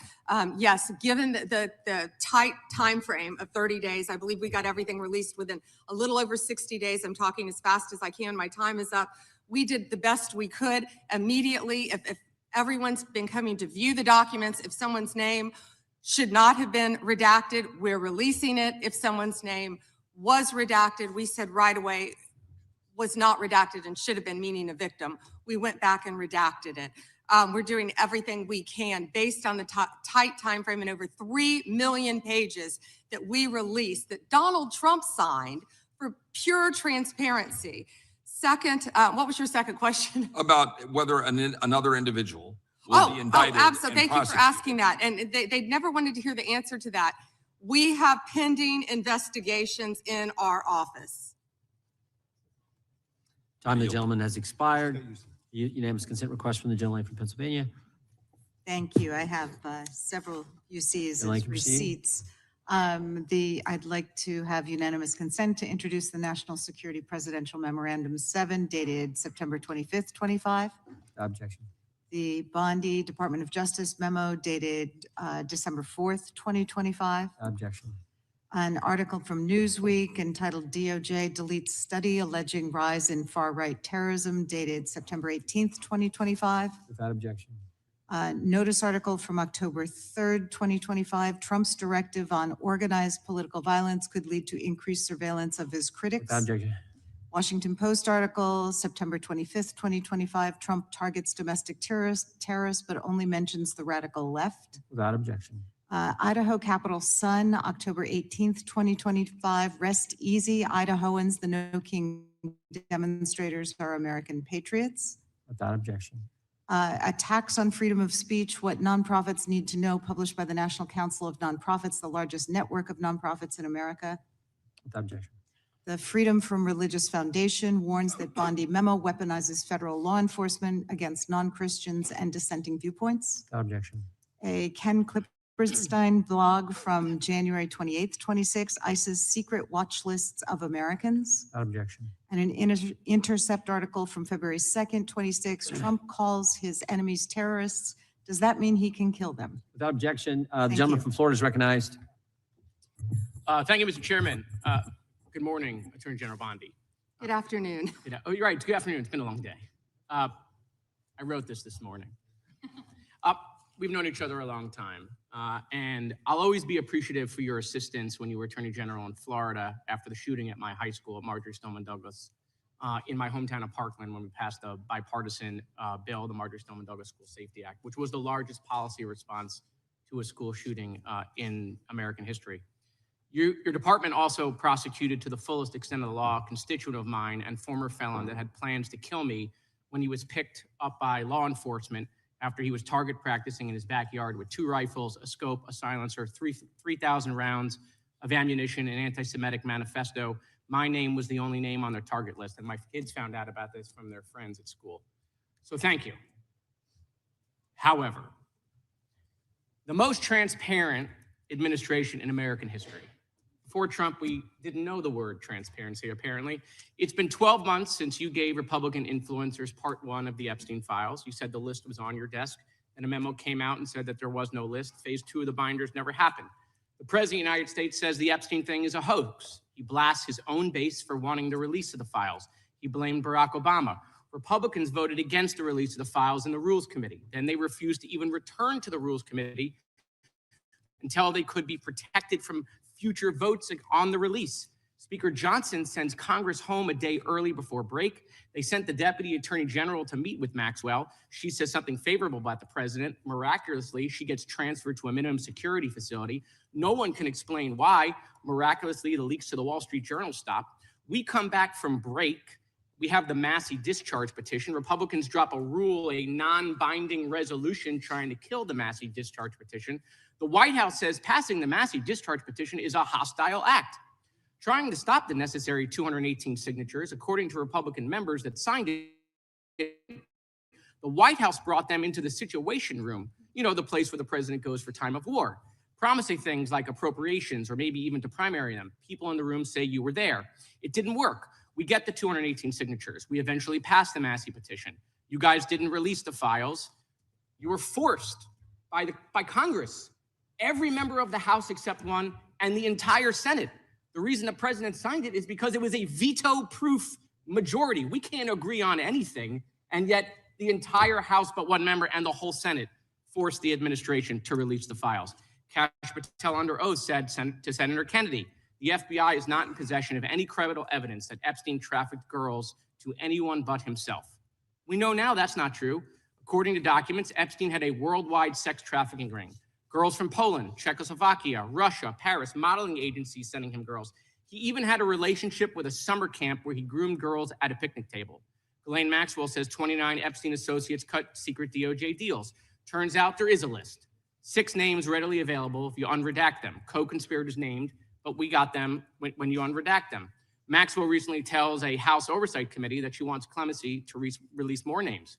Yes, given the tight time frame of 30 days, I believe we got everything released within a little over 60 days. I'm talking as fast as I can. My time is up. We did the best we could immediately. If everyone's been coming to view the documents, if someone's name should not have been redacted, we're releasing it. If someone's name was redacted, we said right away, was not redacted and should have been, meaning a victim. We went back and redacted it. We're doing everything we can based on the tight time frame and over 3 million pages that we released that Donald Trump signed for pure transparency. Second, what was your second question? About whether another individual will be indicted. Absolutely. And Thank you for asking that. And they never wanted to hear the answer to that. We have pending investigations in our office. Time of the gentleman has expired. Unanimous consent request from the gentleman from Pennsylvania. Thank you. I have several UCs as receipts. I'd like to have unanimous consent to introduce the National Security Presidential Memorandum 7 dated September 25th, 25. Objection. The Bondi Department of Justice memo dated December 4th, 2025. Objection. An article from Newsweek entitled DOJ Deletes Study Alleging Rise in Far-Right Terrorism dated September 18th, 2025. Without objection. Notice article from October 3rd, 2025. Trump's directive on organized political violence could lead to increased surveillance of his critics. Without objection. Washington Post article, September 25th, 2025. Trump targets domestic terrorists, but only mentions the radical left. Without objection. Idaho Capitol Sun, October 18th, 2025. Rest easy, Idahoans. The No King demonstrators are American patriots. Without objection. Attacks on freedom of speech, what nonprofits need to know, published by the National Council of Nonprofits, the largest network of nonprofits in America. Without objection. The Freedom from Religious Foundation warns that Bondi memo weaponizes federal law enforcement against non-Christians and dissenting viewpoints. Without objection. A Ken Klipperstein blog from January 28th, 26, ISIS secret watch lists of Americans. Without objection. And an Intercept article from February 2nd, 26, Trump calls his enemies terrorists. Does that mean he can kill them? Without objection. The gentleman from Florida is recognized. Thank you, Mr. Chairman. Good morning, Attorney General Bondi. Good afternoon. Oh, you're right. Good afternoon. It's been a long day. I wrote this morning. We've known each other a long time, and I'll always be appreciative for your assistance when you were Attorney General in Florida after the shooting at my high school at Marjorie Stoneman Douglas in my hometown of Parkland when we passed a bipartisan bill, the Marjorie Stoneman Douglas School Safety Act, which was the largest policy response to a school shooting in American history. Your department also prosecuted to the fullest extent of the law a constituent of mine and former felon that had plans to kill me when he was picked up by law enforcement after he was target practicing in his backyard with 2 rifles, a scope, a silencer, 3,000 rounds of ammunition, an anti-Semitic manifesto. My name was the only name on their target list, and my kids found out about this from their friends at school. So thank you. However, the most transparent administration in American history. Before Trump, we didn't know the word transparency, apparently. It's been 12 months since you gave Republican influencers part 1 of the Epstein files. You said the list was on your desk, and a memo came out and said that there was no list. Phase 2 of the binders never happened. The President of the United States says the Epstein thing is a hoax. He blasts his own base for wanting the release of the files. He blamed Barack Obama. Republicans voted against the release of the files in the Rules Committee. Then they refused to even return to the Rules Committee until they could be protected from future votes on the release. Speaker Johnson sends Congress home a day early before break. They sent the Deputy Attorney General to meet with Maxwell. She says something favorable about the president. Miraculously, she gets transferred to a minimum security facility. No one can explain why. Miraculously, the leaks to the Wall Street Journal stop. We come back from break. We have the Massey discharge petition. Republicans drop a rule, a non-binding resolution trying to kill the Massey discharge petition. The White House says passing the Massey discharge petition is a hostile act. Trying to stop the necessary 218 signatures, according to Republican members that signed it, the White House brought them into the Situation Room, you know, the place where the president goes for time of war, promising things like appropriations or maybe even to primary them. People in the room say you were there. It didn't work. We get the 218 signatures. We eventually pass the Massey petition. You guys didn't release the files. You were forced by Congress, every member of the House except one, and the entire Senate. The reason the president signed it is because it was a veto-proof majority. We can't agree on anything, and yet the entire House but one member and the whole Senate forced the administration to release the files. Kash Patel under oath said to Senator Kennedy, the FBI is not in possession of any credible evidence that Epstein trafficked girls to anyone but himself. We know now that's not true. According to documents, Epstein had a worldwide sex trafficking ring. Girls from Poland, Czechoslovakia, Russia, Paris, modeling agencies sending him girls. He even had a relationship with a summer camp where he groomed girls at a picnic table. Ghislaine Maxwell says 29 Epstein associates cut secret DOJ deals. Turns out there is a list. 6 names readily available if you unredact them. Co-conspirators named, but we got them when you unredact them. Maxwell recently tells a House Oversight Committee that she wants clemency to release more names.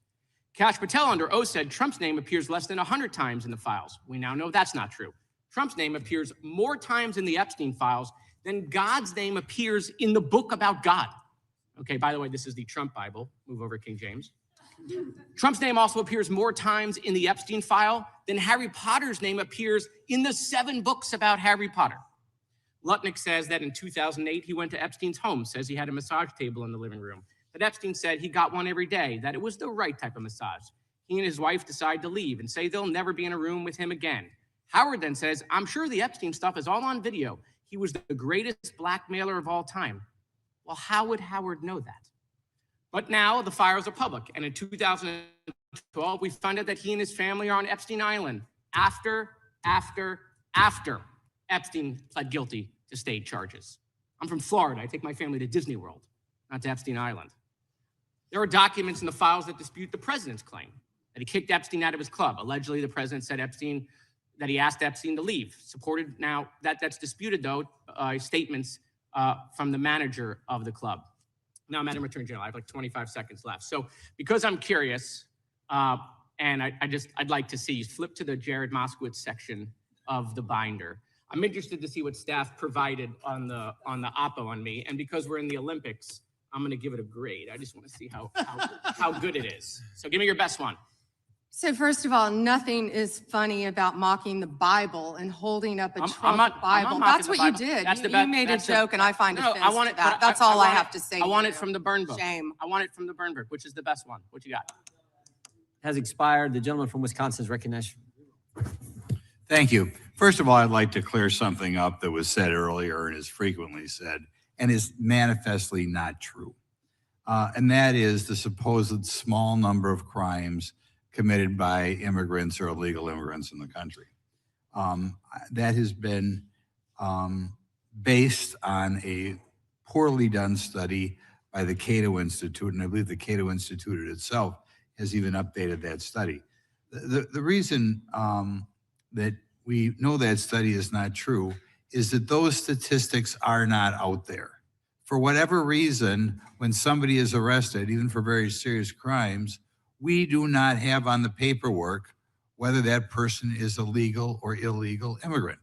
Kash Patel under oath said Trump's name appears less than 100 times in the files. We now know that's not true. Trump's name appears more times in the Epstein files than God's name appears in the book about God. Okay, by the way, this is the Trump Bible. Move over, King James. Trump's name also appears more times in the Epstein file than Harry Potter's name appears in the 7 books about Harry Potter. Lutnick says that in 2008, he went to Epstein's home, says he had a massage table in the living room, that Epstein said he got one every day, that it was the right type of massage. He and his wife decide to leave and say they'll never be in a room with him again. Howard then says, I'm sure the Epstein stuff is all on video. He was the greatest blackmailer of all time. Well, how would Howard know that? But now the files are public, and in 2012, we found out that he and his family are on Epstein Island after Epstein pled guilty to state charges. I'm from Florida. I take my family to Disney World, not to Epstein Island. There are documents in the files that dispute the president's claim that he kicked Epstein out of his club. Allegedly, the president said that he asked Epstein to leave. Supported now, that's disputed though, statements from the manager of the club. Now, Madam Attorney General, I have like 25 seconds left. So because I'm curious, and I'd like to see you flip to the Jared Moskowitz section of the binder. I'm interested to see what staff provided on the oppo on me. And because we're in the Olympics, I'm going to give it a grade. I just want to see how good it is. So give me your best one. So first of all, nothing is funny about mocking the Bible and holding up a Trump Bible. That's what you did. You made a joke, and I find offense to that. That's all I have to say. I want it from the burn book. Shame. I want it from the burn book, which is the best one. What you got? Has expired. The gentleman from Wisconsin is recognized. Thank you. First of all, I'd like to clear something up that was said earlier and is frequently said and is manifestly not true. And that is the supposed small number of crimes committed by immigrants or illegal immigrants in the country. That has been based on a poorly done study by the Cato Institute, and I believe the Cato Institute itself has even updated that study. The reason that we know that study is not true is that those statistics are not out there. For whatever reason, when somebody is arrested, even for very serious crimes, we do not have on the paperwork whether that person is a legal or illegal immigrant.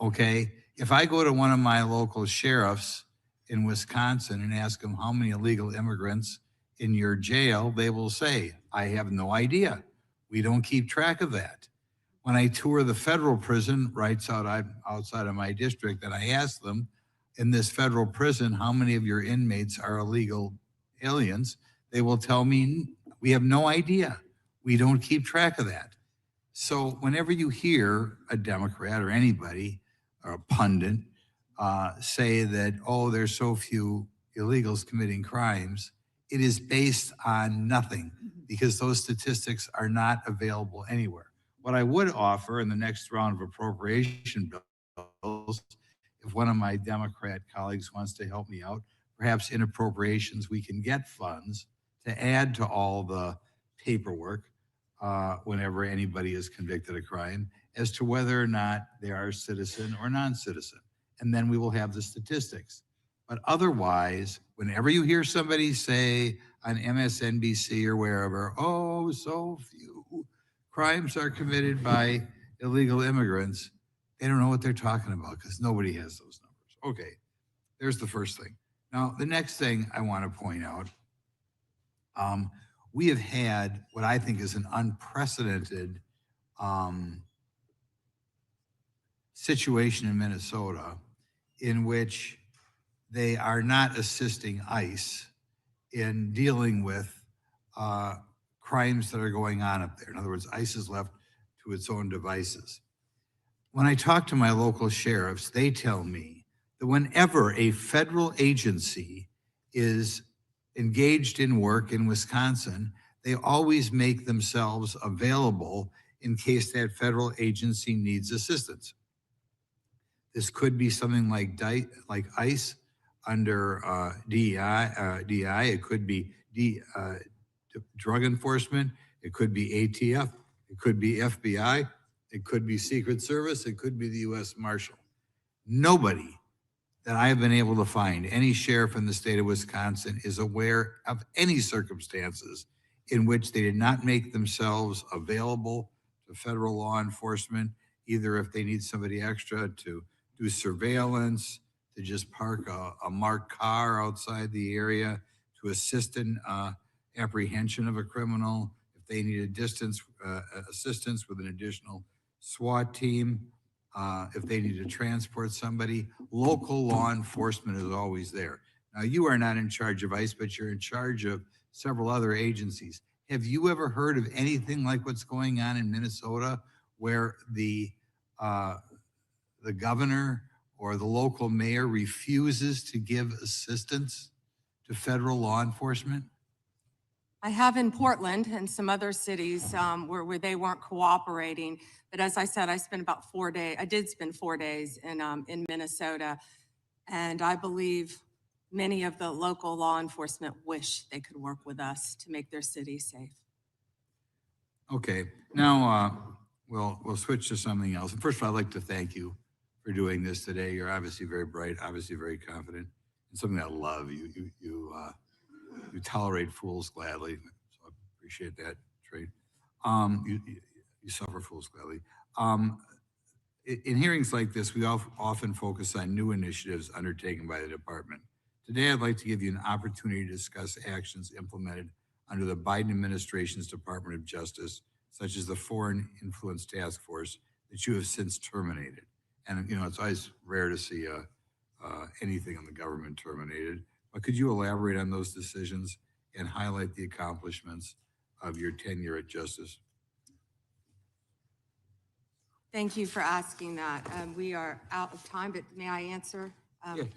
Okay, if I go to one of my local sheriffs in Wisconsin and ask them how many illegal immigrants in your jail, they will say, I have no idea. We don't keep track of that. When I tour the federal prison right outside of my district, and I ask them, in this federal prison, how many of your inmates are illegal aliens, they will tell me, we have no idea. We don't keep track of that. So whenever you hear a Democrat or anybody or a pundit say that, oh, there's so few illegals committing crimes, it is based on nothing because those statistics are not available anywhere. What I would offer in the next round of appropriation bills, if one of my Democrat colleagues wants to help me out, perhaps in appropriations we can get funds to add to all the paperwork whenever anybody is convicted of crime as to whether or not they are a citizen or non-citizen. And then we will have the statistics. But otherwise, whenever you hear somebody say on MSNBC or wherever, oh, so few crimes are committed by illegal immigrants, they don't know what they're talking about because nobody has those numbers. Okay, there's the first thing. Now, the next thing I want to point out, we have had what I think is an unprecedented situation in Minnesota in which they are not assisting ICE in dealing with crimes that are going on up there. In other words, ICE is left to its own devices. When I talk to my local sheriffs, they tell me that whenever a federal agency is engaged in work in Wisconsin, they always make themselves available in case that federal agency needs assistance. This could be something like ICE under DI. It could be drug enforcement. It could be ATF. It could be FBI. It could be Secret Service. It could be the U.S. Marshal. Nobody that I have been able to find, any sheriff in the state of Wisconsin, is aware of any circumstances in which they did not make themselves available to federal law enforcement, either if they need somebody extra to do surveillance, to just park a marked car outside the area, to assist in apprehension of a criminal, if they need assistance with an additional SWAT team, if they need to transport somebody. Local law enforcement is always there. Now, you are not in charge of ICE, but you're in charge of several other agencies. Have you ever heard of anything like what's going on in Minnesota, where the governor or the local mayor refuses to give assistance to federal law enforcement? I have in Portland and some other cities where they weren't cooperating. But as I said, I spent about 4 days. I did spend 4 days in Minnesota, and I believe many of the local law enforcement wish they could work with us to make their city safe. Okay, now we'll switch to something else. And first of all, I'd like to thank you for doing this today. You're obviously very bright, obviously very confident, and something I love. You tolerate fools gladly, so I appreciate that trait. You suffer fools gladly. In hearings like this, we often focus on new initiatives undertaken by the department. Today, I'd like to give you an opportunity to discuss actions implemented under the Biden administration's Department of Justice, such as the Foreign Influence Task Force that you have since terminated. And it's always rare to see anything in the government terminated. But could you elaborate on those decisions and highlight the accomplishments of your tenure at Justice? Thank you for asking that. We are out of time, but may I answer,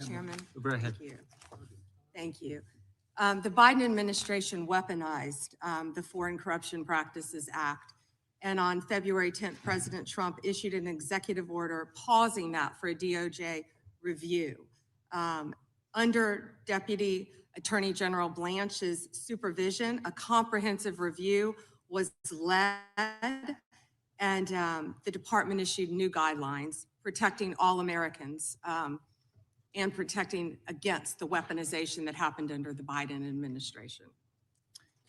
Chairman? Go ahead. Thank you. Thank you. The Biden administration weaponized the Foreign Corruption Practices Act. And on February 10th, President Trump issued an executive order pausing that for a DOJ review. Under Deputy Attorney General Blanche's supervision, a comprehensive review was led, and the department issued new guidelines protecting all Americans and protecting against the weaponization that happened under the Biden administration.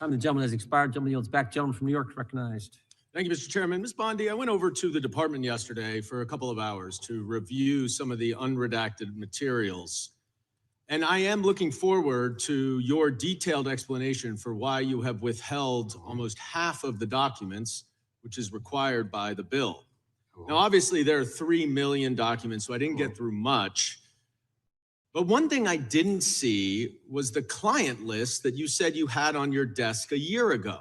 Time the gentleman has expired. Gentleman yields back. Gentleman from New York recognized. Thank you, Mr. Chairman. Ms. Bondi, I went over to the department yesterday for a couple of hours to review some of the unredacted materials. And I am looking forward to your detailed explanation for why you have withheld almost half of the documents, which is required by the bill. Now, obviously, there are 3 million documents, so I didn't get through much. But one thing I didn't see was the client list that you said you had on your desk a year ago.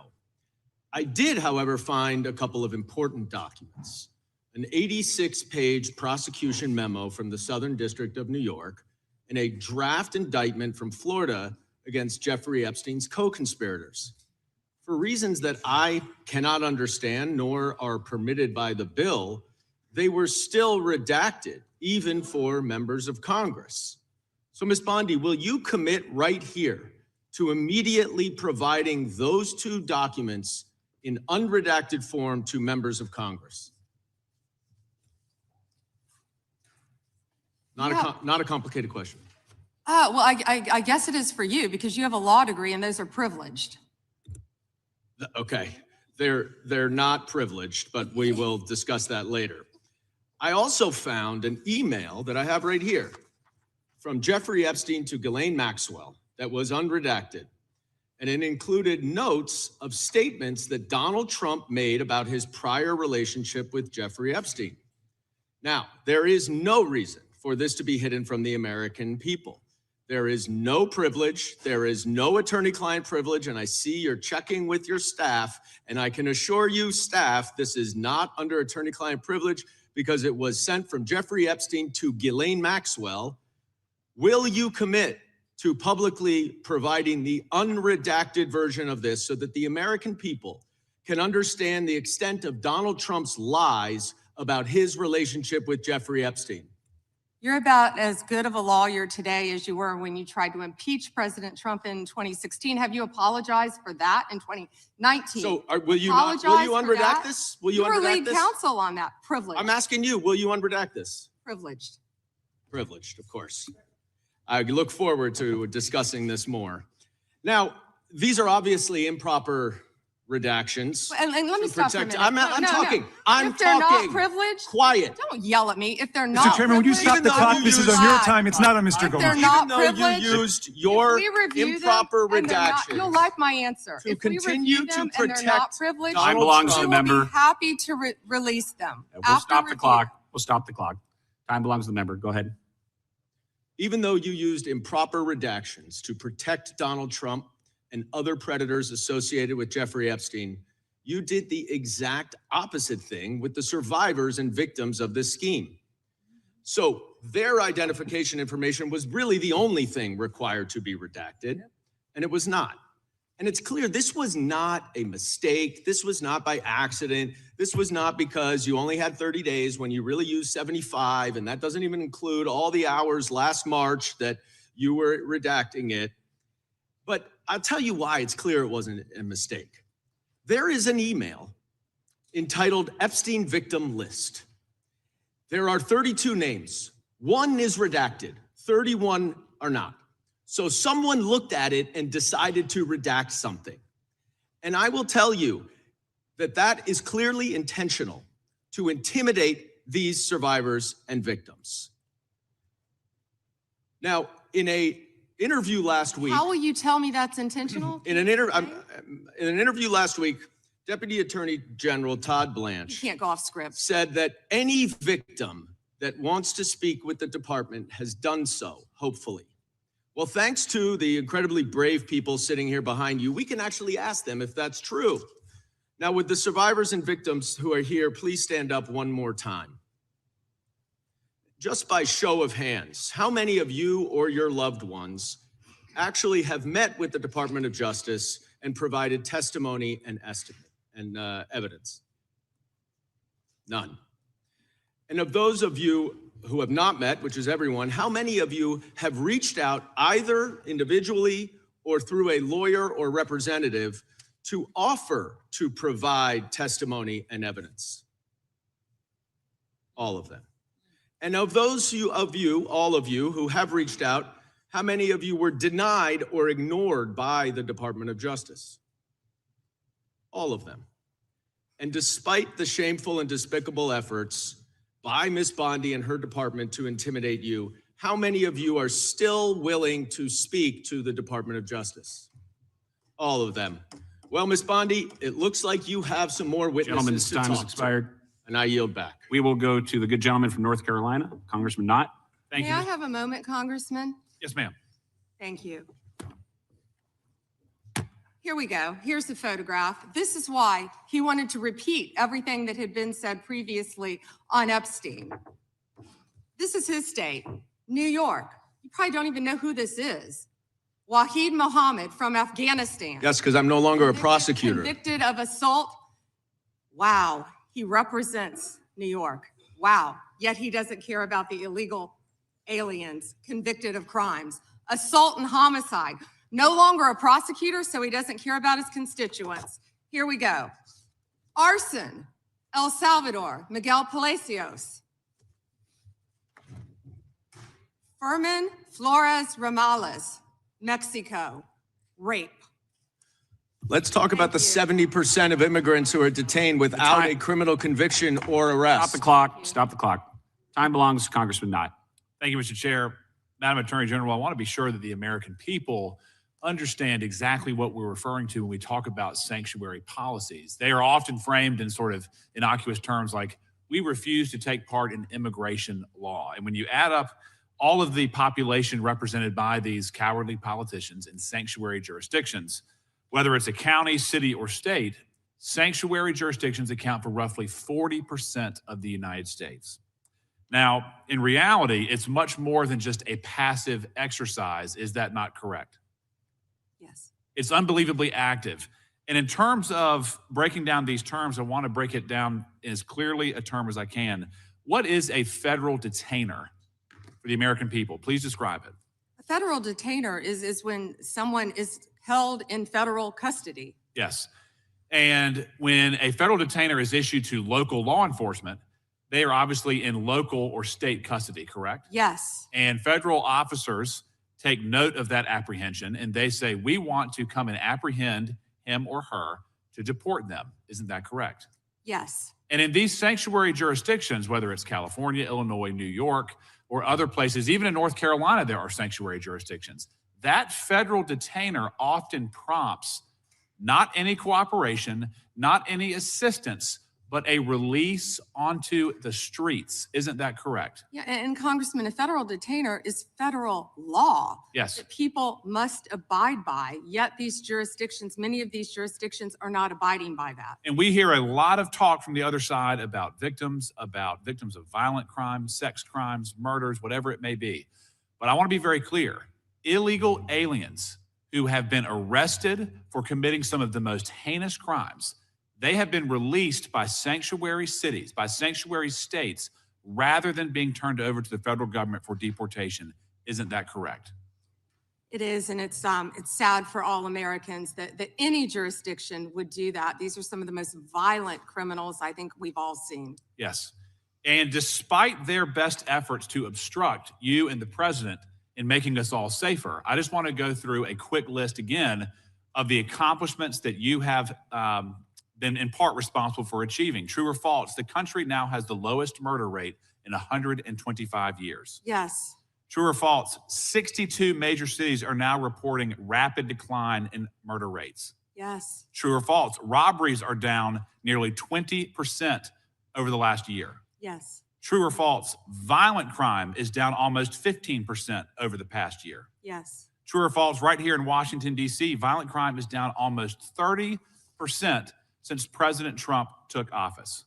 I did, however, find a couple of important documents. An 86-page prosecution memo from the Southern District of New York and a draft indictment from Florida against Jeffrey Epstein's co-conspirators. For reasons that I cannot understand nor are permitted by the bill, they were still redacted, even for members of Congress. So, Ms. Bondi, will you commit right here to immediately providing those two documents in unredacted form to members of Congress? Not a complicated question. Well, I guess it is for you because you have a law degree and those are privileged. Okay, they're not privileged, but we will discuss that later. I also found an email that I have right here from Jeffrey Epstein to Ghislaine Maxwell that was unredacted. And it included notes of statements that Donald Trump made about his prior relationship with Jeffrey Epstein. Now, there is no reason for this to be hidden from the American people. There is no privilege. There is no attorney-client privilege. And I see you're checking with your staff. And I can assure you, staff, this is not under attorney-client privilege because it was sent from Jeffrey Epstein to Ghislaine Maxwell. Will you commit to publicly providing the unredacted version of this so that the American people can understand the extent of Donald Trump's lies about his relationship with Jeffrey Epstein? You're about as good of a lawyer today as you were when you tried to impeach President Trump in 2016. Have you apologized for that in 2019? So will you unredact this? Will you were unredact lead this? counsel on that. Privileged. I'm asking you, will you unredact this? Privileged. Privileged, of course. I look forward to discussing this more. Now, these are obviously improper redactions. And let me stop for a minute. I'm talking. If they're not privileged, quiet. Don't yell at me. If they're not Mr. Chairman, would you stop the clock? This is on your time. It's not on Mr. If Goldman. they're not Even though privileged, you used your improper redaction. You'll like my answer. To If we continue review to them and they're protect not privileged, Time belongs to we the will member. be happy to release them. We'll after stop the review. clock. We'll stop the clock. Time belongs to the member. Go ahead. Even though you used improper redactions to protect Donald Trump and other predators associated with Jeffrey Epstein, you did the exact opposite thing with the survivors and victims of this scheme. So their identification information was really the only thing required to be redacted, and it was not. And it's clear this was not a mistake. This was not by accident. This was not because you only had 30 days when you really used 75, and that doesn't even include all the hours last March that you were redacting it. But I'll tell you why it's clear it wasn't a mistake. There is an email entitled Epstein Victim List. There are 32 names. One is redacted, 31 are not. So someone looked at it and decided to redact something. And I will tell you that that is clearly intentional to intimidate these survivors and victims. Now, in an interview last week, How will you tell me that's intentional? in an interview last week, Deputy Attorney General Todd You Blanche can't go off script. said that any victim that wants to speak with the department has done so, hopefully. Well, thanks to the incredibly brave people sitting here behind you, we can actually ask them if that's true. Now, with the survivors and victims who are here, please stand up one more time. Just by show of hands, how many of you or your loved ones actually have met with the Department of Justice and provided testimony and evidence? None. And of those of you who have not met, which is everyone, how many of you have reached out either individually or through a lawyer or representative to offer to provide testimony and evidence? All of them. And of those of you, all of you who have reached out, how many of you were denied or ignored by the Department of Justice? All of them. And despite the shameful and despicable efforts by Ms. Bondi and her department to intimidate you, how many of you are still willing to speak to the Department of Justice? All of them. Well, Ms. Bondi, it looks like you have some more witnesses to talk to. Gentleman's time has expired. And I yield back. We will go to the good gentleman from North Carolina, Congressman Knott. May I have a moment, Congressman? Yes, ma'am. Thank you. Here we go. Here's the photograph. This is why he wanted to repeat everything that had been said previously on Epstein. This is his state, New York. You probably don't even know who this is. Wahid Mohammed from Afghanistan. Yes, because I'm no longer a prosecutor. Convicted of assault. Wow, he represents New York. Wow, yet he doesn't care about the illegal aliens convicted of crimes. Assault and homicide. No longer a prosecutor, so he doesn't care about his constituents. Here we go. Arson, El Salvador, Miguel Palacios. Fermin Flores Ramales, Mexico, rape. Let's talk about the 70% of immigrants who are detained without a criminal conviction or arrest. Stop the clock. Stop the clock. Time belongs to Congressman Knott. Thank you, Mr. Chair. Madam Attorney General, I want to be sure that the American people understand exactly what we're referring to when we talk about sanctuary policies. They are often framed in sort of innocuous terms like, we refuse to take part in immigration law. And when you add up all of the population represented by these cowardly politicians in sanctuary jurisdictions, whether it's a county, city, or state, sanctuary jurisdictions account for roughly 40% of the United States. Now, in reality, it's much more than just a passive exercise. Is that not correct? Yes. It's unbelievably active. And in terms of breaking down these terms, I want to break it down as clearly a term as I can. What is a federal detainer for the American people? Please describe it. A federal detainer is when someone is held in federal custody. Yes. And when a federal detainer is issued to local law enforcement, they are obviously in local or state custody, correct? Yes. And federal officers take note of that apprehension and they say, we want to come and apprehend him or her to deport them. Isn't that correct? Yes. And in these sanctuary jurisdictions, whether it's California, Illinois, New York, or other places, even in North Carolina, there are sanctuary jurisdictions. That federal detainer often prompts not any cooperation, not any assistance, but a release onto the streets. Isn't that correct? Yeah, and Congressman, a federal detainer is federal law. Yes. That people must abide by, yet these jurisdictions, many of these jurisdictions are not abiding by that. And we hear a lot of talk from the other side about victims of violent crimes, sex crimes, murders, whatever it may be. But I want to be very clear. Illegal aliens who have been arrested for committing some of the most heinous crimes, they have been released by sanctuary cities, by sanctuary states, rather than being turned over to the federal government for deportation. Isn't that correct? It is, and it's sad for all Americans that any jurisdiction would do that. These are some of the most violent criminals I think we've all seen. Yes. And despite their best efforts to obstruct you and the president in making us all safer, I just want to go through a quick list again of the accomplishments that you have been in part responsible for achieving. True or false, the country now has the lowest murder rate in 125 years. Yes. True or false, 62 major cities are now reporting rapid decline in murder rates. Yes. True or false, robberies are down nearly 20% over the last year. Yes. True or false, violent crime is down almost 15% over the past year. Yes. True or false, right here in Washington, D.C., violent crime is down almost 30% since President Trump took office.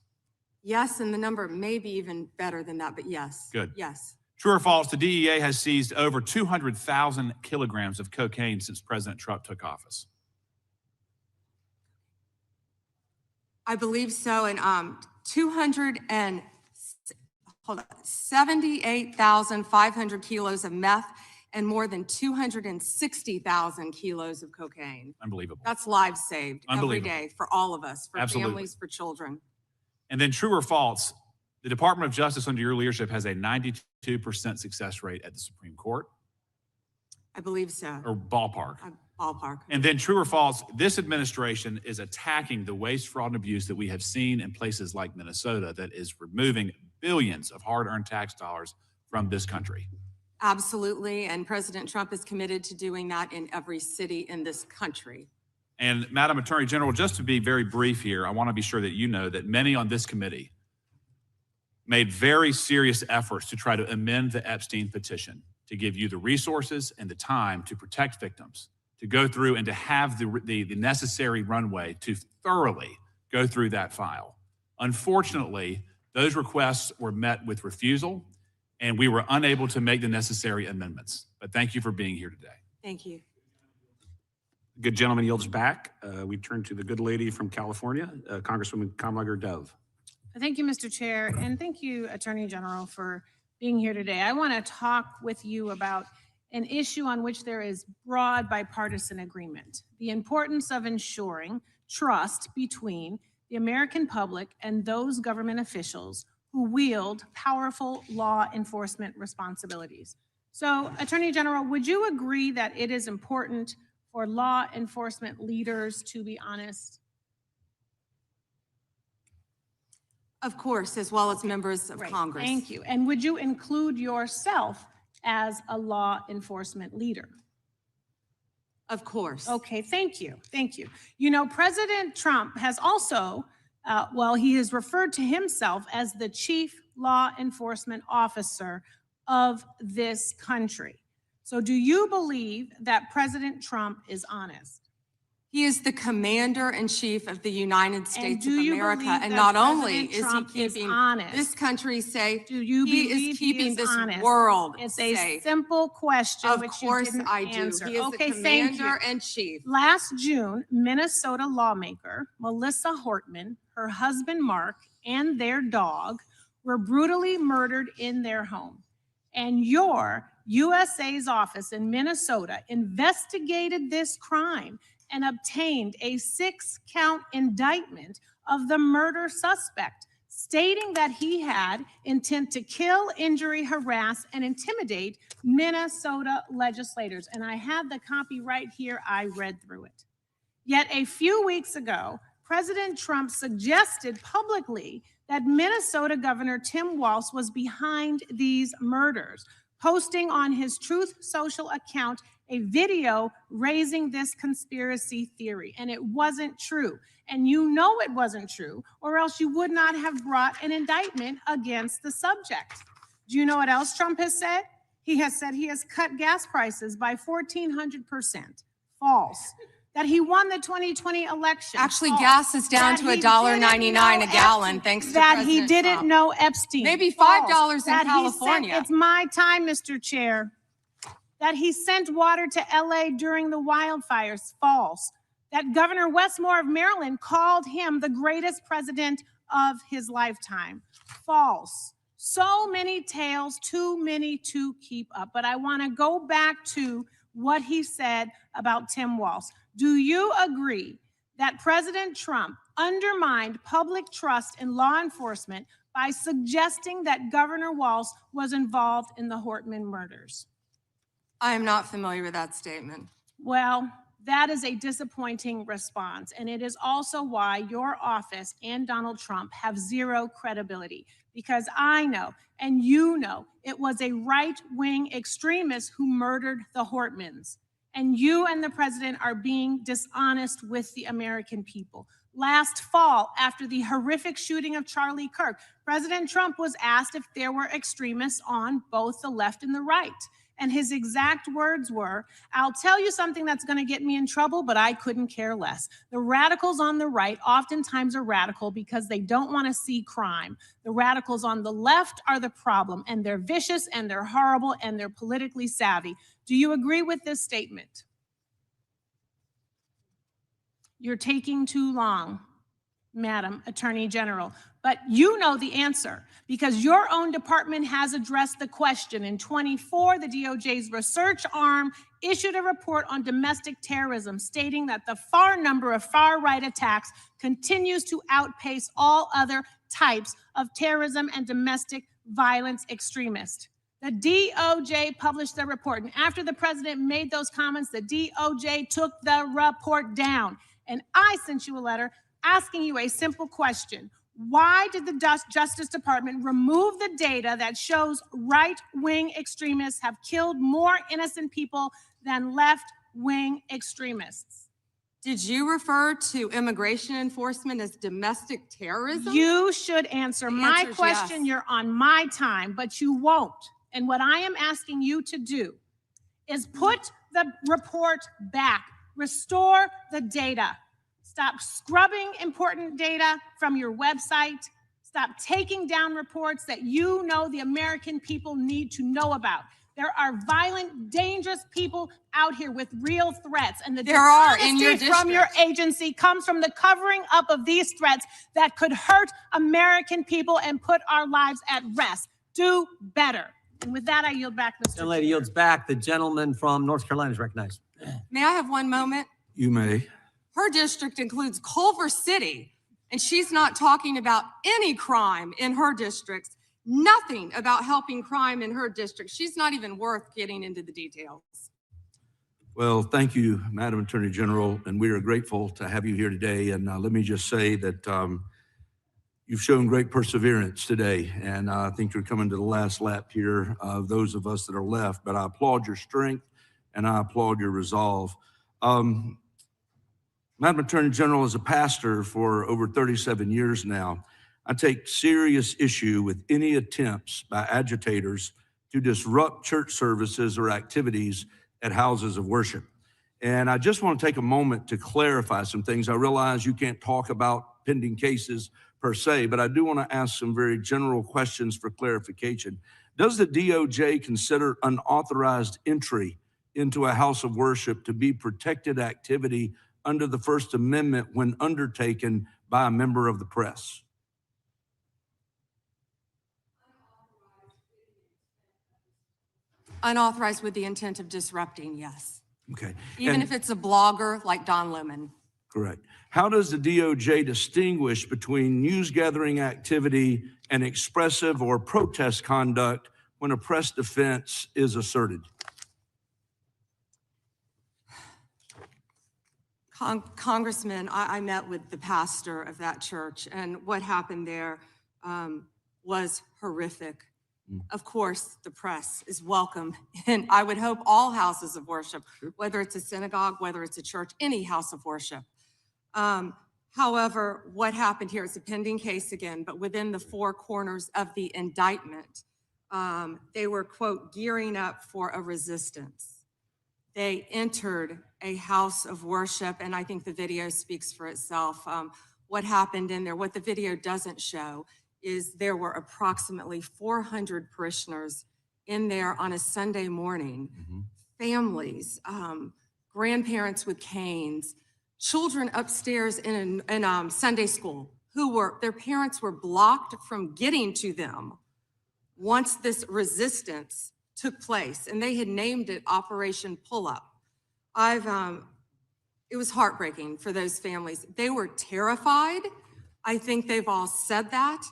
Yes, and the number may be even better than that, but yes. Good. Yes. True or false, the DEA has seized over 200,000 kilograms of cocaine since President Trump took office. I believe so, and 78,500 kilos of meth and more than 260,000 kilos of cocaine. Unbelievable. That's lives saved every Unbelievable. day for all of us, for Absolutely. families, for children. And then true or false, the Department of Justice under your leadership has a 92% success rate at the Supreme Court, I believe so. or ballpark. Ballpark. And then true or false, this administration is attacking the waste, fraud, and abuse that we have seen in places like Minnesota that is removing billions of hard-earned tax dollars from this country. Absolutely, and President Trump is committed to doing that in every city in this country. And Madam Attorney General, just to be very brief here, I want to be sure that you know that many on this committee made very serious efforts to try to amend the Epstein petition to give you the resources and the time to protect victims, to go through and to have the necessary runway to thoroughly go through that file. Unfortunately, those requests were met with refusal, and we were unable to make the necessary amendments. But thank you for being here today. Thank you. Good gentleman yields back. We turn to the good lady from California, Congresswoman Kamlager Dove. Thank you, Mr. Chair, and thank you, Attorney General, for being here today. I want to talk with you about an issue on which there is broad bipartisan agreement: the importance of ensuring trust between the American public and those government officials who wield powerful law enforcement responsibilities. So, Attorney General, would you agree that it is important for law enforcement leaders to be honest? Of course, as well as members of Right. Congress. Thank you. And would you include yourself as a law enforcement leader? Of course. Okay, thank you. Thank you. You know, President Trump has also, he has referred to himself as the chief law enforcement officer of this country. So do you believe that President Trump is honest? He is the commander-in-chief of the United States of do you America. believe And that not only President is he Trump is keeping honest? this country safe, Do you he believe is keeping this honest? world It's safe. a simple question Of which course you didn't I do. answer. He is Okay, the thank you. commander-in-chief. Last June, Minnesota lawmaker Melissa Hortman, her husband Mark, and their dog were brutally murdered in their home. And your USA's office in Minnesota investigated this crime and obtained a 6-count indictment of the murder suspect, stating that he had intent to kill, injury, harass, and intimidate Minnesota legislators. And I have the copy right here. I read through it. Yet a few weeks ago, President Trump suggested publicly that Minnesota Governor Tim Walz was behind these murders, posting on his Truth Social account a video raising this conspiracy theory. And it wasn't true. And you know it wasn't true, or else you would not have brought an indictment against the subject. Do you know what else Trump has said? He has said he has cut gas prices by 1,400%. False. That he won the 2020 election. Actually, False. gas is down That to he $1.99 didn't a gallon, know thanks to that President he didn't Trump. know Epstein. Maybe False. $5 in That he California. sent, it's my time, Mr. Chair. That he sent water to LA during the wildfires. False. That Governor Westmore of Maryland called him the greatest president of his lifetime. False. So many tales, too many to keep up. But I want to go back to what he said about Tim Walz. Do you agree that President Trump undermined public trust in law enforcement by suggesting that Governor Walz was involved in the Hortman murders? I am not familiar with that statement. Well, that is a disappointing response, and it is also why your office and Donald Trump have zero credibility, because I know, and you know, it was a right-wing extremist who murdered the Hortmans, and you and the president are being dishonest with the American people. Last fall, after the horrific shooting of Charlie Kirk, President Trump was asked if there were extremists on both the left and the right. And his exact words were, "I'll tell you something that's going to get me in trouble, but I couldn't care less. The radicals on the right oftentimes are radical because they don't want to see crime. The radicals on the left are the problem, and they're vicious, and they're horrible, and they're politically savvy." Do you agree with this statement? You're taking too long, Madam Attorney General. But you know the answer because your own department has addressed the question. In 24, the DOJ's research arm issued a report on domestic terrorism stating that the far number of far-right attacks continues to outpace all other types of terrorism and domestic violence extremists. The DOJ published the report, and after the president made those comments, the DOJ took the report down. And I sent you a letter asking you a simple question. Why did the Justice Department remove the data that shows right-wing extremists have killed more innocent people than left-wing extremists? Did you refer to immigration enforcement as domestic terrorism? You should answer my answer's question. yes. You're on my time, but you won't. And what I am asking you to do is put the report back, restore the data. Stop scrubbing important data from your website. Stop taking down reports that you know the American people need to know about. There are violent, dangerous people out here with real threats. And the dishonesty from your agency comes from the covering up of these threats that could hurt American people and put our lives at rest. Do better. And with that, I yield back, Mr. The lady yields back. The gentleman from North Carolina is recognized. May I have one moment? You may. Her district includes Culver City, and she's not talking about any crime in her districts, nothing about helping crime in her district. She's not even worth getting into the details. Well, thank you, Madam Attorney General, and we are grateful to have you here today. And let me just say that you've shown great perseverance today, and I think you're coming to the last lap here of those of us that are left, but I applaud your strength and I applaud your resolve. Madam Attorney General, as a pastor for over 37 years now, I take serious issue with any attempts by agitators to disrupt church services or activities at houses of worship. And I just want to take a moment to clarify some things. I realize you can't talk about pending cases per se, but I do want to ask some very general questions for clarification. Does the DOJ consider unauthorized entry into a house of worship to be protected activity under the First Amendment when undertaken by a member of the press? Unauthorized with the intent of disrupting, yes. Okay. Even And- if it's a blogger like Don Lemon. Correct. How does the DOJ distinguish between news gathering activity and expressive or protest conduct when a press defense is asserted? Congressman, I met with the pastor of that church, and what happened there was horrific. Of course, the press is welcome, and I would hope all houses of worship, whether it's a synagogue, whether it's a church, any house of worship. However, what happened here is a pending case again, but within the four corners of the indictment, they were, quote, gearing up for a resistance. They entered a house of worship, and I think the video speaks for itself. What happened in there, what the video doesn't show, is there were approximately 400 parishioners in there on a Sunday morning, families, grandparents with canes, children upstairs in Sunday school their parents were blocked from getting to them once this resistance took place, and they had named it Operation Pull Up. It was heartbreaking for those families. They were terrified. I think they've all said that.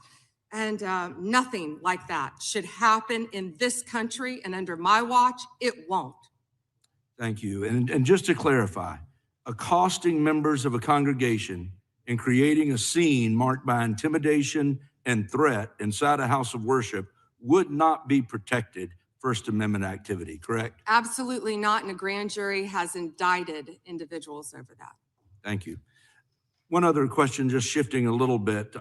And nothing like that should happen in this country, and under my watch, it won't. Thank you. And just to clarify, accosting members of a congregation and creating a scene marked by intimidation and threat inside a house of worship would not be protected First Amendment activity, correct? Absolutely not, and a grand jury has indicted individuals over that. Thank you. One other question, just shifting a little bit.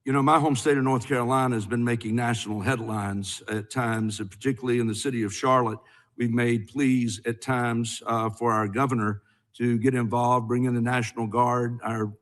You know, my home state of North Carolina has been making national headlines at times, and particularly in the city of Charlotte. We've made pleas at times for our governor to get involved, bring in the National Guard. Our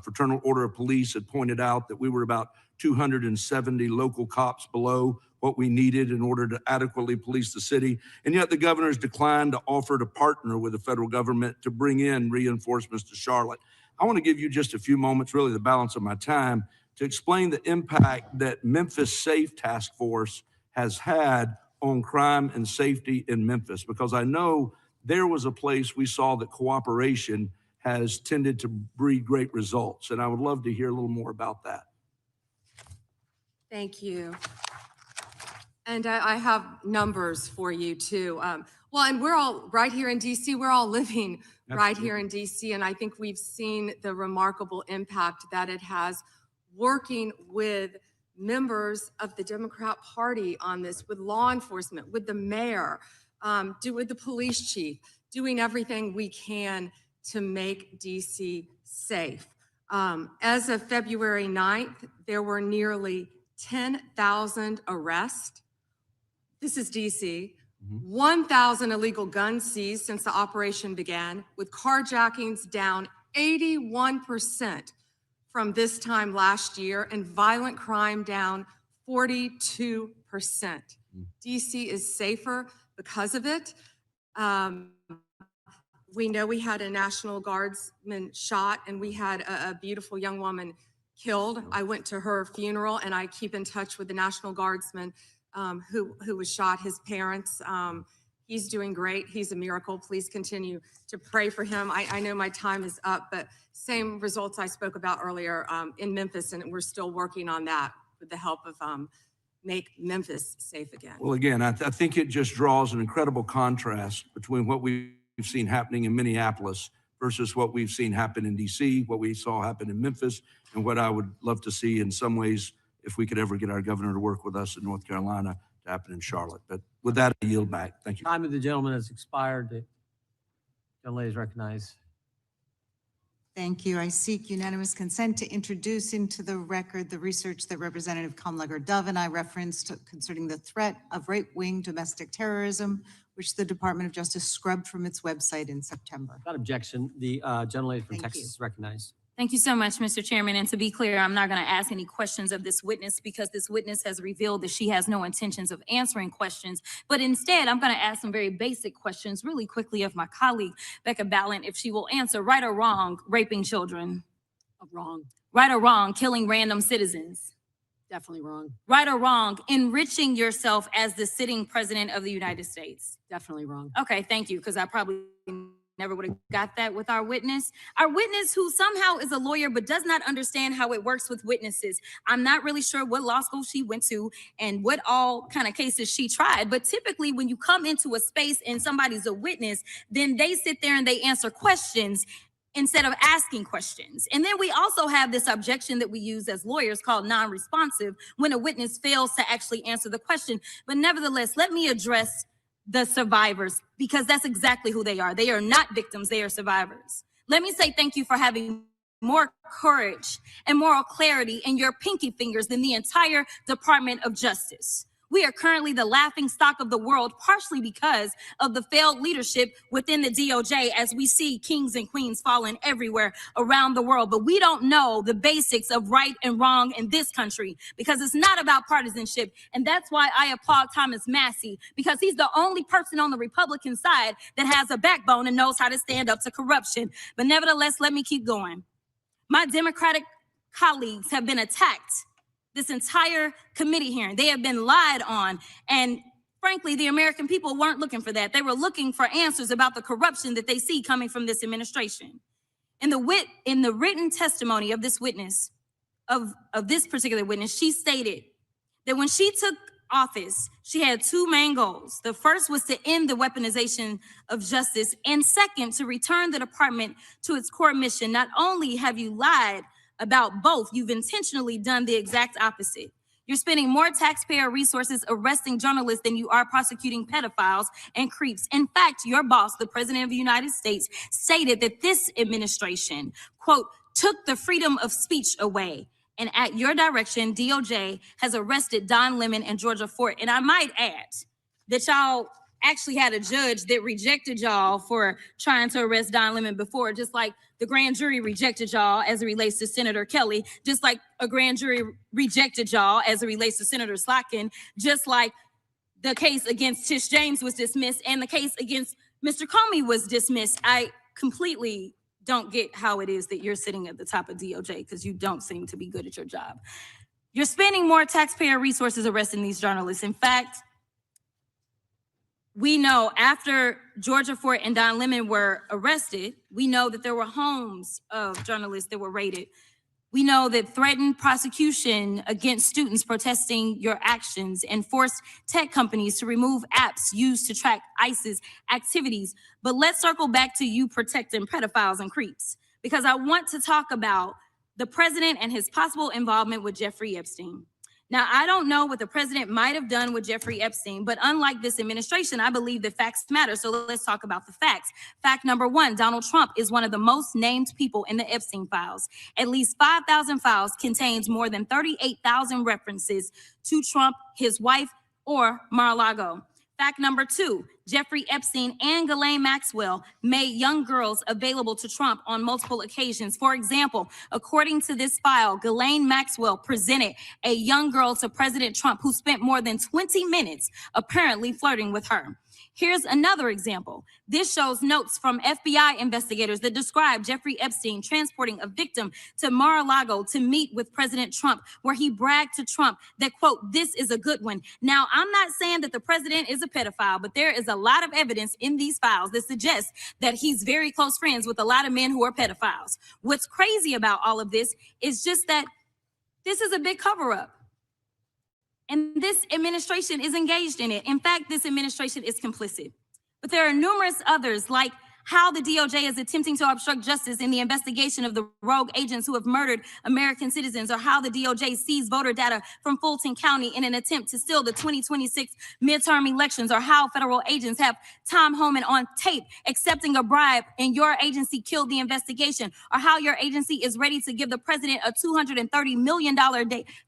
Fraternal Order of Police had pointed out that we were about 270 local cops below what we needed in order to adequately police the city. And yet the governor's declined to offer to partner with the federal government to bring in reinforcements to Charlotte. I want to give you just a few moments, really the balance of my time, to explain the impact that Memphis Safe Task Force has had on crime and safety in Memphis, because I know there was a place we saw that cooperation has tended to breed great results. And I would love to hear a little more about that. Thank you. And I have numbers for you too. Well, and we're all right here in DC, we're all living right here in DC. And I think we've seen the remarkable impact that it has working with members of the Democrat Party on this, with law enforcement, with the mayor, with the police chief, doing everything we can to make DC safe. As of February 9th, there were nearly 10,000 arrests. This is DC. 1,000 illegal guns seized since the operation began, with carjackings down 81% from this time last year, and violent crime down 42%. DC is safer because of it. We know we had a National Guardsman shot, and we had a beautiful young woman killed. I went to her funeral, and I keep in touch with the National Guardsman who was shot, his parents. He's doing great. He's a miracle. Please continue to pray for him. I know my time is up, but same results I spoke about earlier in Memphis, and we're still working on that with the help of Make Memphis Safe Again. Well, again, I think it just draws an incredible contrast between what we've seen happening in Minneapolis versus what we've seen happen in DC, what we saw happen in Memphis, and what I would love to see in some ways, if we could ever get our governor to work with us in North Carolina, to happen in Charlotte. But with that, I yield back. Thank you. Time of the gentleman has expired. Gentlelady is recognized. Thank you. I seek unanimous consent to introduce into the record the research that Representative Kamlager-Dove and I referenced concerning the threat of right-wing domestic terrorism, which the Department of Justice scrubbed from its website in September. Without objection, the gentlelady from Thank Texas you. is recognized. Thank you so much, Mr. Chairman. And to be clear, I'm not going to ask any questions of this witness because this witness has revealed that she has no intentions of answering questions. But instead, I'm going to ask some very basic questions really quickly of my colleague, Becca Ballant, if she will answer right or wrong, raping children. Wrong. Right or wrong, killing random citizens. Definitely wrong. Right or wrong, enriching yourself as the sitting president of the United States. Definitely wrong. Okay, thank you, because I probably never would have got that with our witness. Our witness who somehow is a lawyer but does not understand how it works with witnesses. I'm not really sure what law school she went to and what all kind of cases she tried, but typically when you come into a space and somebody's a witness, then they sit there and they answer questions instead of asking questions. And then we also have this objection that we use as lawyers called non-responsive when a witness fails to actually answer the question. But nevertheless, let me address the survivors, because that's exactly who they are. They are not victims, they are survivors. Let me say thank you for having more courage and moral clarity in your pinky fingers than the entire Department of Justice. We are currently the laughing stock of the world, partially because of the failed leadership within the DOJ, as we see kings and queens falling everywhere around the world. But we don't know the basics of right and wrong in this country because it's not about partisanship. And that's why I applaud Thomas Massie, because he's the only person on the Republican side that has a backbone and knows how to stand up to corruption. But nevertheless, let me keep going. My Democratic colleagues have been attacked this entire committee hearing. They have been lied on. And frankly, the American people weren't looking for that. They were looking for answers about the corruption that they see coming from this administration. In the written testimony of this witness, of this particular witness, she stated that when she took office, she had two main goals. The first was to end the weaponization of justice, and second, to return the department to its core mission. Not only have you lied about both, you've intentionally done the exact opposite. You're spending more taxpayer resources arresting journalists than you are prosecuting pedophiles and creeps. In fact, your boss, the President of the United States, stated that this administration, quote, took the freedom of speech away. And at your direction, DOJ has arrested Don Lemon and Georgia Fort. And I might add that y'all actually had a judge that rejected y'all for trying to arrest Don Lemon before, just like the grand jury rejected y'all as it relates to Senator Kelly, just like a grand jury rejected y'all as it relates to Senator Slotkin, just like the case against Tish James was dismissed and the case against Mr. Comey was dismissed. I completely don't get how it is that you're sitting at the top of DOJ because you don't seem to be good at your job. You're spending more taxpayer resources arresting these journalists. In fact, we know after Georgia Fort and Don Lemon were arrested, we know that there were homes of journalists that were raided. We know that threatened prosecution against students protesting your actions and forced tech companies to remove apps used to track ISIS activities. But let's circle back to you protecting pedophiles and creeps, because I want to talk about the president and his possible involvement with Jeffrey Epstein. Now, I don't know what the president might have done with Jeffrey Epstein, but unlike this administration, I believe that facts matter. So let's talk about the facts. Fact number one, Donald Trump is one of the most named people in the Epstein files. At least 5,000 files contains more than 38,000 references to Trump, his wife, or Mar-a-Lago. Fact number two, Jeffrey Epstein and Ghislaine Maxwell made young girls available to Trump on multiple occasions. For example, according to this file, Ghislaine Maxwell presented a young girl to President Trump who spent more than 20 minutes apparently flirting with her. Here's another example. This shows notes from FBI investigators that describe Jeffrey Epstein transporting a victim to Mar-a-Lago to meet with President Trump, where he bragged to Trump that, quote, this is a good one. Now, I'm not saying that the president is a pedophile, but there is a lot of evidence in these files that suggests that he's very close friends with a lot of men who are pedophiles. What's crazy about all of this is just that this is a big cover-up. And this administration is engaged in it. In fact, this administration is complicit. But there are numerous others, like how the DOJ is attempting to obstruct justice in the investigation of the rogue agents who have murdered American citizens, or how the DOJ seized voter data from Fulton County in an attempt to steal the 2026 midterm elections, or how federal agents have Tom Homan on tape accepting a bribe and your agency killed the investigation, or how your agency is ready to give the president a $230 million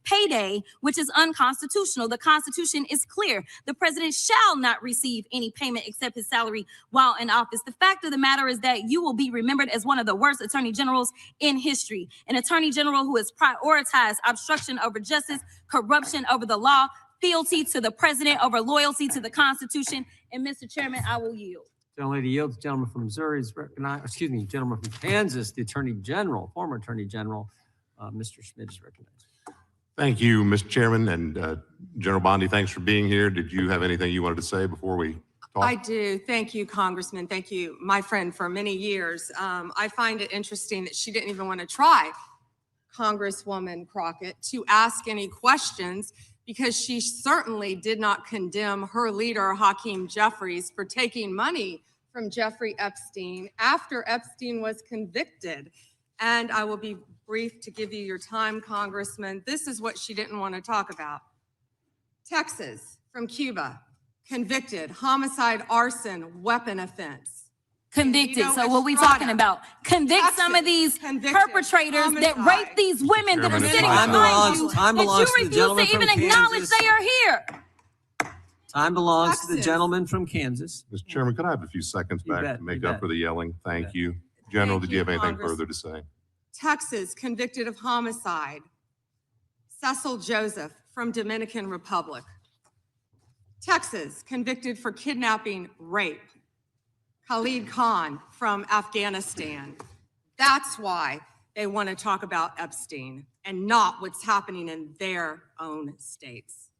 payday, which is unconstitutional. The Constitution is clear. The president shall not receive any payment except his salary while in office. The fact of the matter is that you will be remembered as one of the worst attorney generals in history, an attorney general who has prioritized obstruction over justice, corruption over the law, fealty to the president over loyalty to the Constitution. And Mr. Chairman, I will yield. Gentlelady yields. Gentleman from Missouri is recognized. Excuse me, gentleman from Kansas, the Attorney General, former Attorney General, Mr. Schmidt is recognized. Thank you, Mr. Chairman, and General Bondi, thanks for being here. Did you have anything you wanted to say before we talk? I do. Thank you, Congressman. Thank you, my friend, for many years. I find it interesting that she didn't even want to try, Congresswoman Crockett, to ask any questions, because she certainly did not condemn her leader, Hakeem Jeffries, for taking money from Jeffrey Epstein after Epstein was convicted. And I will be brief to give you your time, Congressman. This is what she didn't want to talk about. Texas, from Cuba, convicted, homicide, arson, weapon offense. Convicted. You know, So what we Estrada, talking about? Convict Texas, some of these convicted, perpetrators that homicide. rape these women that are Chairman, sitting time behind you, time that belongs you to the refuse gentleman to even from acknowledge Kansas. they are here. Time belongs to the Texas. gentleman from Kansas. Mr. Chairman, could I have a few seconds You back bet, to make you up bet. for the yelling? You Thank bet. you. General, Thank did you have you, anything Congress. further to say? Texas, convicted of homicide. Cecil Joseph, from Dominican Republic. Texas, convicted for kidnapping, rape. Khalid Khan, from Afghanistan. That's why they want to talk about Epstein and not what's happening in their own states.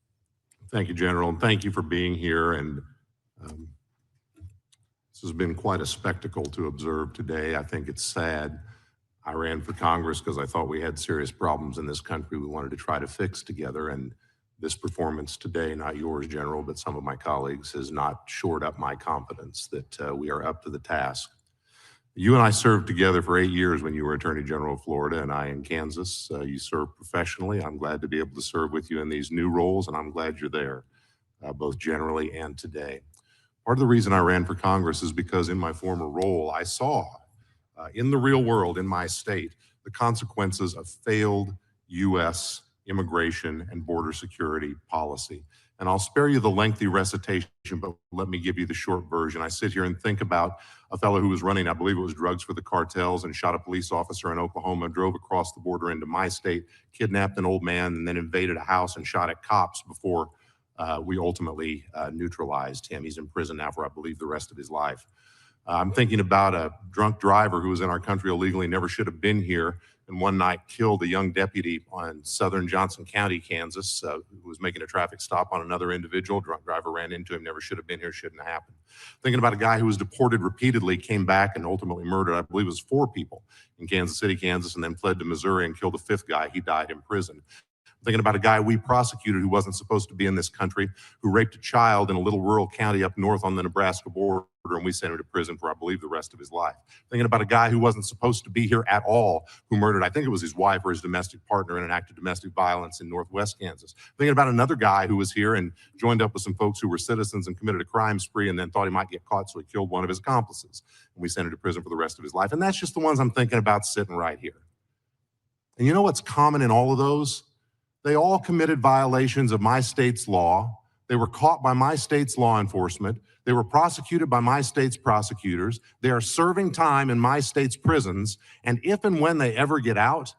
Thank you, General, and thank you for being here. And this has been quite a spectacle to observe today. I think it's sad. I ran for Congress because I thought we had serious problems in this country we wanted to try to fix together. And this performance today, not yours, General, but some of my colleagues, has not shored up my confidence that we are up to the task. You and I served together for 8 years when you were Attorney General of Florida and I in Kansas. You served professionally. I'm glad to be able to serve with you in these new roles, and I'm glad you're there, both generally and today. Part of the reason I ran for Congress is because in my former role, I saw in the real world, in my state, the consequences of failed U.S. immigration and border security policy. And I'll spare you the lengthy recitation, but let me give you the short version. I sit here and think about a fellow who was running, I believe it was drugs for the cartels, and shot a police officer in Oklahoma, drove across the border into my state, kidnapped an old man, and then invaded a house and shot at cops before we ultimately neutralized him. He's in prison now for, I believe, the rest of his life. I'm thinking about a drunk driver who was in our country illegally, never should have been here, and one night killed a young deputy on southern Johnson County, Kansas, who was making a traffic stop on another individual. Drunk driver ran into him, never should have been here, shouldn't have happened. Thinking about a guy who was deported repeatedly, came back and ultimately murdered, I believe it was 4 people in Kansas City, Kansas, and then fled to Missouri and killed a 5th guy. He died in prison. Thinking about a guy we prosecuted who wasn't supposed to be in this country, who raped a child in a little rural county up north on the Nebraska border, and we sent him to prison for, I believe, the rest of his life. Thinking about a guy who wasn't supposed to be here at all, who murdered, I think it was his wife or his domestic partner in an act of domestic violence in northwest Kansas. Thinking about another guy who was here and joined up with some folks who were citizens and committed a crime spree and then thought he might get caught, so he killed one of his accomplices. And we sent him to prison for the rest of his life. And that's just the ones I'm thinking about sitting right here. And you know what's common in all of those? They all committed violations of my state's law. They were caught by my state's law enforcement. They were prosecuted by my state's prosecutors. They are serving time in my state's prisons. And if and when they ever get out,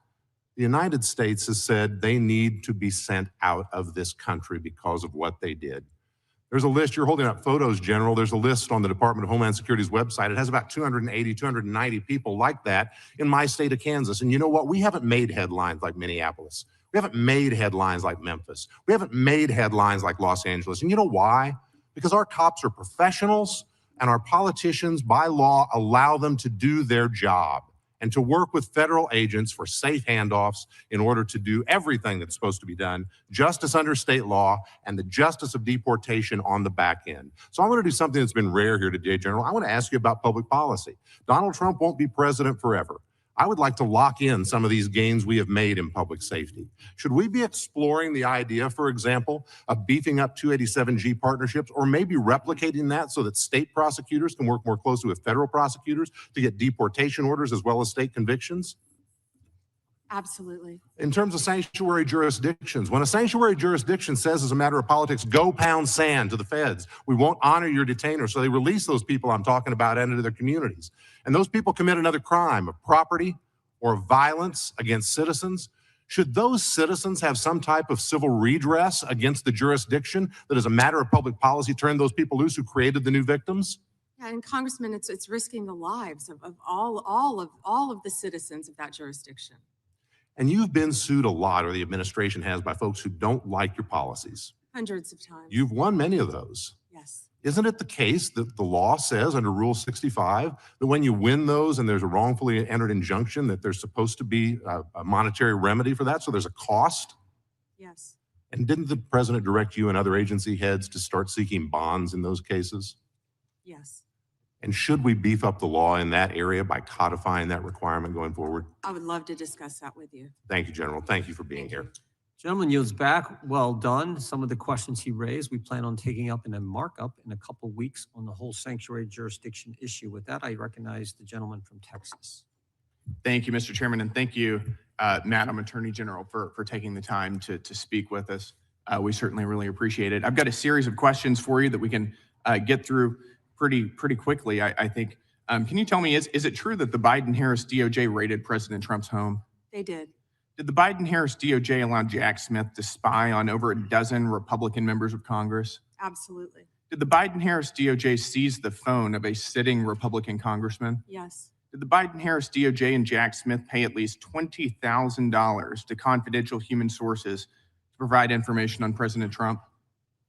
the United States has said they need to be sent out of this country because of what they did. There's a list. You're holding up photos, General. There's a list on the Department of Homeland Security's website. It has about 280, 290 people like that in my state of Kansas. And you know what? We haven't made headlines like Minneapolis. We haven't made headlines like Memphis. We haven't made headlines like Los Angeles. And you know why? Because our cops are professionals and our politicians, by law, allow them to do their job. and to work with federal agents for safe handoffs in order to do everything that's supposed to be done, justice under state law, and the justice of deportation on the back end. So I want to do something that's been rare here today, General. I want to ask you about public policy. Donald Trump won't be president forever. I would like to lock in some of these gains we have made in public safety. Should we be exploring the idea, for example, of beefing up 287G partnerships, or maybe replicating that so that state prosecutors can work more closely with federal prosecutors to get deportation orders as well as state convictions? Absolutely. In terms of sanctuary jurisdictions, when a sanctuary jurisdiction says as a matter of politics, go pound sand to the feds, we won't honor your detainer, so they release those people I'm talking about into their communities. And those people commit another crime of property or violence against citizens. Should those citizens have some type of civil redress against the jurisdiction that, as a matter of public policy, turned those people loose who created the new victims? Yeah, and Congressman, it's risking the lives of all of the citizens of that jurisdiction. And you've been sued a lot, or the administration has, by folks who don't like your policies. Hundreds of times. You've won many of those. Yes. Isn't it the case that the law says under Rule 65 that when you win those and there's a wrongfully entered injunction that there's supposed to be a monetary remedy for that, so there's a cost? Yes. And didn't the president direct you and other agency heads to start seeking bonds in those cases? Yes. And should we beef up the law in that area by codifying that requirement going forward? I would love to discuss that with you. Thank you, General. Thank you for being here. Gentleman yields back. Well done. Some of the questions he raised, we plan on taking up in a markup in a couple weeks on the whole sanctuary jurisdiction issue. With that, I recognize the gentleman from Texas. Thank you, Mr. Chairman, and thank you, Madam Attorney General, for taking the time to speak with us. We certainly really appreciate it. I've got a series of questions for you that we can get through pretty quickly, I think. Can you tell me, is it true that the Biden-Harris DOJ raided President Trump's home? They did. Did the Biden-Harris DOJ allow Jack Smith to spy on over a dozen Republican members of Congress? Absolutely. Did the Biden-Harris DOJ seize the phone of a sitting Republican congressman? Yes. Did the Biden-Harris DOJ and Jack Smith pay at least $20,000 to confidential human sources to provide information on President Trump?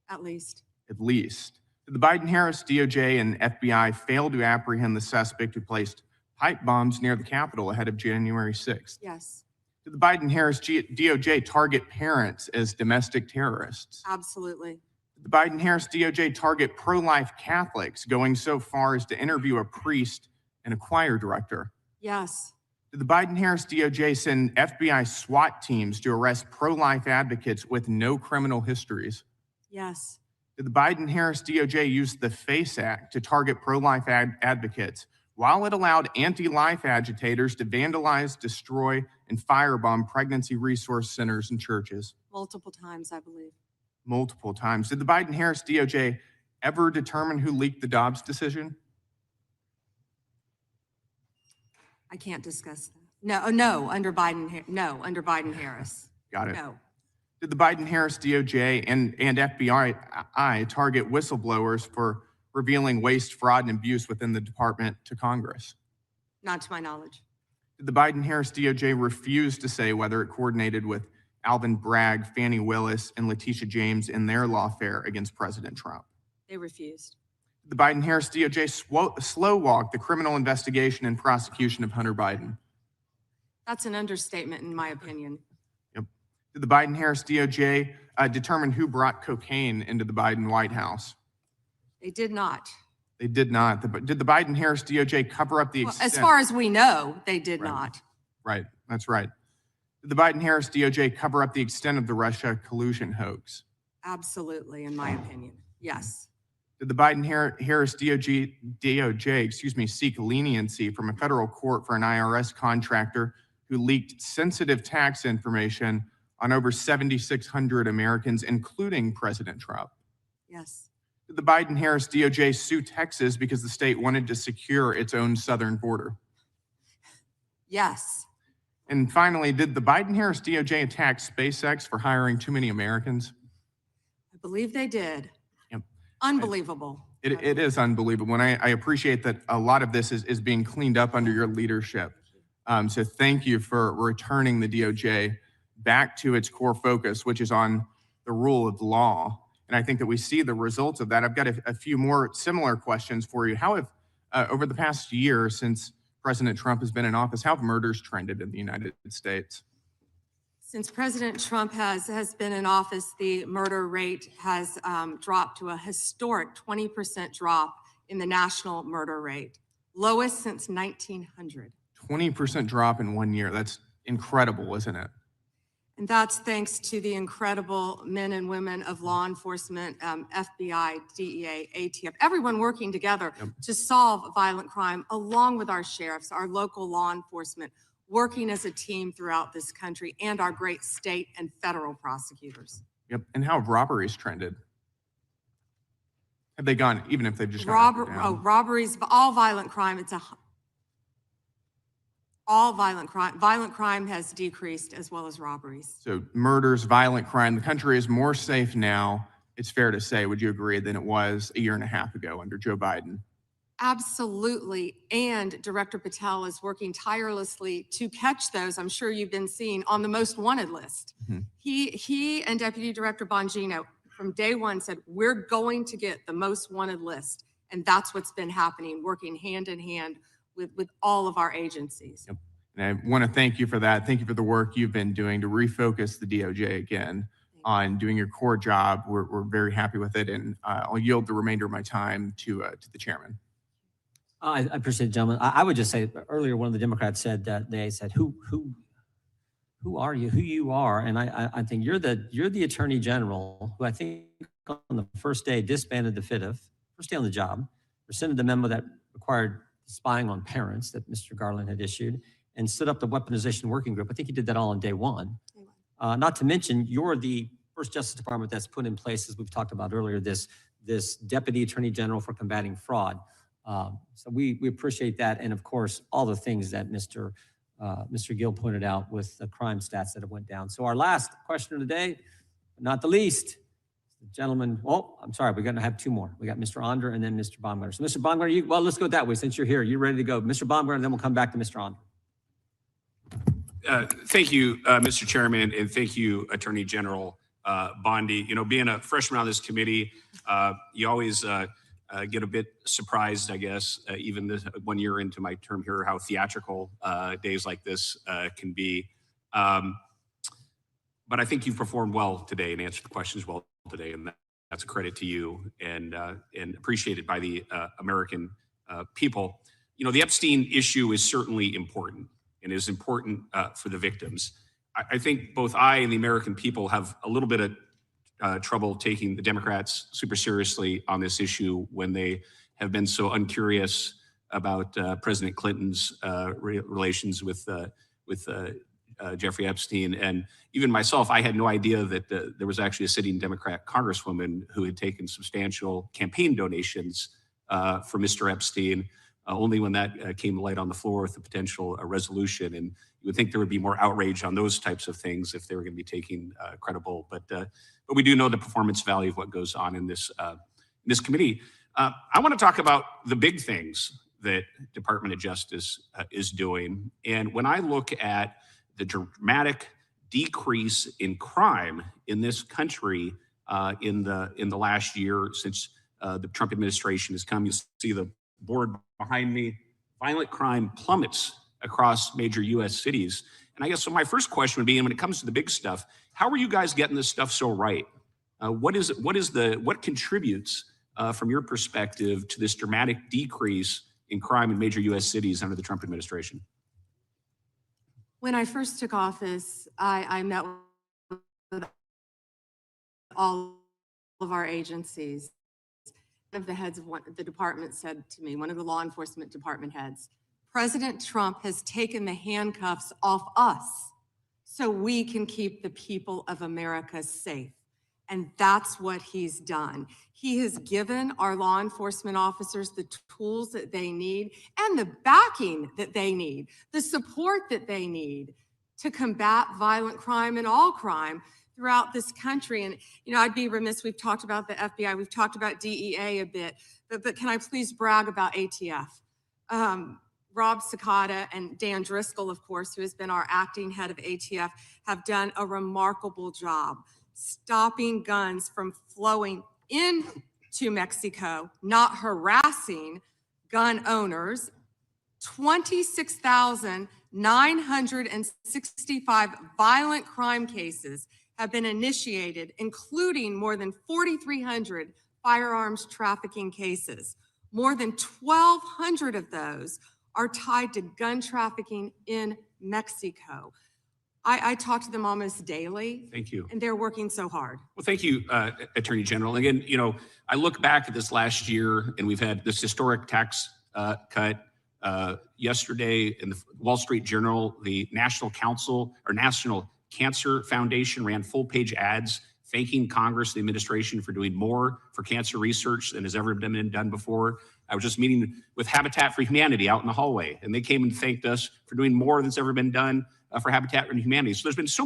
At least. At least. Did the Biden-Harris DOJ and FBI fail to apprehend the suspect who placed pipe bombs near the Capitol ahead of January 6th? Yes. Did the Biden-Harris DOJ target parents as domestic terrorists? Absolutely. Did the Biden-Harris DOJ target pro-life Catholics, going so far as to interview a priest and a choir director? Yes. Did the Biden-Harris DOJ send FBI SWAT teams to arrest pro-life advocates with no criminal histories? Yes. Did the Biden-Harris DOJ use the FACE Act to target pro-life advocates while it allowed anti-life agitators to vandalize, destroy, and firebomb pregnancy resource centers and churches? Multiple times, I believe. Multiple times. Did the Biden-Harris DOJ ever determine who leaked the Dobbs decision? I can't discuss that. No, under Biden-Harris. Got it. No. Did the Biden-Harris DOJ and FBI target whistleblowers for revealing waste, fraud, and abuse within the department to Congress? Not to my knowledge. Did the Biden-Harris DOJ refuse to say whether it coordinated with Alvin Bragg, Fani Willis, and Letitia James in their lawfare against President Trump? They refused. Did the Biden-Harris DOJ slow-walk the criminal investigation and prosecution of Hunter Biden? That's an understatement, in my opinion. Yep. Did the Biden-Harris DOJ determine who brought cocaine into the Biden White House? They did not. They did not. Did the Biden-Harris DOJ cover up the Well, extent? as far as we know, they did not. Right, that's right. Did the Biden-Harris DOJ cover up the extent of the Russia collusion hoax? Absolutely, in my opinion. Yes. Did the Biden-Harris DOJ, seek leniency from a federal court for an IRS contractor who leaked sensitive tax information on over 7,600 Americans, including President Trump? Yes. Did the Biden-Harris DOJ sue Texas because the state wanted to secure its own southern border? Yes. And finally, did the Biden-Harris DOJ attack SpaceX for hiring too many Americans? I believe they did. Yep. Unbelievable. It is unbelievable. And I appreciate that a lot of this is being cleaned up under your leadership. So thank you for returning the DOJ back to its core focus, which is on the rule of law. And I think that we see the results of that. I've got a few more similar questions for you. How have, over the past year since President Trump has been in office, how have murders trended in the United States? Since President Trump has been in office, the murder rate has dropped to a historic 20% drop in the national murder rate, lowest since 1900. 20% drop in 1 year. That's incredible, isn't it? And that's thanks to the incredible men and women of law enforcement, FBI, DEA, ATF, everyone working together to solve violent crime, along with our sheriffs, our local law enforcement, working as a team throughout this country, and our great state and federal prosecutors. Yep. And how have robberies trended? Have they gone, even if they've just gone up or down? Robberies, all violent crime, all violent crime has decreased, as well as robberies. So murders, violent crime, the country is more safe now, it's fair to say, would you agree, than it was a year and a half ago under Joe Biden? Absolutely. And Director Patel is working tirelessly to catch those, I'm sure you've been seeing, on the most wanted list. He and Deputy Director Bongino from day one said, we're going to get the most wanted list. And that's what's been happening, working hand in hand with all of our agencies. Yep. And I want to thank you for that. Thank you for the work you've been doing to refocus the DOJ again on doing your core job. We're very happy with it. And I'll yield the remainder of my time to the chairman. I appreciate it, gentlemen. I would just say earlier, one of the Democrats said that they said, who are you, who you are? And I think you're the Attorney General who I think on the first day disbanded the FIDF, first day on the job, rescinded the memo that required spying on parents that Mr. Garland had issued, and stood up the weaponization working group. I think he did that all on day one. Not to mention, you're the first Justice Department that's put in place, as we've talked about earlier, this Deputy Attorney General for combating fraud. So we appreciate that, and of course, all the things that Mr. Gill pointed out with the crime stats that have went down. So our last question of the day, but not the least, the gentleman, oh, I'm sorry, we're gonna have two more. We got Mr. Onder and then Mr. Baumgartner. So Mr. Baumgartner, well, let's go that way since you're here. You're ready to go. Mr. Baumgartner, and then we'll come back to Mr. Onder. Thank you, Mr. Chairman, and thank you, Attorney General Bondi. You know, being a freshman on this committee, you always get a bit surprised, I guess, even this 1 year into my term here, how theatrical days like this can be. But I think you've performed well today and answered the questions well today, and that's a credit to you and appreciated by the American people. You know, the Epstein issue is certainly important and is important for the victims. I think both I and the American people have a little bit of trouble taking the Democrats super seriously on this issue when they have been so uncurious about President Clinton's relations with Jeffrey Epstein. And even myself, I had no idea that there was actually a sitting Democrat congresswoman who had taken substantial campaign donations for Mr. Epstein, only when that came to light on the floor with the potential resolution. And you would think there would be more outrage on those types of things if they were going to be taking credible. But we do know the performance value of what goes on in this committee. I want to talk about the big things that Department of Justice is doing. And when I look at the dramatic decrease in crime in this country in the last year since the Trump administration has come, you see the board behind me, violent crime plummets across major US cities. And I guess so my first question would be, when it comes to the big stuff, how are you guys getting this stuff so right? What contributes from your perspective to this dramatic decrease in crime in major US cities under the Trump administration? When I first took office, I met with all of our agencies. One of the heads of the department said to me, one of the law enforcement department heads, President Trump has taken the handcuffs off us so we can keep the people of America safe. And that's what he's done. He has given our law enforcement officers the tools that they need and the backing that they need, the support that they need to combat violent crime and all crime throughout this country. And, you know, I'd be remiss, we've talked about the FBI, we've talked about DEA a bit, but can I please brag about ATF? Rob Sakata and Dan Driscoll, of course, who has been our acting head of ATF, have done a remarkable job stopping guns from flowing into Mexico, not harassing gun owners 26,965 violent crime cases have been initiated, including more than 4,300 firearms trafficking cases. More than 1,200 of those are tied to gun trafficking in Mexico. I talk to them almost daily. Thank you. And they're working so hard. Well, thank you, Attorney General. Again, you know, I look back at this last year, and we've had this historic tax cut. Yesterday in the Wall Street Journal, the National Cancer Foundation ran full-page ads thanking Congress, the administration, for doing more for cancer research than has ever been done before. I was just meeting with Habitat for Humanity out in the hallway, and they came and thanked us for doing more than's ever been done for Habitat for Humanity. So there's been so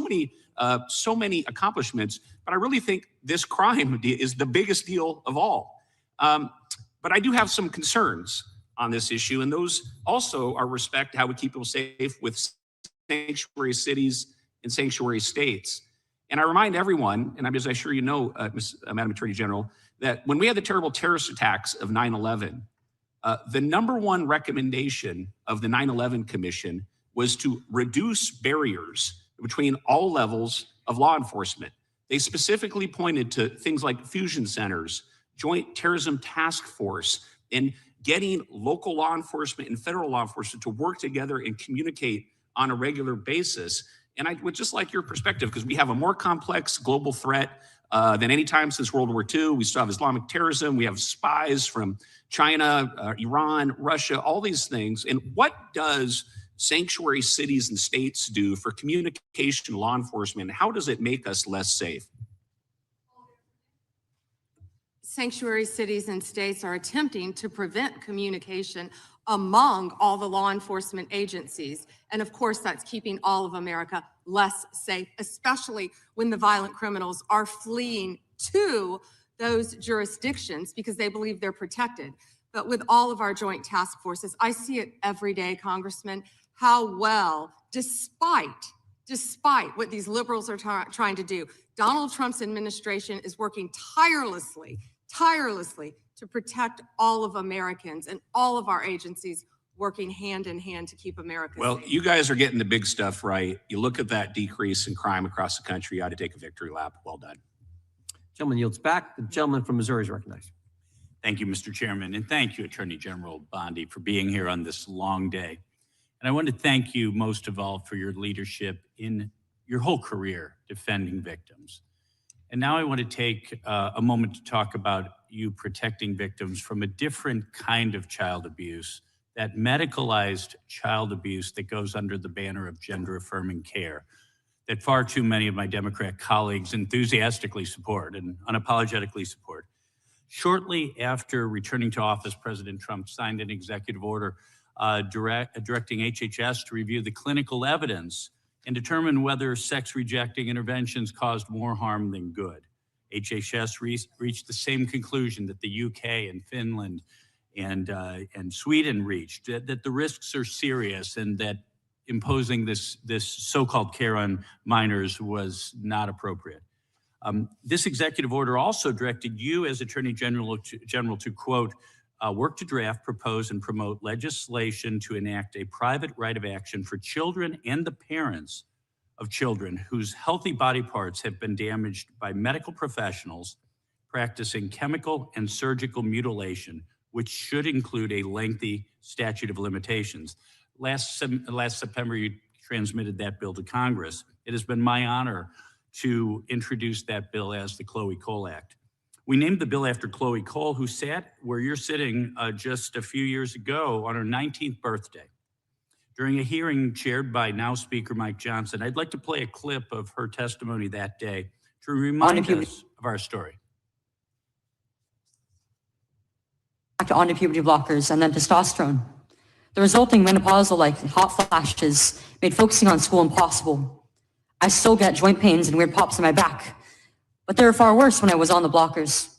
many accomplishments, but I really think this crime is the biggest deal of all. But I do have some concerns on this issue, and those also are respect how we keep people safe with sanctuary cities and sanctuary states. And I remind everyone, and as I'm sure you know, Madam Attorney General, that when we had the terrible terrorist attacks of 9/11, the #1 recommendation of the 9/11 Commission was to reduce barriers between all levels of law enforcement. They specifically pointed to things like fusion centers, Joint Terrorism Task Force, and getting local law enforcement and federal law enforcement to work together and communicate on a regular basis. And I would just like your perspective, because we have a more complex global threat than any time since World War II. We still have Islamic terrorism. We have spies from China, Iran, Russia, all these things. And what does sanctuary cities and states do for communication law enforcement? How does it make us less safe? Sanctuary cities and states are attempting to prevent communication among all the law enforcement agencies. And of course, that's keeping all of America less safe, especially when the violent criminals are fleeing to those jurisdictions because they believe they're protected. But with all of our joint task forces, I see it every day, Congressman, how well, despite what these liberals are trying to do, Donald Trump's administration is working tirelessly to protect all of Americans, and all of our agencies working hand in hand to keep America Well, safe. you guys are getting the big stuff right. You look at that decrease in crime across the country, you ought to take a victory lap. Well done. Gentleman yields back. The gentleman from Missouri is recognized. Thank you, Mr. Chairman, and thank you, Attorney General Bondi, for being here on this long day. And I want to thank you most of all for your leadership in your whole career defending victims. And now I want to take a moment to talk about you protecting victims from a different kind of child abuse, that medicalized child abuse that goes under the banner of gender-affirming care, that far too many of my Democrat colleagues enthusiastically support and unapologetically support. Shortly after returning to office, President Trump signed an executive order directing HHS to review the clinical evidence and determine whether sex-rejecting interventions caused more harm than good. HHS reached the same conclusion that the UK and Finland and Sweden reached, that the risks are serious and that imposing this so-called care on minors was not appropriate. This executive order also directed you as Attorney General to, quote, work to draft, propose, and promote legislation to enact a private right of action for children and the parents of children whose healthy body parts have been damaged by medical professionals practicing chemical and surgical mutilation, which should include a lengthy statute of limitations. Last September, you transmitted that bill to Congress. It has been my honor to introduce that bill as the Chloe Cole Act. We named the bill after Chloe Cole, who sat where you're sitting just a few years ago on her 19th birthday. During a hearing chaired by now Speaker Mike Johnson, I'd like to play a clip of her testimony that day to remind us of our story. On puberty blockers and then testosterone. The resulting menopausal-like hot flashes made focusing on school impossible. I still get joint pains and weird pops in my back, but they were far worse when I was on the blockers.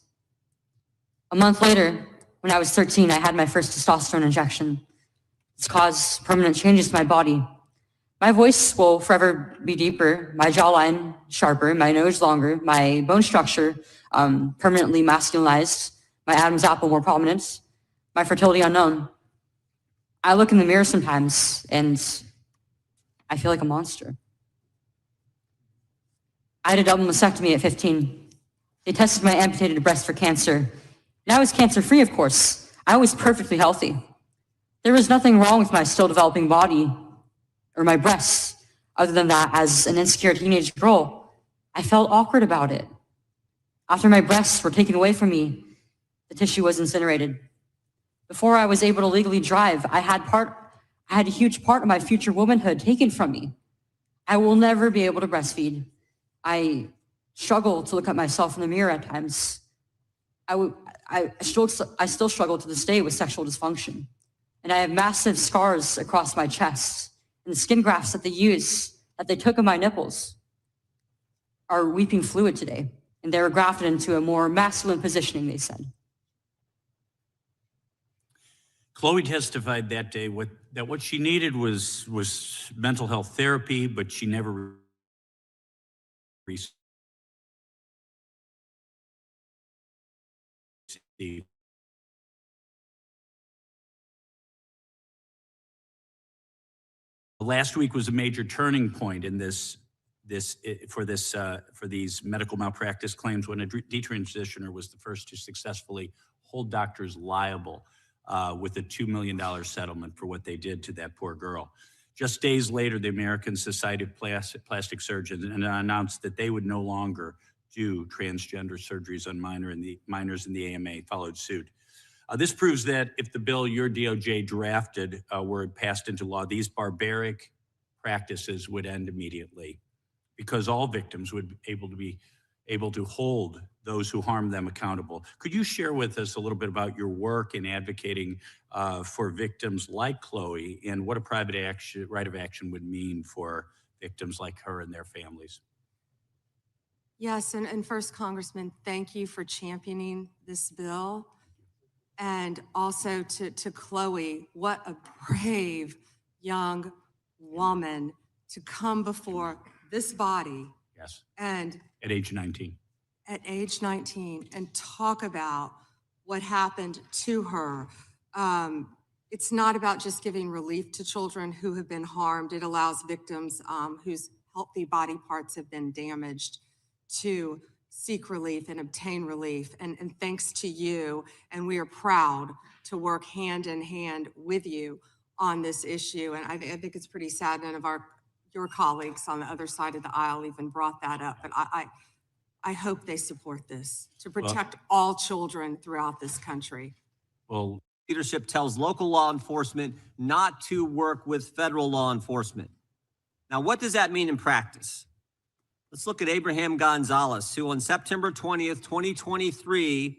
A month later, when I was 13, I had my first testosterone injection. It's caused permanent changes to my body. My voice will forever be deeper, my jawline sharper, my nose longer, my bone structure permanently masculinized, my Adam's apple more prominent, my fertility unknown. I look in the mirror sometimes and I feel like a monster. I had a double mastectomy at 15. They tested my amputated breast for cancer. And I was cancer-free, of course. I was perfectly healthy. There was nothing wrong with my still developing body or my breasts, other than that, as an insecure teenage girl, I felt awkward about it. After my breasts were taken away from me, the tissue was incinerated. Before I was able to legally drive, I had a huge part of my future womanhood taken from me. I will never be able to breastfeed. I struggle to look at myself in the mirror at times. I still struggle to this day with sexual dysfunction. And I have massive scars across my chest. And the skin grafts that they took of my nipples are weeping fluid today. And they were grafted into a more masculine positioning, they said. Chloe testified that day that what she needed was mental health therapy, but she never received. Last week was a major turning point in for these medical malpractice claims, when a detransitioner was the first to successfully hold doctors liable with a $2 million settlement for what they did to that poor girl. Just days later, the American Society of Plastic Surgeons announced that they would no longer do transgender surgeries on minors in the AMA, followed suit. This proves that if the bill your DOJ drafted were passed into law, these barbaric practices would end immediately, because all victims would be able to hold those who harm them accountable. Could you share with us a little bit about your work in advocating for victims like Chloe, and what a private right of action would mean for victims like her and their families? Yes, and first, Congressman, thank you for championing this bill. And also to Chloe, what a brave young woman to come before this body. Yes. And at age 19. At age 19, and talk about what happened to her. It's not about just giving relief to children who have been harmed. It allows victims whose healthy body parts have been damaged to seek relief and obtain relief. And thanks to you, and we are proud to work hand in hand with you on this issue. And I think it's pretty sad none of your colleagues on the other side of the aisle even brought that up. But I hope they support this to protect all children throughout this country. Well, leadership tells local law enforcement not to work with federal law enforcement. Now, what does that mean in practice? Let's look at Abraham Gonzalez, who on September 20th, 2023,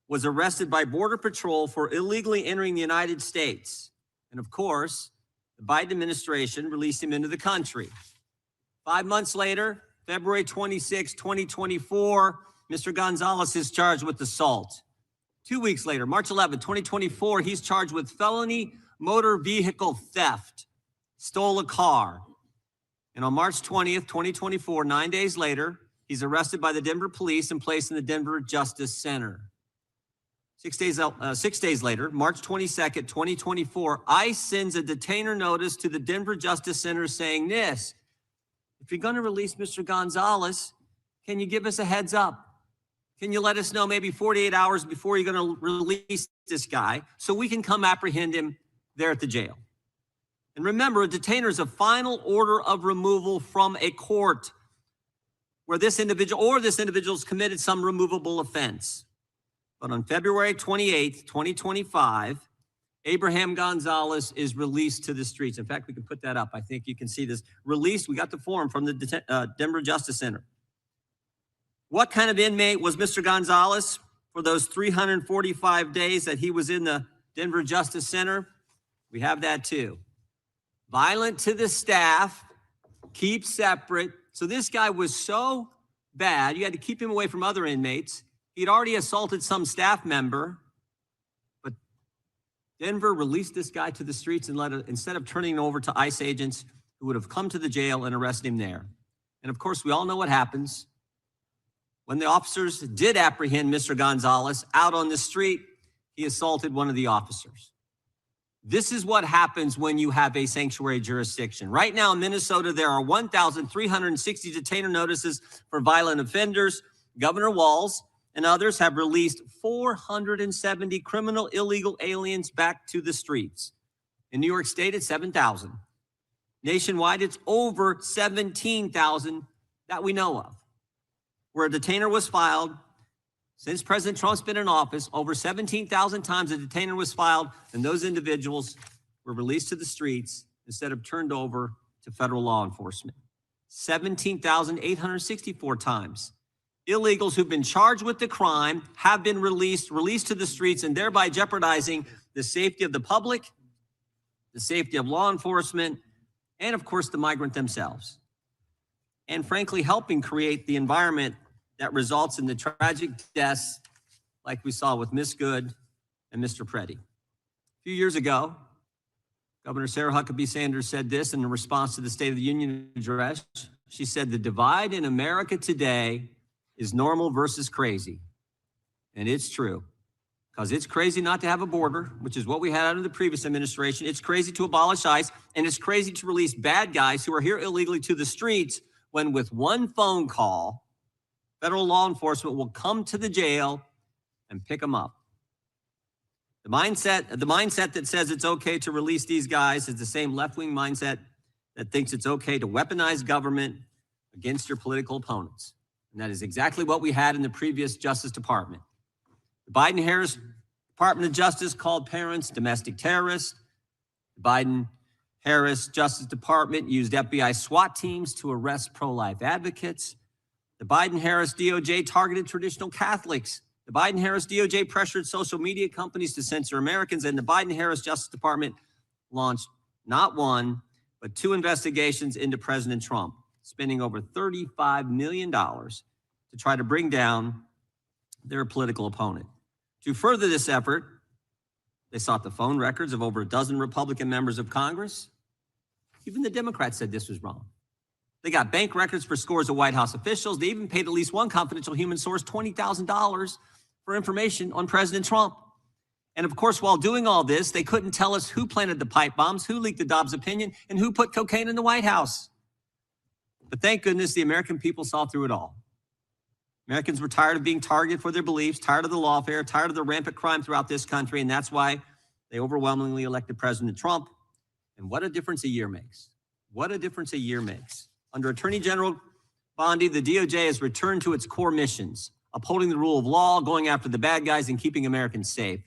was arrested by Border Patrol for illegally entering the United States. And of course, the Biden administration released him into the country. 5 months later, February 26, 2024, Mr. Gonzalez is charged with assault. 2 weeks later, March 11, 2024, he's charged with felony motor vehicle theft, stole a car. And on March 20th, 2024, 9 days later, he's arrested by the Denver police and placed in the Denver Justice Center. 6 days later, March 22nd, 2024, ICE sends a detainer notice to the Denver Justice Center saying this: if you're going to release Mr. Gonzalez, can you give us a heads up? Can you let us know maybe 48 hours before you're going to release this guy so we can come apprehend him there at the jail? And remember, a detainer is a final order of removal from a court where this individual's committed some removable offense. But on February 28th, 2025, Abraham Gonzalez is released to the streets. In fact, we can put that up. I think you can see this. Released, we got the form from the Denver Justice Center. What kind of inmate was Mr. Gonzalez for those 345 days that he was in the Denver Justice Center? We have that too. Violent to the staff, keep separate. So this guy was so bad, you had to keep him away from other inmates. He'd already assaulted some staff member, but Denver released this guy to the streets and instead of turning him over to ICE agents who would have come to the jail and arrested him there. And of course, we all know what happens. When the officers did apprehend Mr. Gonzalez out on the street, he assaulted one of the officers. This is what happens when you have a sanctuary jurisdiction. Right now in Minnesota, there are 1,360 detainer notices for violent offenders. Governor Walz and others have released 470 criminal illegal aliens back to the streets. In New York State, it's 7,000. Nationwide, it's over 17,000 that we know of, where a detainer was filed. Since President Trump's been in office, over 17,000 times a detainer was filed, and those individuals were released to the streets instead of turned over to federal law enforcement. 17,864 times. Illegals who've been charged with the crime have been released to the streets, and thereby jeopardizing the safety of the public, the safety of law enforcement, and of course the migrant themselves. And frankly, helping create the environment that results in the tragic deaths like we saw with Miss Good and Mr. Preddy. A few years ago, Governor Sarah Huckabee Sanders said this in response to the State of the Union address. She said, "The divide in America today is normal versus crazy." And it's true, because it's crazy not to have a border, which is what we had under the previous administration. It's crazy to abolish ICE, and it's crazy to release bad guys who are here illegally to the streets when with one phone call, federal law enforcement will come to the jail and pick them up. The mindset that says it's okay to release these guys is the same left-wing mindset that thinks it's okay to weaponize government against your political opponents. And that is exactly what we had in the previous Justice Department. The Biden-Harris Department of Justice called parents domestic terrorists. The Biden-Harris Justice Department used FBI SWAT teams to arrest pro-life advocates. The Biden-Harris DOJ targeted traditional Catholics. The Biden-Harris DOJ pressured social media companies to censor Americans, and the Biden-Harris Justice Department launched not one, but 2 investigations into President Trump, spending over $35 million to try to bring down their political opponent. To further this effort, they sought the phone records of over a dozen Republican members of Congress. Even the Democrats said this was wrong. They got bank records for scores of White House officials. They even paid at least one confidential human source $20,000 for information on President Trump. And of course, while doing all this, they couldn't tell us who planted the pipe bombs, who leaked the Dobbs opinion, and who put cocaine in the White House. But thank goodness the American people saw through it all. Americans were tired of being targeted for their beliefs, tired of the lawfare, tired of the rampant crime throughout this country, and that's why they overwhelmingly elected President Trump. And what a difference a year makes. What a difference a year makes. Under Attorney General Bondi, the DOJ has returned to its core missions, upholding the rule of law, going after the bad guys, and keeping Americans safe.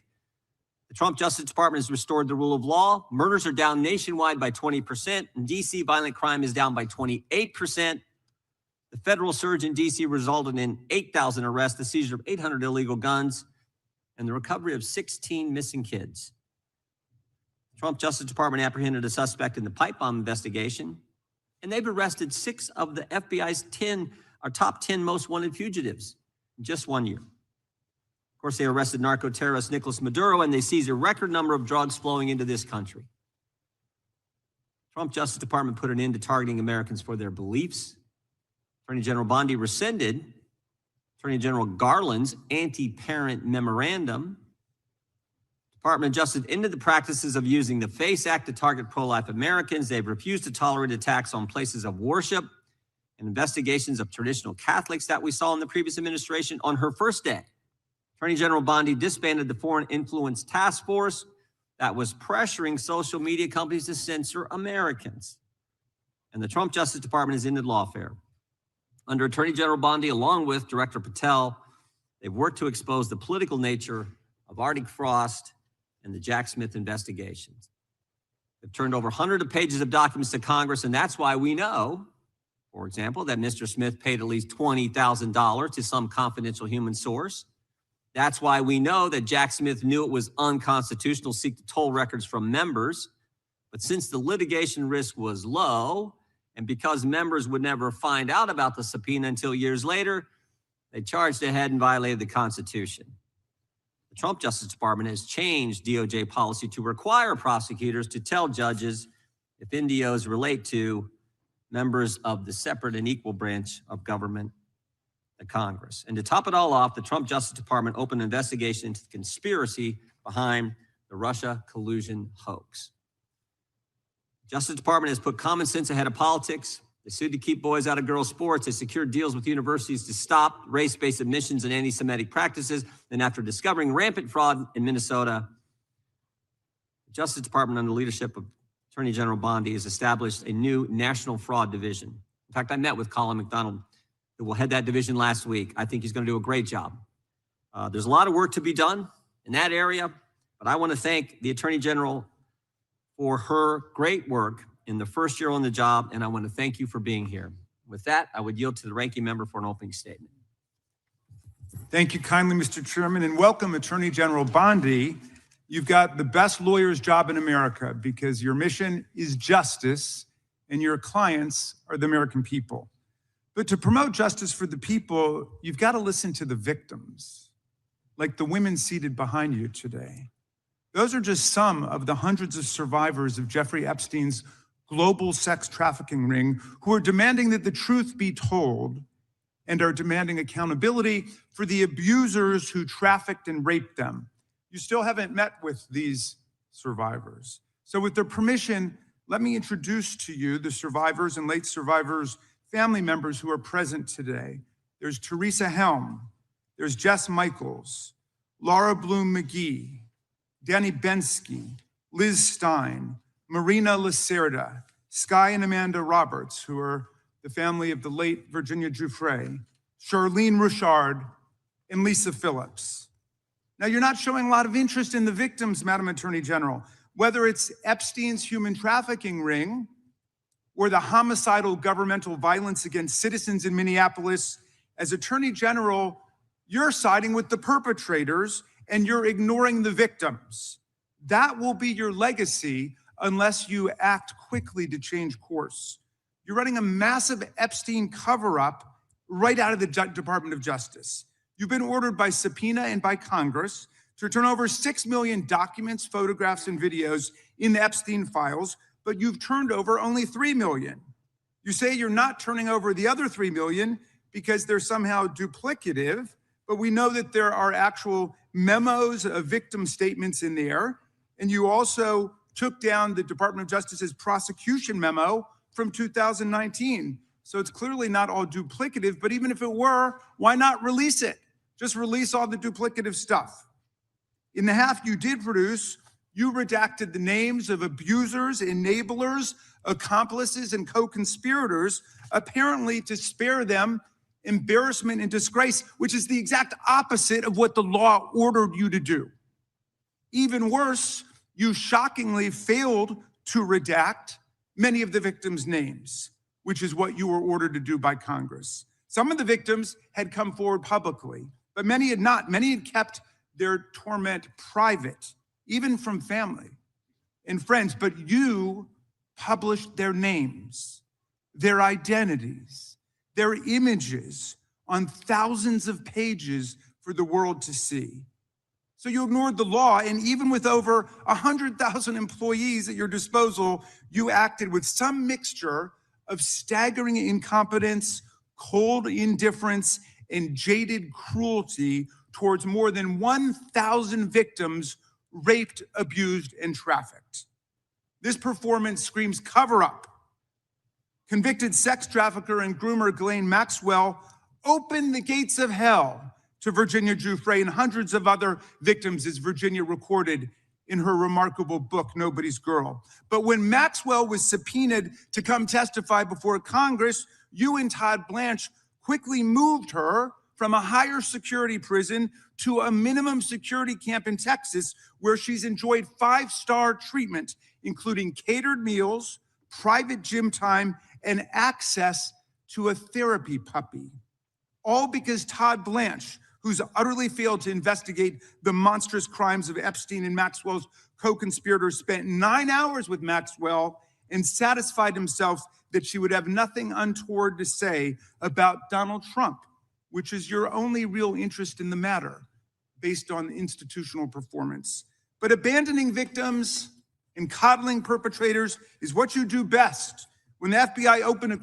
The Trump Justice Department has restored the rule of law. Murders are down nationwide by 20%. In D.C., violent crime is down by 28%. The federal surge in D.C. resulted in 8,000 arrests, the seizure of 800 illegal guns, and the recovery of 16 missing kids. The Trump Justice Department apprehended a suspect in the pipe bomb investigation, and they've arrested 6 of the FBI's top 10 most wanted fugitives in just 1 year. Of course, they arrested narco-terrorist Nicolas Maduro, and they seized a record number of drugs flowing into this country. Trump Justice Department put an end to targeting Americans for their beliefs. Attorney General Bondi rescinded Attorney General Garland's anti-parent memorandum. Department of Justice ended the practices of using the FACE Act to target pro-life Americans. They've refused to tolerate attacks on places of worship and investigations of traditional Catholics that we saw in the previous administration. On her first day, Attorney General Bondi disbanded the Foreign Influence Task Force that was pressuring social media companies to censor Americans. And the Trump Justice Department has ended lawfare. Under Attorney General Bondi, along with Director Patel, they've worked to expose the political nature of Arctic Frost and the Jack Smith investigations. They've turned over hundreds of pages of documents to Congress, and that's why we know, for example, that Mr. Smith paid at least $20,000 to some confidential human source. That's why we know that Jack Smith knew it was unconstitutional to seek to toll records from members. But since the litigation risk was low, and because members would never find out about the subpoena until years later, they charged ahead and violated the Constitution. The Trump Justice Department has changed DOJ policy to require prosecutors to tell judges if NDOs relate to members of the separate and equal branch of government, the Congress. And to top it all off, the Trump Justice Department opened an investigation into the conspiracy behind the Russia collusion hoax. Justice Department has put common sense ahead of politics. They sued to keep boys out of girls' sports. They secured deals with universities to stop race-based admissions and anti-Semitic practices. Then after discovering rampant fraud in Minnesota, the Justice Department under the leadership of Attorney General Bondi has established a new national fraud division. In fact, I met with Colin McDonald, who will head that division last week. I think he's going to do a great job. There's a lot of work to be done in that area, but I want to thank the Attorney General for her great work in the first year on the job, and I want to thank you for being here. With that, I would yield to the ranking member for an opening statement. Thank you kindly, Mr. Chairman, and welcome Attorney General Bondi. You've got the best lawyer's job in America because your mission is justice and your clients are the American people. But to promote justice for the people, you've got to listen to the victims, like the women seated behind you today. Those are just some of the hundreds of survivors of Jeffrey Epstein's global sex trafficking ring who are demanding that the truth be told and are demanding accountability for the abusers who trafficked and raped them. You still haven't met with these survivors. So with their permission, let me introduce to you the survivors and late survivors' family members who are present today. There's Teresa Helm, there's Jess Michaels, Laura Bloom McGee, Danny Bensky, Liz Stein, Marina Lacerda, Sky and Amanda Roberts, who are the family of the late Virginia Giuffre, Charlene Richard, and Lisa Phillips. Now, you're not showing a lot of interest in the victims, Madam Attorney General, whether it's Epstein's human trafficking ring or the homicidal governmental violence against citizens in Minneapolis. As Attorney General, you're siding with the perpetrators and you're ignoring the victims. That will be your legacy unless you act quickly to change course. You're running a massive Epstein cover-up right out of the Department of Justice. You've been ordered by subpoena and by Congress to turn over 6 million documents, photographs, and videos in the Epstein files, but you've turned over only 3 million. You say you're not turning over the other 3 million because they're somehow duplicative, but we know that there are actual memos of victim statements in there. And you also took down the Department of Justice's prosecution memo from 2019. So it's clearly not all duplicative, but even if it were, why not release it? Just release all the duplicative stuff. In the half you did produce, you redacted the names of abusers, enablers, accomplices, and co-conspirators, apparently to spare them embarrassment and disgrace, which is the exact opposite of what the law ordered you to do. Even worse, you shockingly failed to redact many of the victims' names, which is what you were ordered to do by Congress. Some of the victims had come forward publicly, but many had not. Many had kept their torment private, even from family and friends, but you published their names, their identities, their images on thousands of pages for the world to see. So you ignored the law, and even with over 100,000 employees at your disposal, you acted with some mixture of staggering incompetence, cold indifference, and jaded cruelty towards more than 1,000 victims raped, abused, and trafficked. This performance screams cover-up. Convicted sex trafficker and groomer Ghislaine Maxwell opened the gates of hell to Virginia Giuffre and hundreds of other victims, as Virginia recorded in her remarkable book, Nobody's Girl. But when Maxwell was subpoenaed to come testify before Congress, you and Todd Blanche quickly moved her from a higher security prison to a minimum security camp in Texas, where she's enjoyed 5-star treatment, including catered meals, private gym time, and access to a therapy puppy. All because Todd Blanche, who's utterly failed to investigate the monstrous crimes of Epstein and Maxwell's co-conspirators, spent 9 hours with Maxwell and satisfied himself that she would have nothing untoward to say about Donald Trump, which is your only real interest in the matter, based on institutional performance. But abandoning victims and coddling perpetrators is what you do best. When the FBI opened a